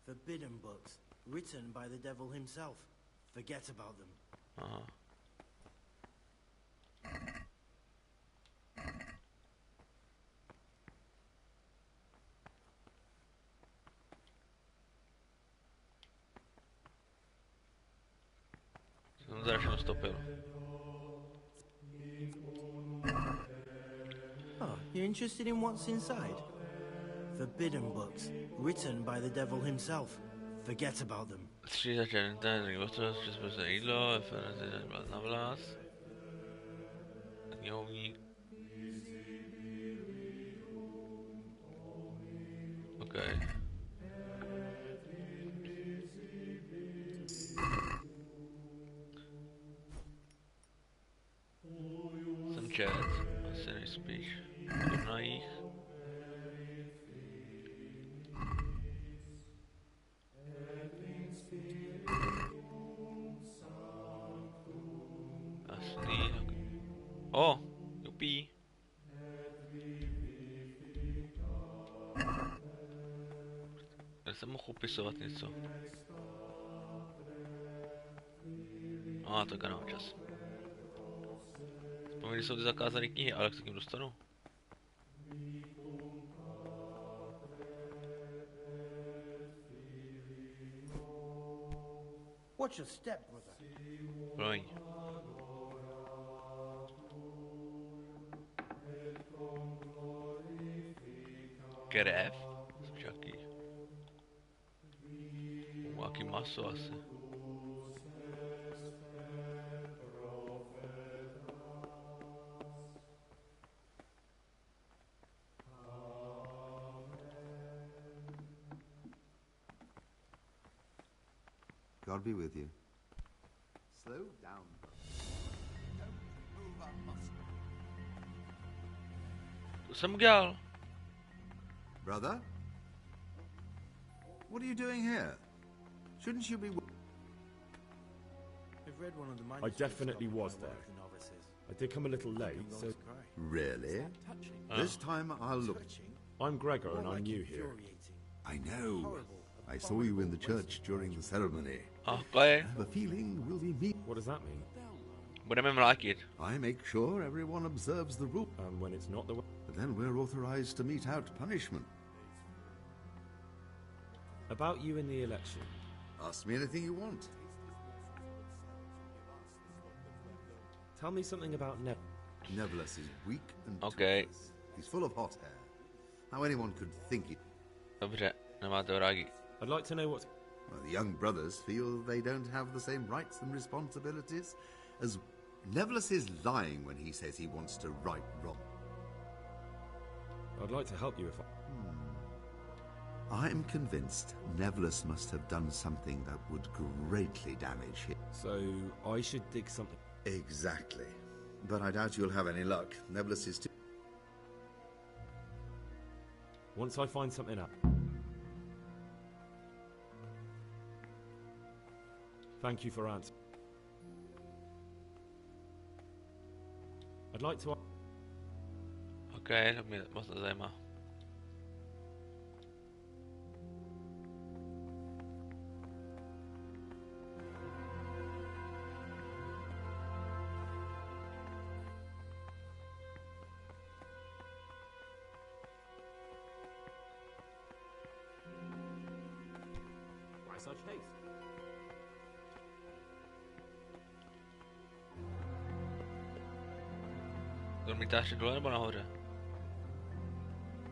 [SPEAKER 12] Forbidden books, written by the devil himself. Forget about them.
[SPEAKER 1] Aha. Jsem teda všechno stopil.
[SPEAKER 12] Oh, you're interested in what's inside? Forbidden books, written by the devil himself. Forget about them.
[SPEAKER 1] 3 začané, přespočte jídlo, na vlas. Knihovník. OK. Jsem čet, asi nejspíš. Na jich. Jasný. O, jupí. Já jsem mohl upisovat něco. Tak nemám čas. Vzpomíny jsou ty zakázané knihy, ale jak se k ním dostanu?
[SPEAKER 12] Watch your step, brother.
[SPEAKER 1] Promiň. Krev? Jaký? Jaký maso asi.
[SPEAKER 21] God be with you.
[SPEAKER 17] Slow down. Don't move a muscle.
[SPEAKER 1] To jsem udělal.
[SPEAKER 14] Brother? What are you doing here? Shouldn't you be...
[SPEAKER 3] I definitely was there. I did come a little late, so...
[SPEAKER 14] Really? This time I'll look...
[SPEAKER 3] I'm Gregor and I'm new here.
[SPEAKER 14] I know. I saw you in the church during the ceremony.
[SPEAKER 1] I
[SPEAKER 14] have a feeling we'll be meet.
[SPEAKER 3] What does that mean?
[SPEAKER 1] Budeme mlátit.
[SPEAKER 14] I make sure everyone observes the rule.
[SPEAKER 3] And when it's not the way...
[SPEAKER 14] But then we're authorized to mete out punishment.
[SPEAKER 3] About you in the election.
[SPEAKER 14] Ask me anything you want.
[SPEAKER 3] Tell me something about
[SPEAKER 14] Nevertheless is weak and
[SPEAKER 1] okay.
[SPEAKER 14] toothless. He's full of hot hair. How anyone could think it...
[SPEAKER 1] Dobře. Nemáte ho rádi.
[SPEAKER 3] I'd like to know what...
[SPEAKER 14] Well, the young brothers feel they don't have the same rights and responsibilities as... Nevillus is lying when he says he wants to right wrong.
[SPEAKER 3] I'd like to help you if
[SPEAKER 14] I am convinced Nevillus must have done something that would greatly damage him.
[SPEAKER 3] So, I should dig something...
[SPEAKER 14] Exactly. But I doubt you'll have any luck. Nevillus is too...
[SPEAKER 3] Once I find something up. Thank you for answering. I'd like to...
[SPEAKER 1] Okay, to mě moc nezajímá.
[SPEAKER 10] Why such haste?
[SPEAKER 1] Dormitář je dole nebo nahoře?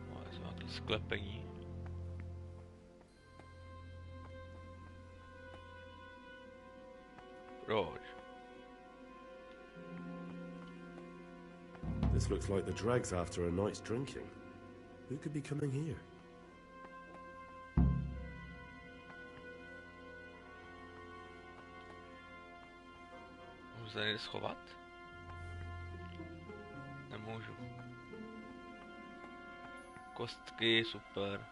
[SPEAKER 1] No, jsou nějaké sklepení. Proč?
[SPEAKER 13] This looks like the dregs after a night's drinking. Who could be coming here?
[SPEAKER 1] Můžu se někde schovat? Nemůžu. Kostky, super.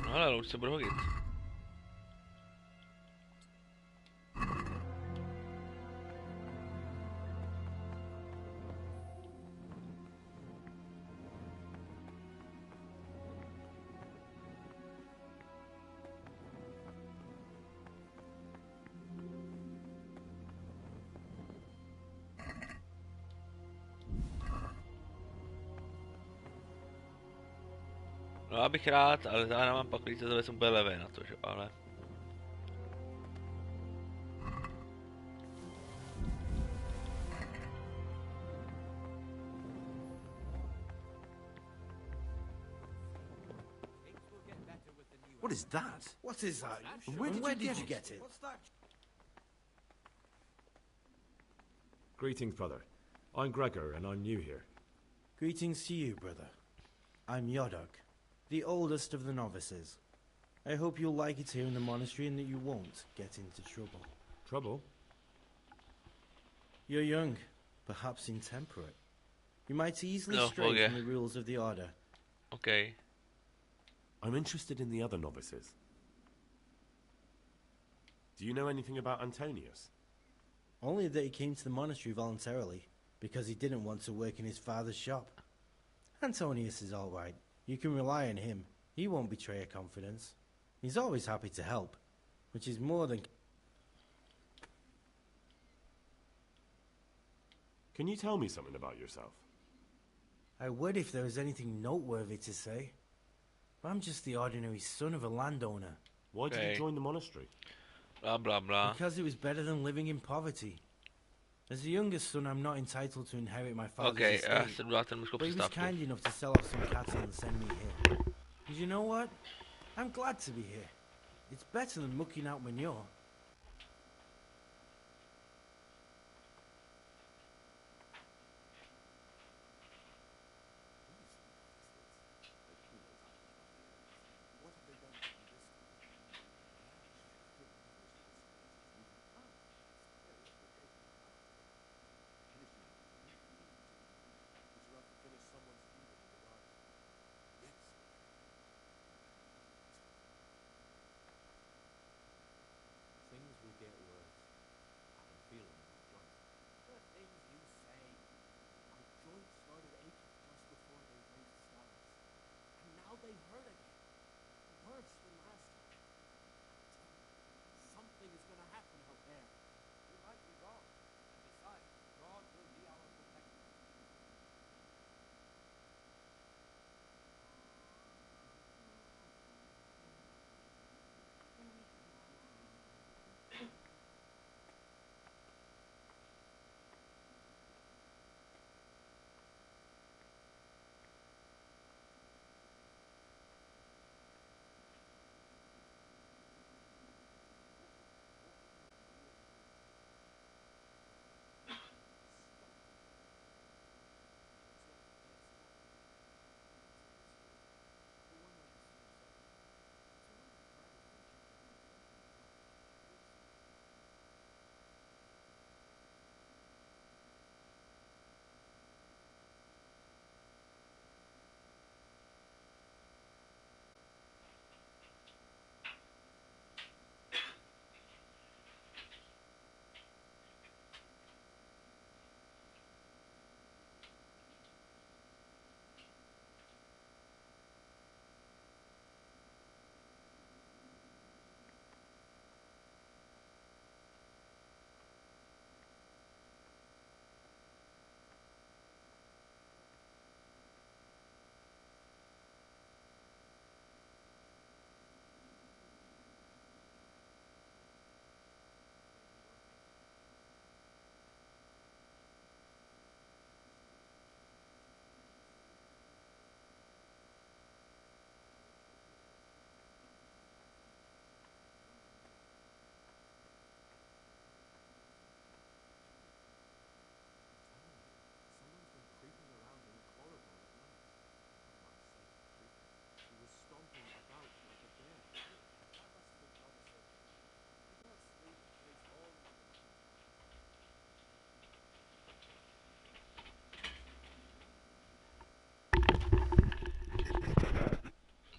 [SPEAKER 1] No ale už se budu hodit. No já bych rád, ale já mám pak více, že jsem úplně levé na to, že? Ale...
[SPEAKER 21] What is that?
[SPEAKER 12] What is that?
[SPEAKER 21] Where did you get it?
[SPEAKER 12] What's that?
[SPEAKER 3] Greetings, brother. I'm Gregor, and I'm new here.
[SPEAKER 12] Greetings to you, brother. I'm Yodok, the oldest of the novices. I hope you'll like it here in the monastery and that you won't get into trouble.
[SPEAKER 3] Trouble?
[SPEAKER 12] You're young, perhaps intemperate. You might easily stray from the rules of the order.
[SPEAKER 1] Okay.
[SPEAKER 13] I'm interested in the other novices. Do you know anything about Antonius?
[SPEAKER 12] Only that he came to the monastery voluntarily, because he didn't want to work in his father's shop. Antonius is all right. You can rely on him. He won't betray a confidence. He's always happy to help, which is more than...
[SPEAKER 13] Can you tell me something about yourself?
[SPEAKER 12] I would if there was anything noteworthy to say. I'm just the ordinary son of a landowner.
[SPEAKER 13] Why did you join the monastery?
[SPEAKER 1] Blah, blah, blah.
[SPEAKER 12] Because it was better than living in poverty. As the youngest son, I'm not entitled to inherit my father's estate. But he was kind enough to sell off some cattle and send me here. And you know what? I'm glad to be here. It's better than mucking out manure.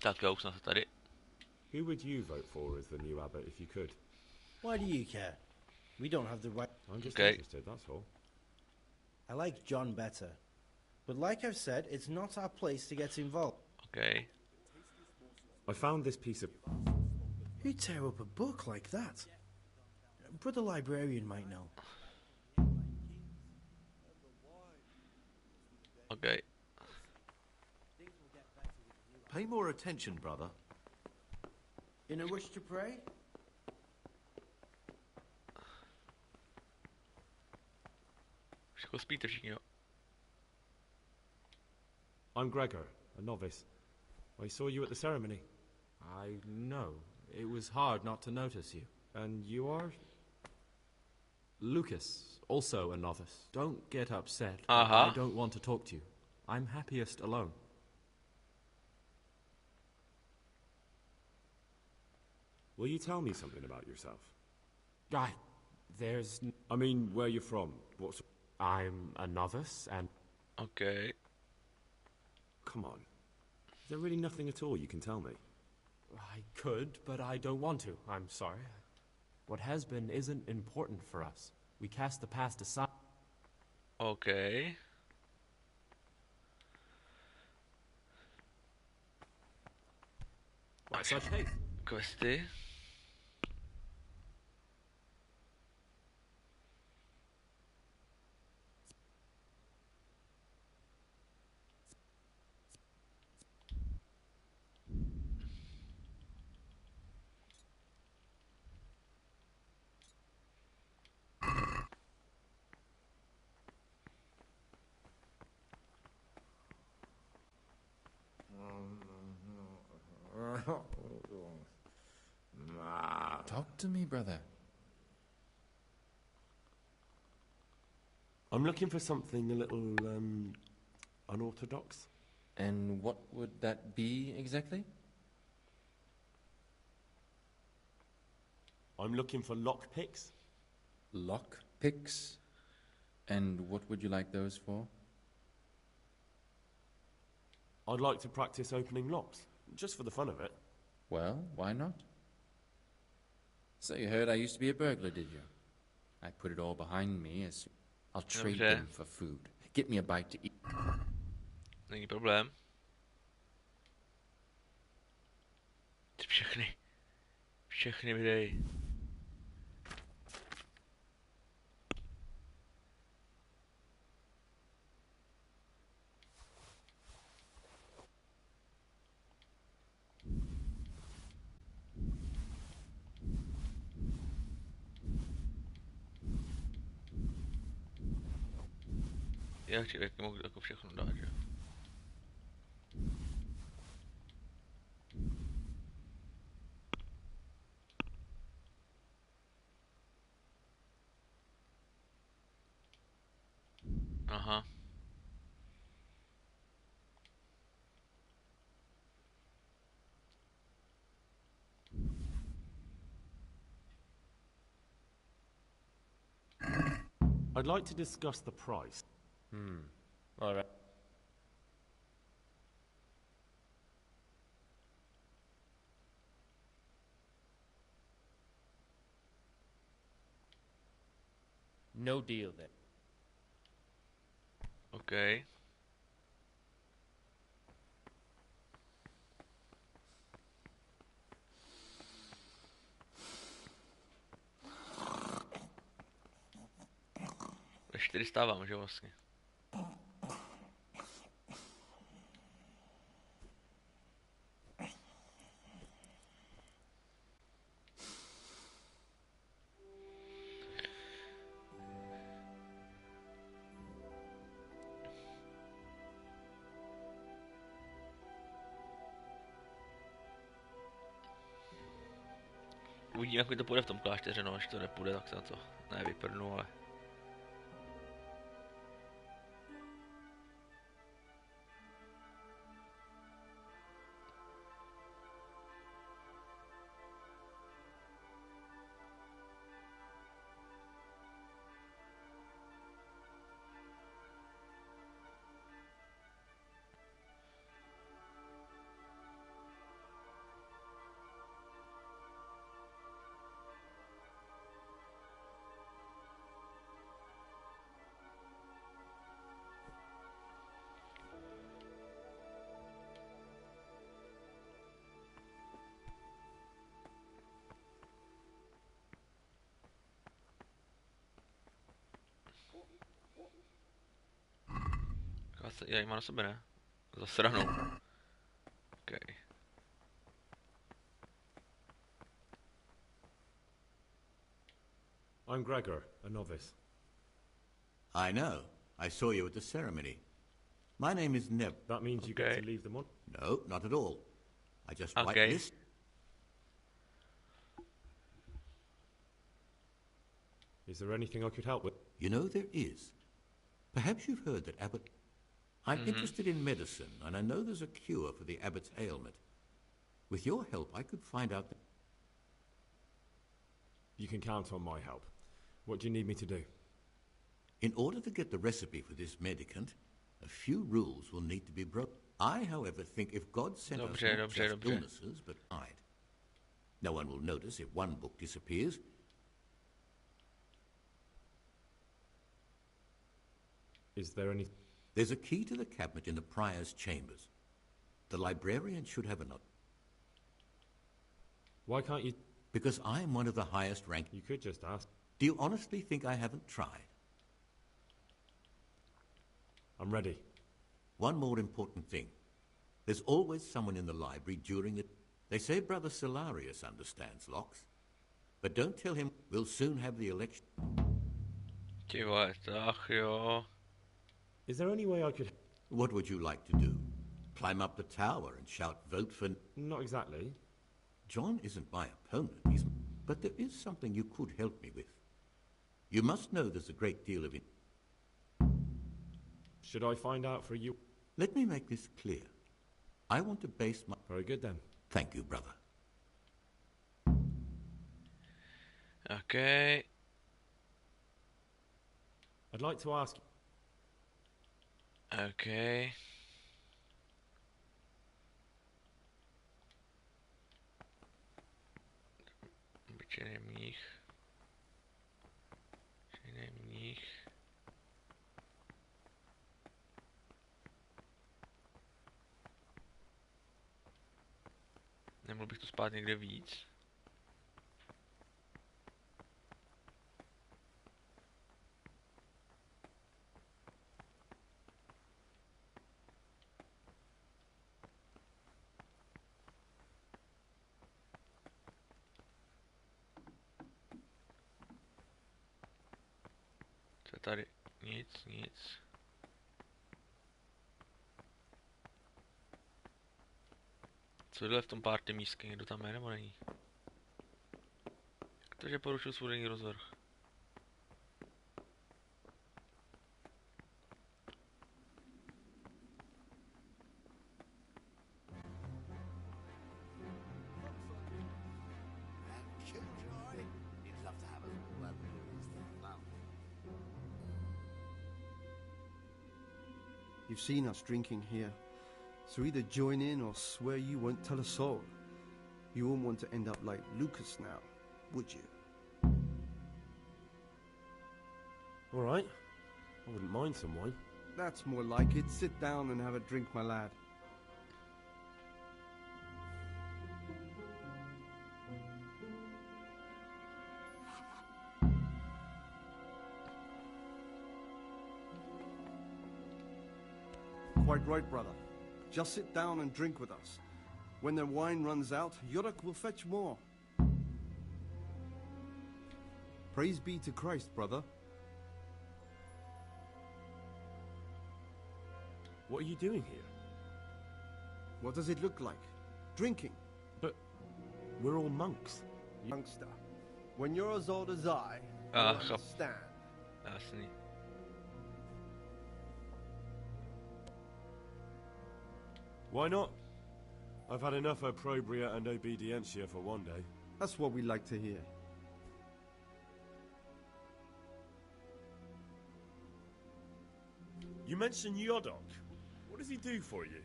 [SPEAKER 1] Tak jo, už jsem se tady.
[SPEAKER 3] Who would you vote for as the new abbot if you could?
[SPEAKER 12] Why do you care? We don't have the right...
[SPEAKER 3] I'm just interested, that's all.
[SPEAKER 12] I like John better. But like I've said, it's not our place to get involved.
[SPEAKER 1] Okay.
[SPEAKER 3] I found this piece of...
[SPEAKER 12] Who'd tear up a book like that? Brother Librarian might know.
[SPEAKER 1] Okay.
[SPEAKER 20] Pay more attention, brother.
[SPEAKER 12] In a wish to pray?
[SPEAKER 1] Všechno spíte všichni, jo.
[SPEAKER 3] I'm Gregor, a novice. I saw you at the ceremony.
[SPEAKER 10] I know. It was hard not to notice you.
[SPEAKER 3] And you are?
[SPEAKER 10] Lucas, also a novice. Don't get upset.
[SPEAKER 1] Uh-huh.
[SPEAKER 10] I don't want to talk to you. I'm happiest alone.
[SPEAKER 3] Will you tell me something about yourself?
[SPEAKER 10] I
[SPEAKER 3] mean, where you're from. What's...
[SPEAKER 10] I'm a novice, and...
[SPEAKER 1] Okay.
[SPEAKER 3] Come on. Is there really nothing at all you can tell me?
[SPEAKER 10] I could, but I don't want to. I'm sorry. What has been isn't important for us. We cast the past aside.
[SPEAKER 1] Okay.
[SPEAKER 10] Why such haste?
[SPEAKER 1] Questy.
[SPEAKER 9] Talk to me, brother.
[SPEAKER 13] I'm looking for something a little, unorthodox.
[SPEAKER 9] And what would that be exactly?
[SPEAKER 13] I'm looking for lockpicks.
[SPEAKER 9] Lockpicks? And what would you like those for?
[SPEAKER 13] I'd like to practice opening locks, just for the fun of it.
[SPEAKER 9] Well, why not? So you heard I used to be a burglar, did you? I put it all behind me as... I'll trade them for food. Get me a bite to eat.
[SPEAKER 1] Není problém. Všechny mi dej. Já chci, jak mohu jako všechno dát, že? Aha.
[SPEAKER 3] I'd like to discuss the price.
[SPEAKER 9] All right.
[SPEAKER 22] No deal then.
[SPEAKER 1] Okay. Ve 4 stávám, že vlastně. Uvidíme, jak mi to půjde v tom klášteře, no, až to nepůjde, tak se na to nevyprdnu, ale... Já má na sebe, ne? Zasranou. Okay.
[SPEAKER 13] I'm Gregor, a novice.
[SPEAKER 7] I know. I saw you at the ceremony. My name is Neb.
[SPEAKER 13] That means you get to leave the mon...
[SPEAKER 7] No, not at all. I just write this.
[SPEAKER 13] Is there anything I could help with?
[SPEAKER 7] You know, there is. Perhaps you've heard that Abbot... I'm interested in medicine, and I know there's a cure for the Abbot's ailment. With your help, I could find out that...
[SPEAKER 13] You can count on my help. What do you need me to do?
[SPEAKER 7] In order to get the recipe for this medicament, a few rules will need to be broken. I, however, think if God sent us not just illnesses, but died. No one will notice if one book disappears.
[SPEAKER 13] Is there any...
[SPEAKER 7] There's a key to the cabinet in the prior's chambers. The librarian should have a note.
[SPEAKER 13] Why can't you...
[SPEAKER 7] Because I am one of the highest rank...
[SPEAKER 13] You could just ask.
[SPEAKER 7] Do you honestly think I haven't tried?
[SPEAKER 13] I'm ready.
[SPEAKER 7] One more important thing. There's always someone in the library during it. They say Brother Solarius understands locks. But don't tell him we'll soon have the election.
[SPEAKER 13] Is there any way I could...
[SPEAKER 7] What would you like to do? Climb up the tower and shout, vote for...
[SPEAKER 13] Not exactly.
[SPEAKER 7] John isn't my opponent, but there is something you could help me with. You must know there's a great deal of it.
[SPEAKER 13] Should I find out for you?
[SPEAKER 7] Let me make this clear. I want to base my...
[SPEAKER 13] Very good, then.
[SPEAKER 7] Thank you, brother.
[SPEAKER 1] Okay.
[SPEAKER 13] I'd like to ask...
[SPEAKER 1] Okay. Obyčejný mních. Nemohl bych to spát někde víc? Co je tady? Nic. Co je v tom party místky? Někdo tam je nebo není? Jak to, že porušil svůj denní rozvrh?
[SPEAKER 17] You've seen us drinking here. So either join in or swear you won't tell a soul. You won't want to end up like Lucas now, would you?
[SPEAKER 13] All right. I wouldn't mind some wine.
[SPEAKER 17] That's more like it. Sit down and have a drink, my lad. Quite right, brother. Just sit down and drink with us. When the wine runs out, Yuruk will fetch more. Praise be to Christ, brother.
[SPEAKER 13] What are you doing here?
[SPEAKER 17] What does it look like? Drinking.
[SPEAKER 13] But we're all monks.
[SPEAKER 17] Youngster, when you're as old as I understand.
[SPEAKER 1] Jasný.
[SPEAKER 13] Why not? I've had enough opprobria and obedientia for one day.
[SPEAKER 17] That's what we like to hear.
[SPEAKER 13] You mentioned Yodok. What does he do for you?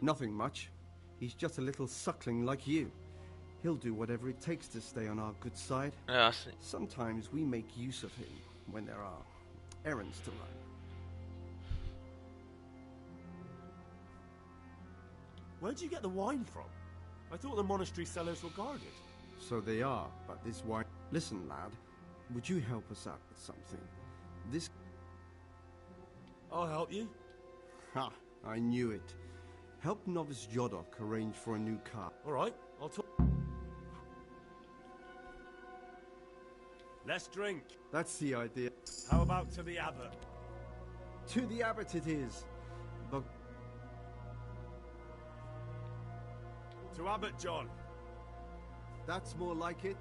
[SPEAKER 17] Nothing much. He's just a little suckling like you. He'll do whatever it takes to stay on our good side.
[SPEAKER 1] Jasný.
[SPEAKER 17] Sometimes we make use of him when there are errands to run.
[SPEAKER 13] Where'd you get the wine from? I thought the monastery cellars were guarded.
[SPEAKER 17] So they are, but this wine... Listen, lad. Would you help us out with something? This...
[SPEAKER 13] I'll help you.
[SPEAKER 17] Ha, I knew it. Help Novice Jodok arrange for a new car.
[SPEAKER 13] All right, I'll talk. Let's drink.
[SPEAKER 17] That's the idea.
[SPEAKER 13] How about to the abbot?
[SPEAKER 17] To the abbot it is. But...
[SPEAKER 13] To Abbot John.
[SPEAKER 17] That's more like it.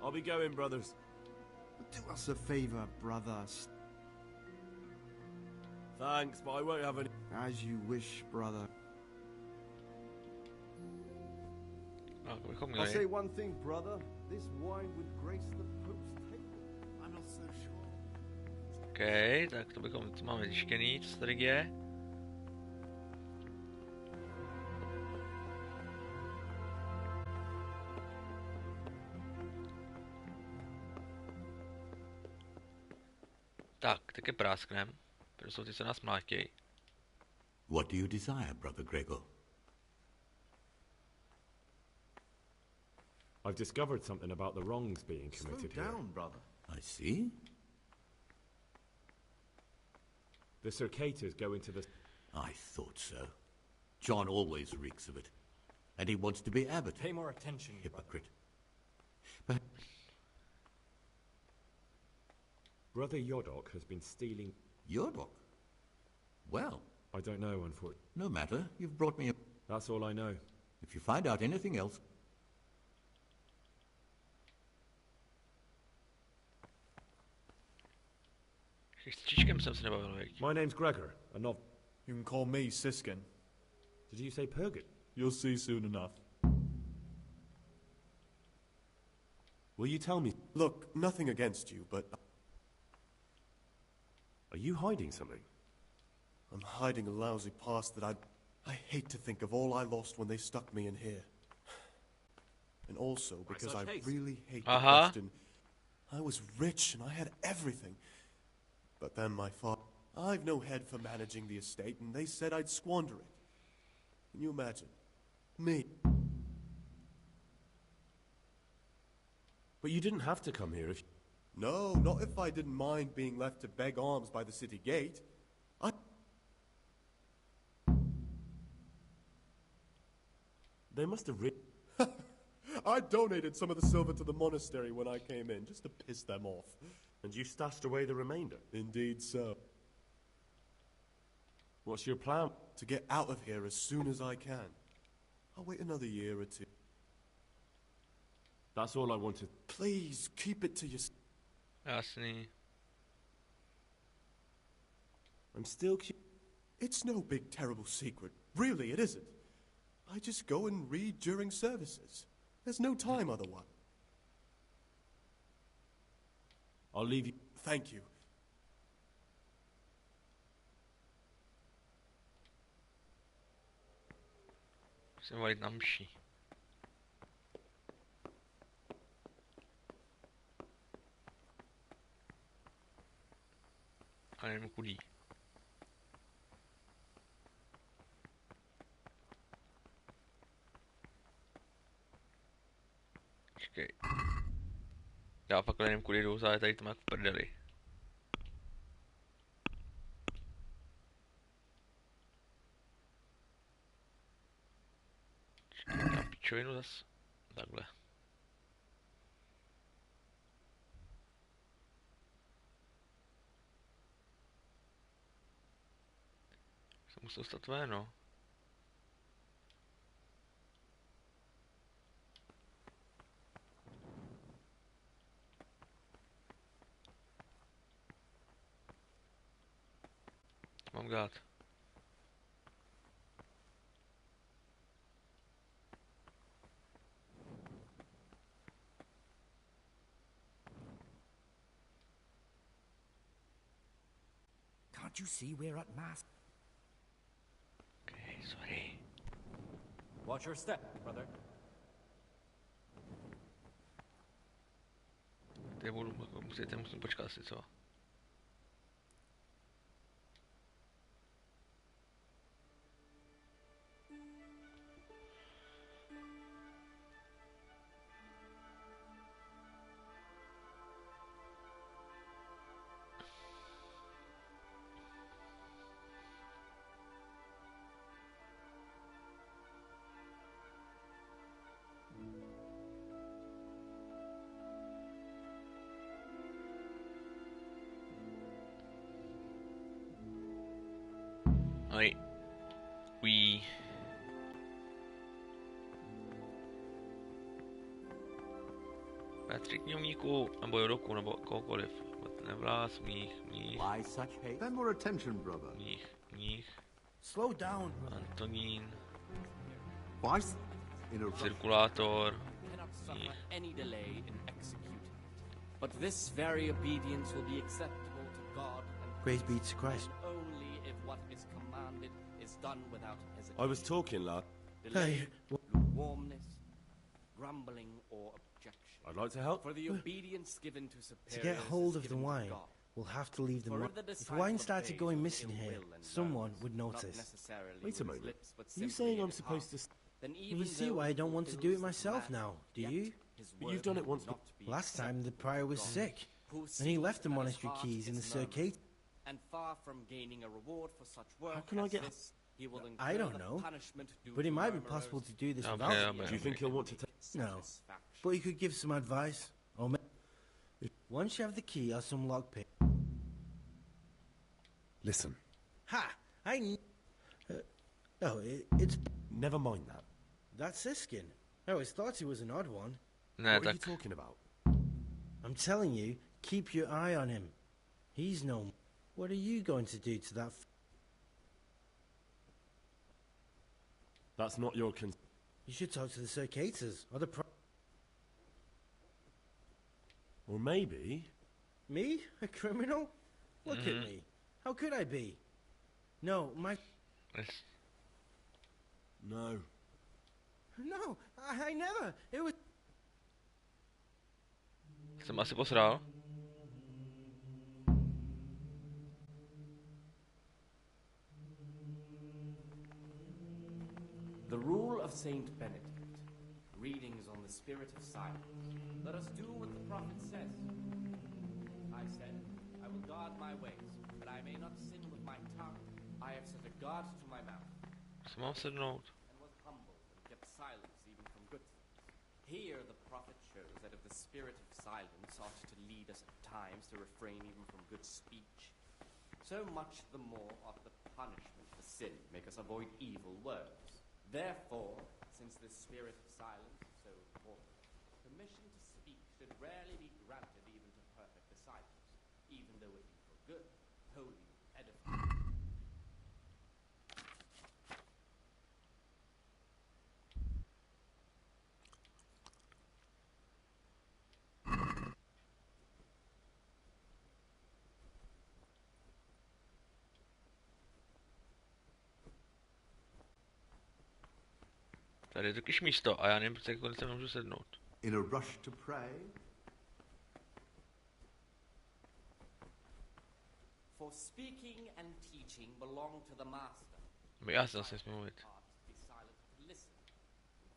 [SPEAKER 13] I'll be going, brothers.
[SPEAKER 17] Do us a favor, brothers.
[SPEAKER 13] Thanks, but I won't have any...
[SPEAKER 17] As you wish, brother. I'll say one thing, brother. This wine would grace the Pope's table. I'm not so sure.
[SPEAKER 1] OK, tak to bychom, co máme zjištěný, co se tady děje. Tak je prásknem. Protože jsou ty, co nás mlátěj.
[SPEAKER 7] What do you desire, brother Gregor?
[SPEAKER 3] I've discovered something about the wrongs being committed
[SPEAKER 14] Slow down,
[SPEAKER 3] here.
[SPEAKER 14] brother.
[SPEAKER 7] I see.
[SPEAKER 3] The Circators go into the...
[SPEAKER 7] I thought so. John always reeks of it. And he wants to be abbot.
[SPEAKER 10] Pay more attention,
[SPEAKER 7] hypocrite.
[SPEAKER 3] Brother Yodok has been stealing...
[SPEAKER 7] Yodok? Well...
[SPEAKER 3] I don't know, unfortunately.
[SPEAKER 7] No matter. You've brought me a...
[SPEAKER 3] That's all I know.
[SPEAKER 7] If you find out anything else...
[SPEAKER 3] My name's Gregor, and not...
[SPEAKER 11] You can call me Siskin.
[SPEAKER 3] Did you say Purgat?
[SPEAKER 11] You'll see soon enough.
[SPEAKER 13] Will you tell me?
[SPEAKER 11] Look, nothing against you, but...
[SPEAKER 13] Are you hiding something?
[SPEAKER 11] I'm hiding a lousy past that I hate to think of all I lost when they stuck me in here. And also because I really hate the question. I was rich and I had everything. But then my father... I've no head for managing the estate, and they said I'd squander it. Can you imagine? Me.
[SPEAKER 13] But you didn't have to come here if...
[SPEAKER 11] No, not if I didn't mind being left to beg alms by the city gate.
[SPEAKER 13] They must have
[SPEAKER 11] I donated some of the silver to the monastery when I came in, just to piss them off.
[SPEAKER 13] And you stashed away the remainder?
[SPEAKER 11] Indeed so.
[SPEAKER 13] What's your plan?
[SPEAKER 11] To get out of here as soon as I can. I'll wait another year or two.
[SPEAKER 13] That's all I wanted.
[SPEAKER 11] Please, keep it to yourself.
[SPEAKER 1] Jasný.
[SPEAKER 13] I'm still
[SPEAKER 11] It's no big terrible secret. Really, it isn't. I just go and read during services. There's no time otherwise.
[SPEAKER 13] I'll leave you.
[SPEAKER 11] Thank you.
[SPEAKER 1] Musím volit na mši. A nevím kudý. Počkej. Já fakt nevím kudy jdu, ale tady to má v prdeli. Počkej, na pičovinu zas. Takhle. Jsem musel stát ven, no. Mám dát.
[SPEAKER 16] Can't you see we're at mass?
[SPEAKER 1] Okay, sorry.
[SPEAKER 10] Watch your step, brother.
[SPEAKER 1] Ty musím počkat asi, co? Patří knihovníků, nebo Jodoku, nebo kohokoliv. Nevlás, mních.
[SPEAKER 14] Why such hate? Pay more attention, brother.
[SPEAKER 1] Mních.
[SPEAKER 12] Slow down, brother.
[SPEAKER 1] Antonín.
[SPEAKER 14] Why?
[SPEAKER 1] Cirkulátor.
[SPEAKER 2] Any delay in executing it. But this very obedience will be acceptable to God and
[SPEAKER 12] praise be to Christ.
[SPEAKER 2] Only if what is commanded is done without hesitation.
[SPEAKER 13] I was talking, lad.
[SPEAKER 12] Hey.
[SPEAKER 2] Lukewarmness, grumbling, or objection.
[SPEAKER 13] I'd like to help.
[SPEAKER 2] For the obedience given to superiors.
[SPEAKER 12] To get hold of the wine, we'll have to leave them. If wine started going missing here, someone would notice.
[SPEAKER 13] Wait a moment. Are you saying I'm supposed to?
[SPEAKER 12] You see why I don't want to do it myself now, do you?
[SPEAKER 13] But you've done it once.
[SPEAKER 12] Last time the prior was sick, and he left the monastery keys in the circuit.
[SPEAKER 2] And far from gaining a reward for such work,
[SPEAKER 13] how can I get?
[SPEAKER 12] I don't know, but it might be possible to do this without.
[SPEAKER 13] Do you think he'll want to take?
[SPEAKER 12] No, but you could give some advice, or once you have the key or some lockpick.
[SPEAKER 13] Listen.
[SPEAKER 12] Ha! It's.
[SPEAKER 13] Never mind that.
[SPEAKER 12] That's Siskin. I always thought he was an odd one.
[SPEAKER 13] What are you talking about?
[SPEAKER 12] I'm telling you, keep your eye on him. He's no. What are you going to do to that?
[SPEAKER 13] That's not your
[SPEAKER 12] You should talk to the circators or the
[SPEAKER 13] Or maybe.
[SPEAKER 12] Me? A criminal? Look at me. How could I be? No, my.
[SPEAKER 13] No.
[SPEAKER 12] No, I never. It was.
[SPEAKER 1] Jsem asi posral.
[SPEAKER 2] The rule of Saint Benedict. Readings on the spirit of silence. Let us do what the prophet says. I said, I will guard my ways, that I may not sin with my tongue. I have set a guard to my mouth.
[SPEAKER 1] Mám sednout.
[SPEAKER 2] And was humble and kept silence even from good things. Here the prophet shows that if the spirit of silence ought to lead us at times to refrain even from good speech, so much the more ought the punishment for sin make us avoid evil words. Therefore, since the spirit of silence is so important, permission to speak should rarely be granted even to perfect disciples, even though it be for good, holy, edifying.
[SPEAKER 1] Tady je totiž místo a já nevím, jak se můžu sednout.
[SPEAKER 14] In a rush to pray?
[SPEAKER 2] For speaking and teaching belong to the master.
[SPEAKER 1] Já jsem si mluvit.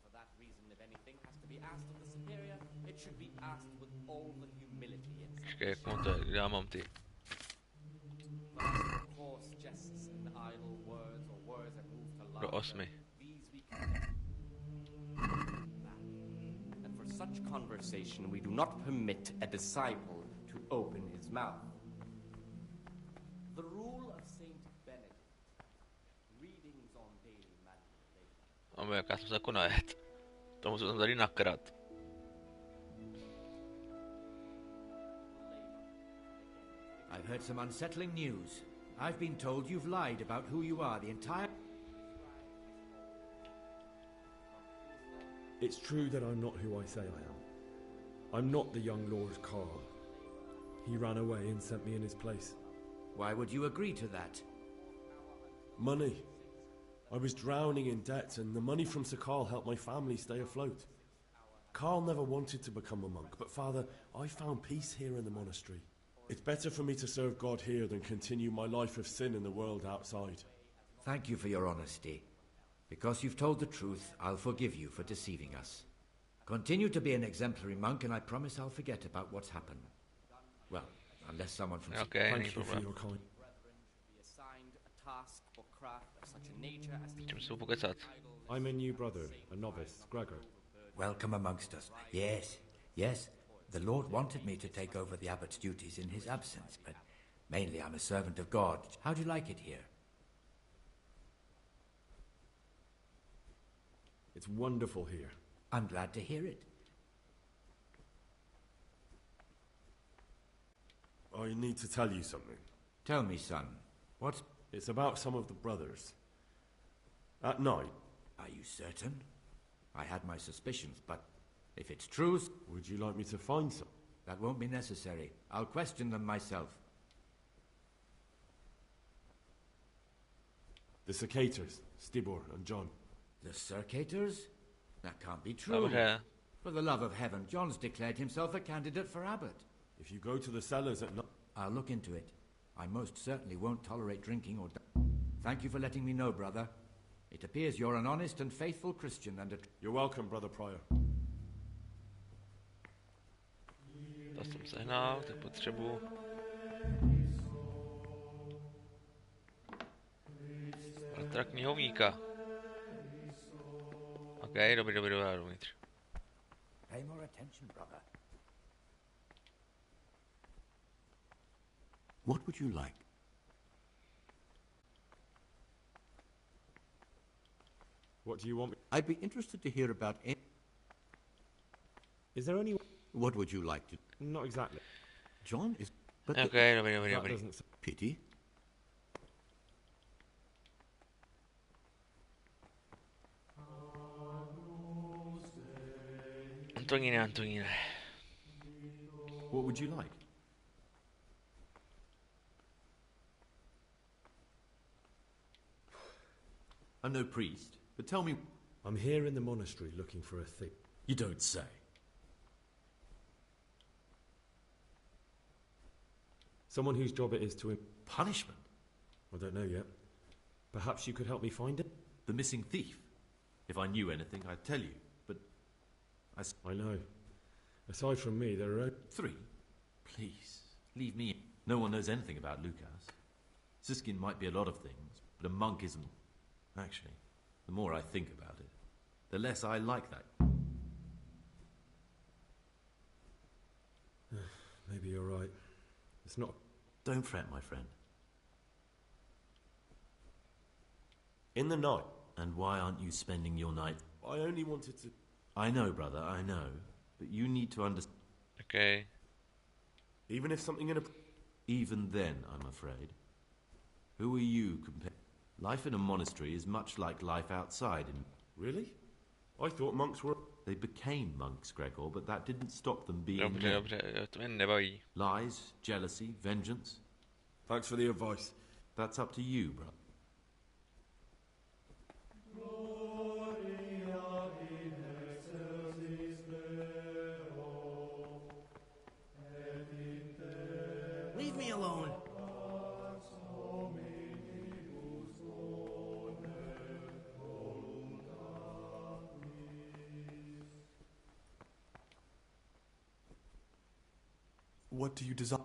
[SPEAKER 2] For that reason, if anything has to be asked of the superior, it should be asked with all the humility and
[SPEAKER 1] Počkej, jak mám to, kde já mám ty? Do 8.
[SPEAKER 2] And for such conversation, we do not permit a disciple to open his mouth. The rule of Saint Benedict. Readings on daily manual labor.
[SPEAKER 1] Já jsem se jako najet. Tomu jsem tady nakrat.
[SPEAKER 16] I've heard some unsettling news. I've been told you've lied about who you are the entire...
[SPEAKER 13] It's true that I'm not who I say I am. I'm not the young Lord Carl. He ran away and sent me in his place.
[SPEAKER 16] Why would you agree to that?
[SPEAKER 13] Money. I was drowning in debt, and the money from Sir Carl helped my family stay afloat. Carl never wanted to become a monk, but Father, I found peace here in the monastery. It's better for me to serve God here than continue my life of sin in the world outside.
[SPEAKER 16] Thank you for your honesty. Because you've told the truth, I'll forgive you for deceiving us. Continue to be an exemplary monk, and I promise I'll forget about what's happened. Well, unless someone from...
[SPEAKER 1] Okay,
[SPEAKER 13] thank you for your kind. I'm a new brother, a novice, Gregor.
[SPEAKER 16] Welcome amongst us. Yes, yes. The Lord wanted me to take over the abbot's duties in his absence, but mainly I'm a servant of God. How do you like it here?
[SPEAKER 13] It's wonderful here.
[SPEAKER 16] I'm glad to hear it.
[SPEAKER 13] I need to tell you something.
[SPEAKER 16] Tell me, son. What's...
[SPEAKER 13] It's about some of the brothers. At night.
[SPEAKER 16] Are you certain? I had my suspicions, but if it's true...
[SPEAKER 13] Would you like me to find some?
[SPEAKER 16] That won't be necessary. I'll question them myself.
[SPEAKER 13] The Circators, Stibor and John.
[SPEAKER 16] The Circators? That can't be true.
[SPEAKER 1] Okay.
[SPEAKER 16] For the love of heaven, John's declared himself a candidate for abbot.
[SPEAKER 13] If you go to the cellars at night...
[SPEAKER 16] I'll look into it. I most certainly won't tolerate drinking or... Thank you for letting me know, brother. It appears you're an honest and faithful Christian and a...
[SPEAKER 13] You're welcome, Brother Prior.
[SPEAKER 1] To jsem sehnal, teď potřebuji. Bratra knihovníka. OK, dobrý, dovnitř.
[SPEAKER 16] Pay more attention, brother.
[SPEAKER 7] What would you like?
[SPEAKER 13] What do you want me?
[SPEAKER 7] I'd be interested to hear about...
[SPEAKER 13] Is there any...
[SPEAKER 7] What would you like to...
[SPEAKER 13] Not exactly.
[SPEAKER 7] John is... But
[SPEAKER 1] okay, dobrý.
[SPEAKER 7] Pity?
[SPEAKER 1] Antoníne.
[SPEAKER 20] What would you like? I'm no priest, but tell me...
[SPEAKER 13] I'm here in the monastery looking for a thief.
[SPEAKER 20] You don't say.
[SPEAKER 13] Someone whose job it is to...
[SPEAKER 20] Punishment?
[SPEAKER 13] I don't know yet. Perhaps you could help me find it?
[SPEAKER 20] The missing thief? If I knew anything, I'd tell you, but...
[SPEAKER 13] I know. Aside from me, there are...
[SPEAKER 20] 3? Please, leave me in. No one knows anything about Lucas. Siskin might be a lot of things, but a monk isn't. Actually, the more I think about it, the less I like that.
[SPEAKER 13] Maybe you're right. It's not...
[SPEAKER 20] Don't fret, my friend.
[SPEAKER 13] In the night.
[SPEAKER 20] And why aren't you spending your night?
[SPEAKER 13] I only wanted to...
[SPEAKER 20] I know, brother, I know. But you need to understand...
[SPEAKER 1] Okay.
[SPEAKER 13] Even if something in a...
[SPEAKER 20] Even then, I'm afraid. Who are you compared... Life in a monastery is much like life outside in...
[SPEAKER 13] Really? I thought monks were...
[SPEAKER 20] They became monks, Gregor, but that didn't stop them being
[SPEAKER 1] Dobře, to mě nebaví.
[SPEAKER 20] Lies, jealousy, vengeance.
[SPEAKER 13] Thanks for the advice.
[SPEAKER 20] That's up to you, brother.
[SPEAKER 12] Leave me alone.
[SPEAKER 11] What do you desire?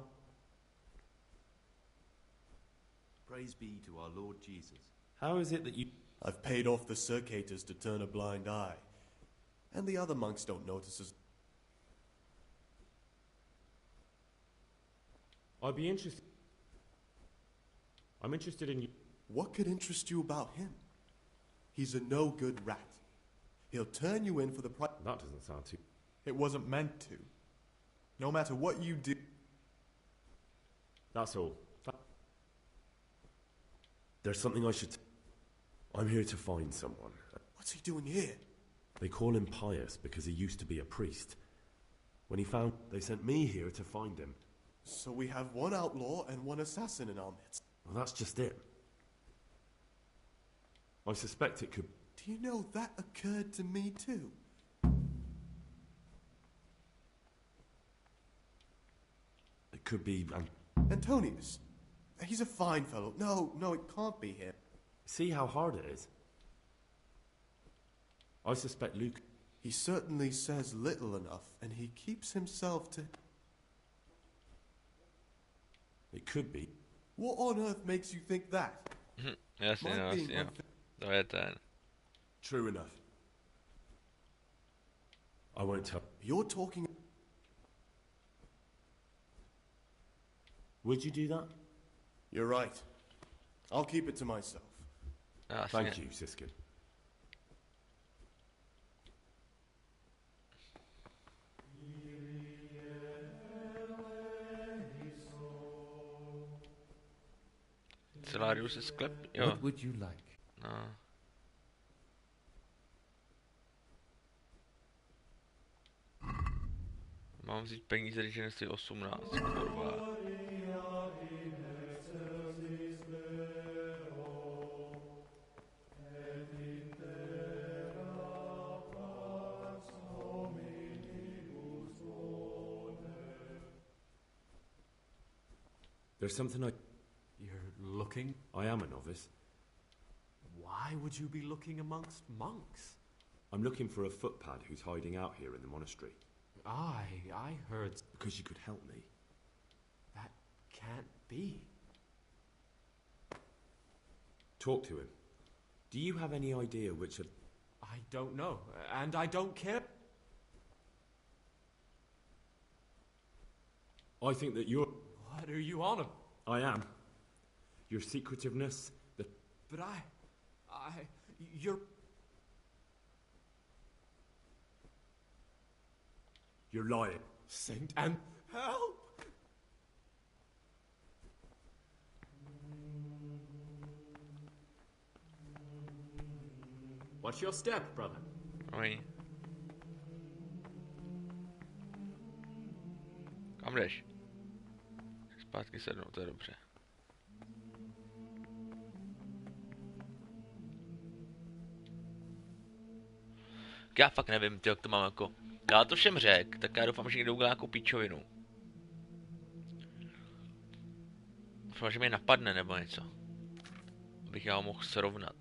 [SPEAKER 20] Praise be to our Lord Jesus.
[SPEAKER 13] How is it that you...
[SPEAKER 11] I've paid off the Circators to turn a blind eye. And the other monks don't notice as...
[SPEAKER 13] I'd be interested... I'm interested in you...
[SPEAKER 11] What could interest you about him? He's a no-good rat. He'll turn you in for the price...
[SPEAKER 13] That doesn't sound too...
[SPEAKER 11] It wasn't meant to. No matter what you do...
[SPEAKER 13] That's all. There's something I should... I'm here to find someone.
[SPEAKER 11] What's he doing here?
[SPEAKER 13] They call him Pius because he used to be a priest. When he found... They sent me here to find him.
[SPEAKER 11] So we have one outlaw and one assassin in our midst.
[SPEAKER 13] Well, that's just it. I suspect it could...
[SPEAKER 11] Do you know that occurred to me too?
[SPEAKER 13] It could be...
[SPEAKER 11] Antonius. He's a fine fellow. No, it can't be him.
[SPEAKER 13] See how hard it is? I suspect Luke...
[SPEAKER 11] He certainly says little enough, and he keeps himself to...
[SPEAKER 13] It could be.
[SPEAKER 11] What on earth makes you think that?
[SPEAKER 1] Jasně. To je ten.
[SPEAKER 13] True enough. I won't tell.
[SPEAKER 11] You're talking...
[SPEAKER 13] Would you do that?
[SPEAKER 11] You're right. I'll keep it to myself.
[SPEAKER 13] Thank you, Siskin.
[SPEAKER 1] Kancelárius je sklep, jo.
[SPEAKER 16] What would you like?
[SPEAKER 1] No. Mám vzít peníze, když je 18, kurva.
[SPEAKER 13] There's something
[SPEAKER 10] You're looking?
[SPEAKER 13] I am a novice.
[SPEAKER 10] Why would you be looking amongst monks?
[SPEAKER 13] I'm looking for a footpad who's hiding out here in the monastery.
[SPEAKER 10] I heard...
[SPEAKER 13] Because you could help me.
[SPEAKER 10] That can't be.
[SPEAKER 13] Talk to him. Do you have any idea which of...
[SPEAKER 10] I don't know, and I don't care.
[SPEAKER 13] I think that you're...
[SPEAKER 10] What are you on about?
[SPEAKER 13] I am. Your secretiveness, the...
[SPEAKER 10] But you're...
[SPEAKER 13] You're lying.
[SPEAKER 10] Saint and help! What's your step, brother?
[SPEAKER 1] Oj. Kam jdeš? Zpátky sednu, to je dobře. Já fakt nevím, jak to mám jako... Já to všem řek, tak já doufám, že někdo udělá nějakou píčovinu. Doufám, že mě napadne nebo něco. Abych já ho mohl srovnat.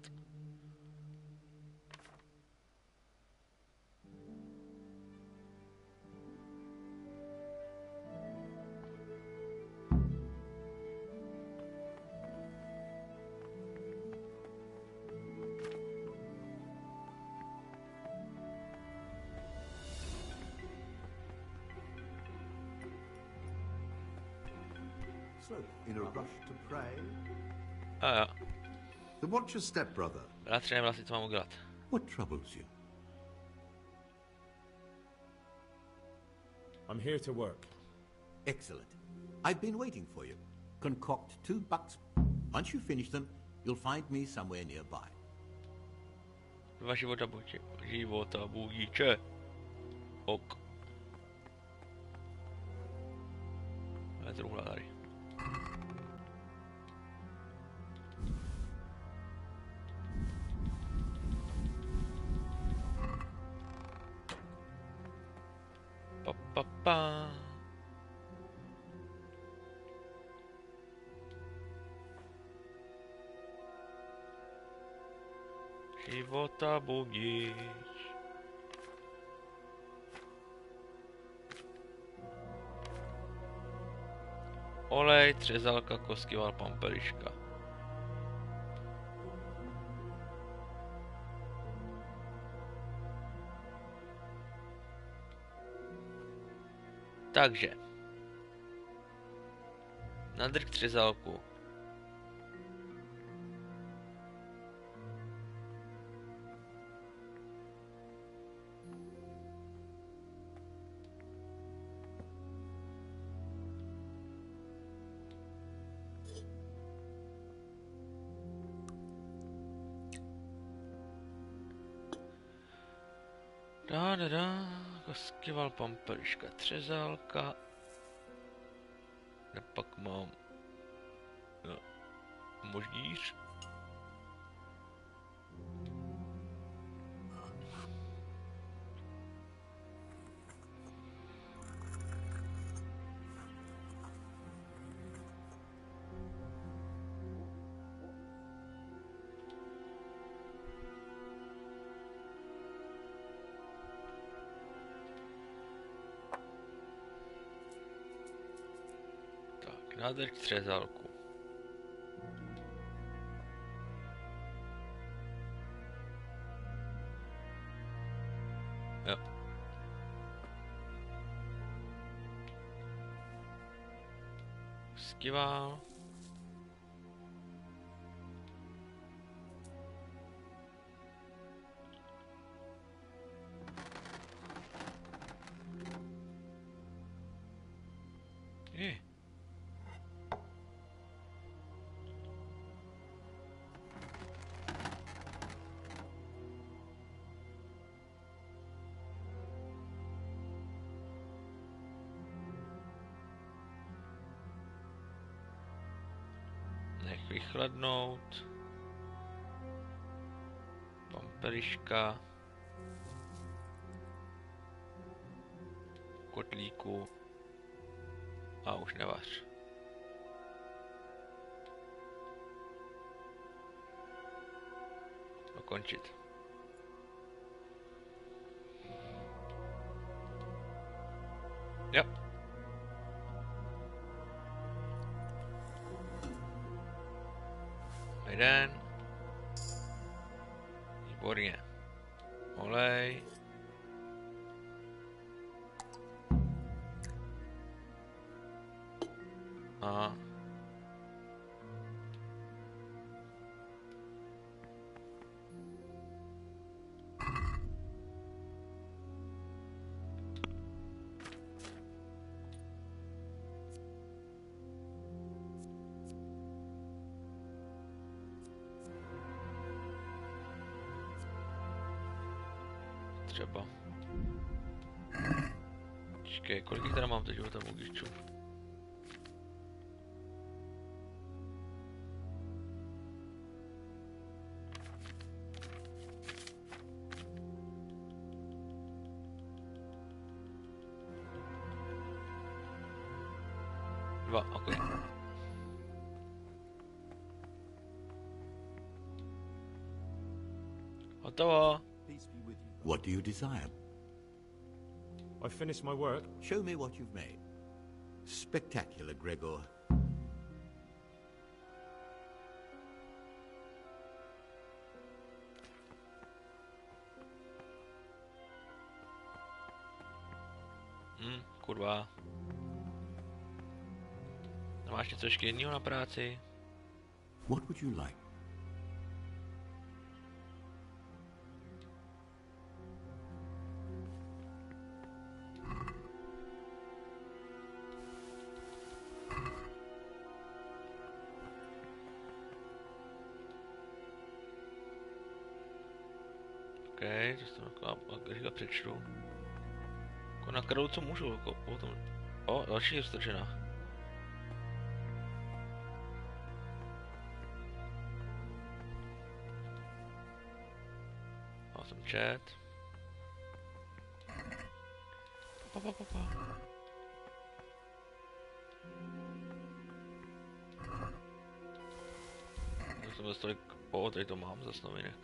[SPEAKER 14] So, in a rush to pray?
[SPEAKER 1] Jo.
[SPEAKER 14] Then what's your stepbrother?
[SPEAKER 1] Bratře, nevím vlastně, co mám udělat.
[SPEAKER 14] What troubles you?
[SPEAKER 13] I'm here to work.
[SPEAKER 7] Excellent. I've been waiting for you. Concoct 2 bucks. Once you finish them, you'll find me somewhere nearby.
[SPEAKER 1] Dva života budíče. Ok. Ale truhla tady. Pa. Života budíč. Olej, třezalka, koskyval, pampeliška. Takže. Nadrk třezalku. Koskyval, pampeliška, třezálka. A pak mám moždíř. Nádrž třezálku. Jo. Skivál. vychladnout. Pampeliška. Kotlíku. A už nevař. Dokončit. Jo. Jeden. Výborně. Olej. A třeba. Počkej, kolik teda mám teď tam ugičů? Dva, ok. Hotovo.
[SPEAKER 7] What do you desire?
[SPEAKER 3] I've finished my work.
[SPEAKER 7] Show me what you've made. Spectacular, Gregor.
[SPEAKER 1] Kurva. Máš něco ještě jiného na práci?
[SPEAKER 7] What would you like?
[SPEAKER 1] OK, to říká přečtu. Jako na kterou co můžu, jako potom... O, další je stržená. Mám jsem chat. Pa. Já jsem zase tolik... O, tady to mám zase novinek.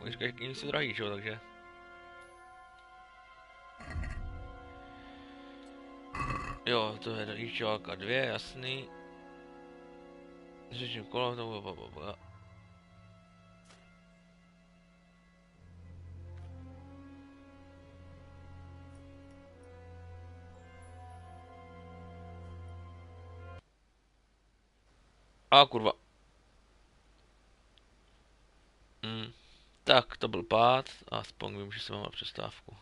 [SPEAKER 1] Říkají, že jsou drahý, čo, takže... Jo, to je dalíčák a 2, jasný. Řečím kolo, to... A kurva. Tak, to byl pád, aspoň vím, že jsem mám přestávku.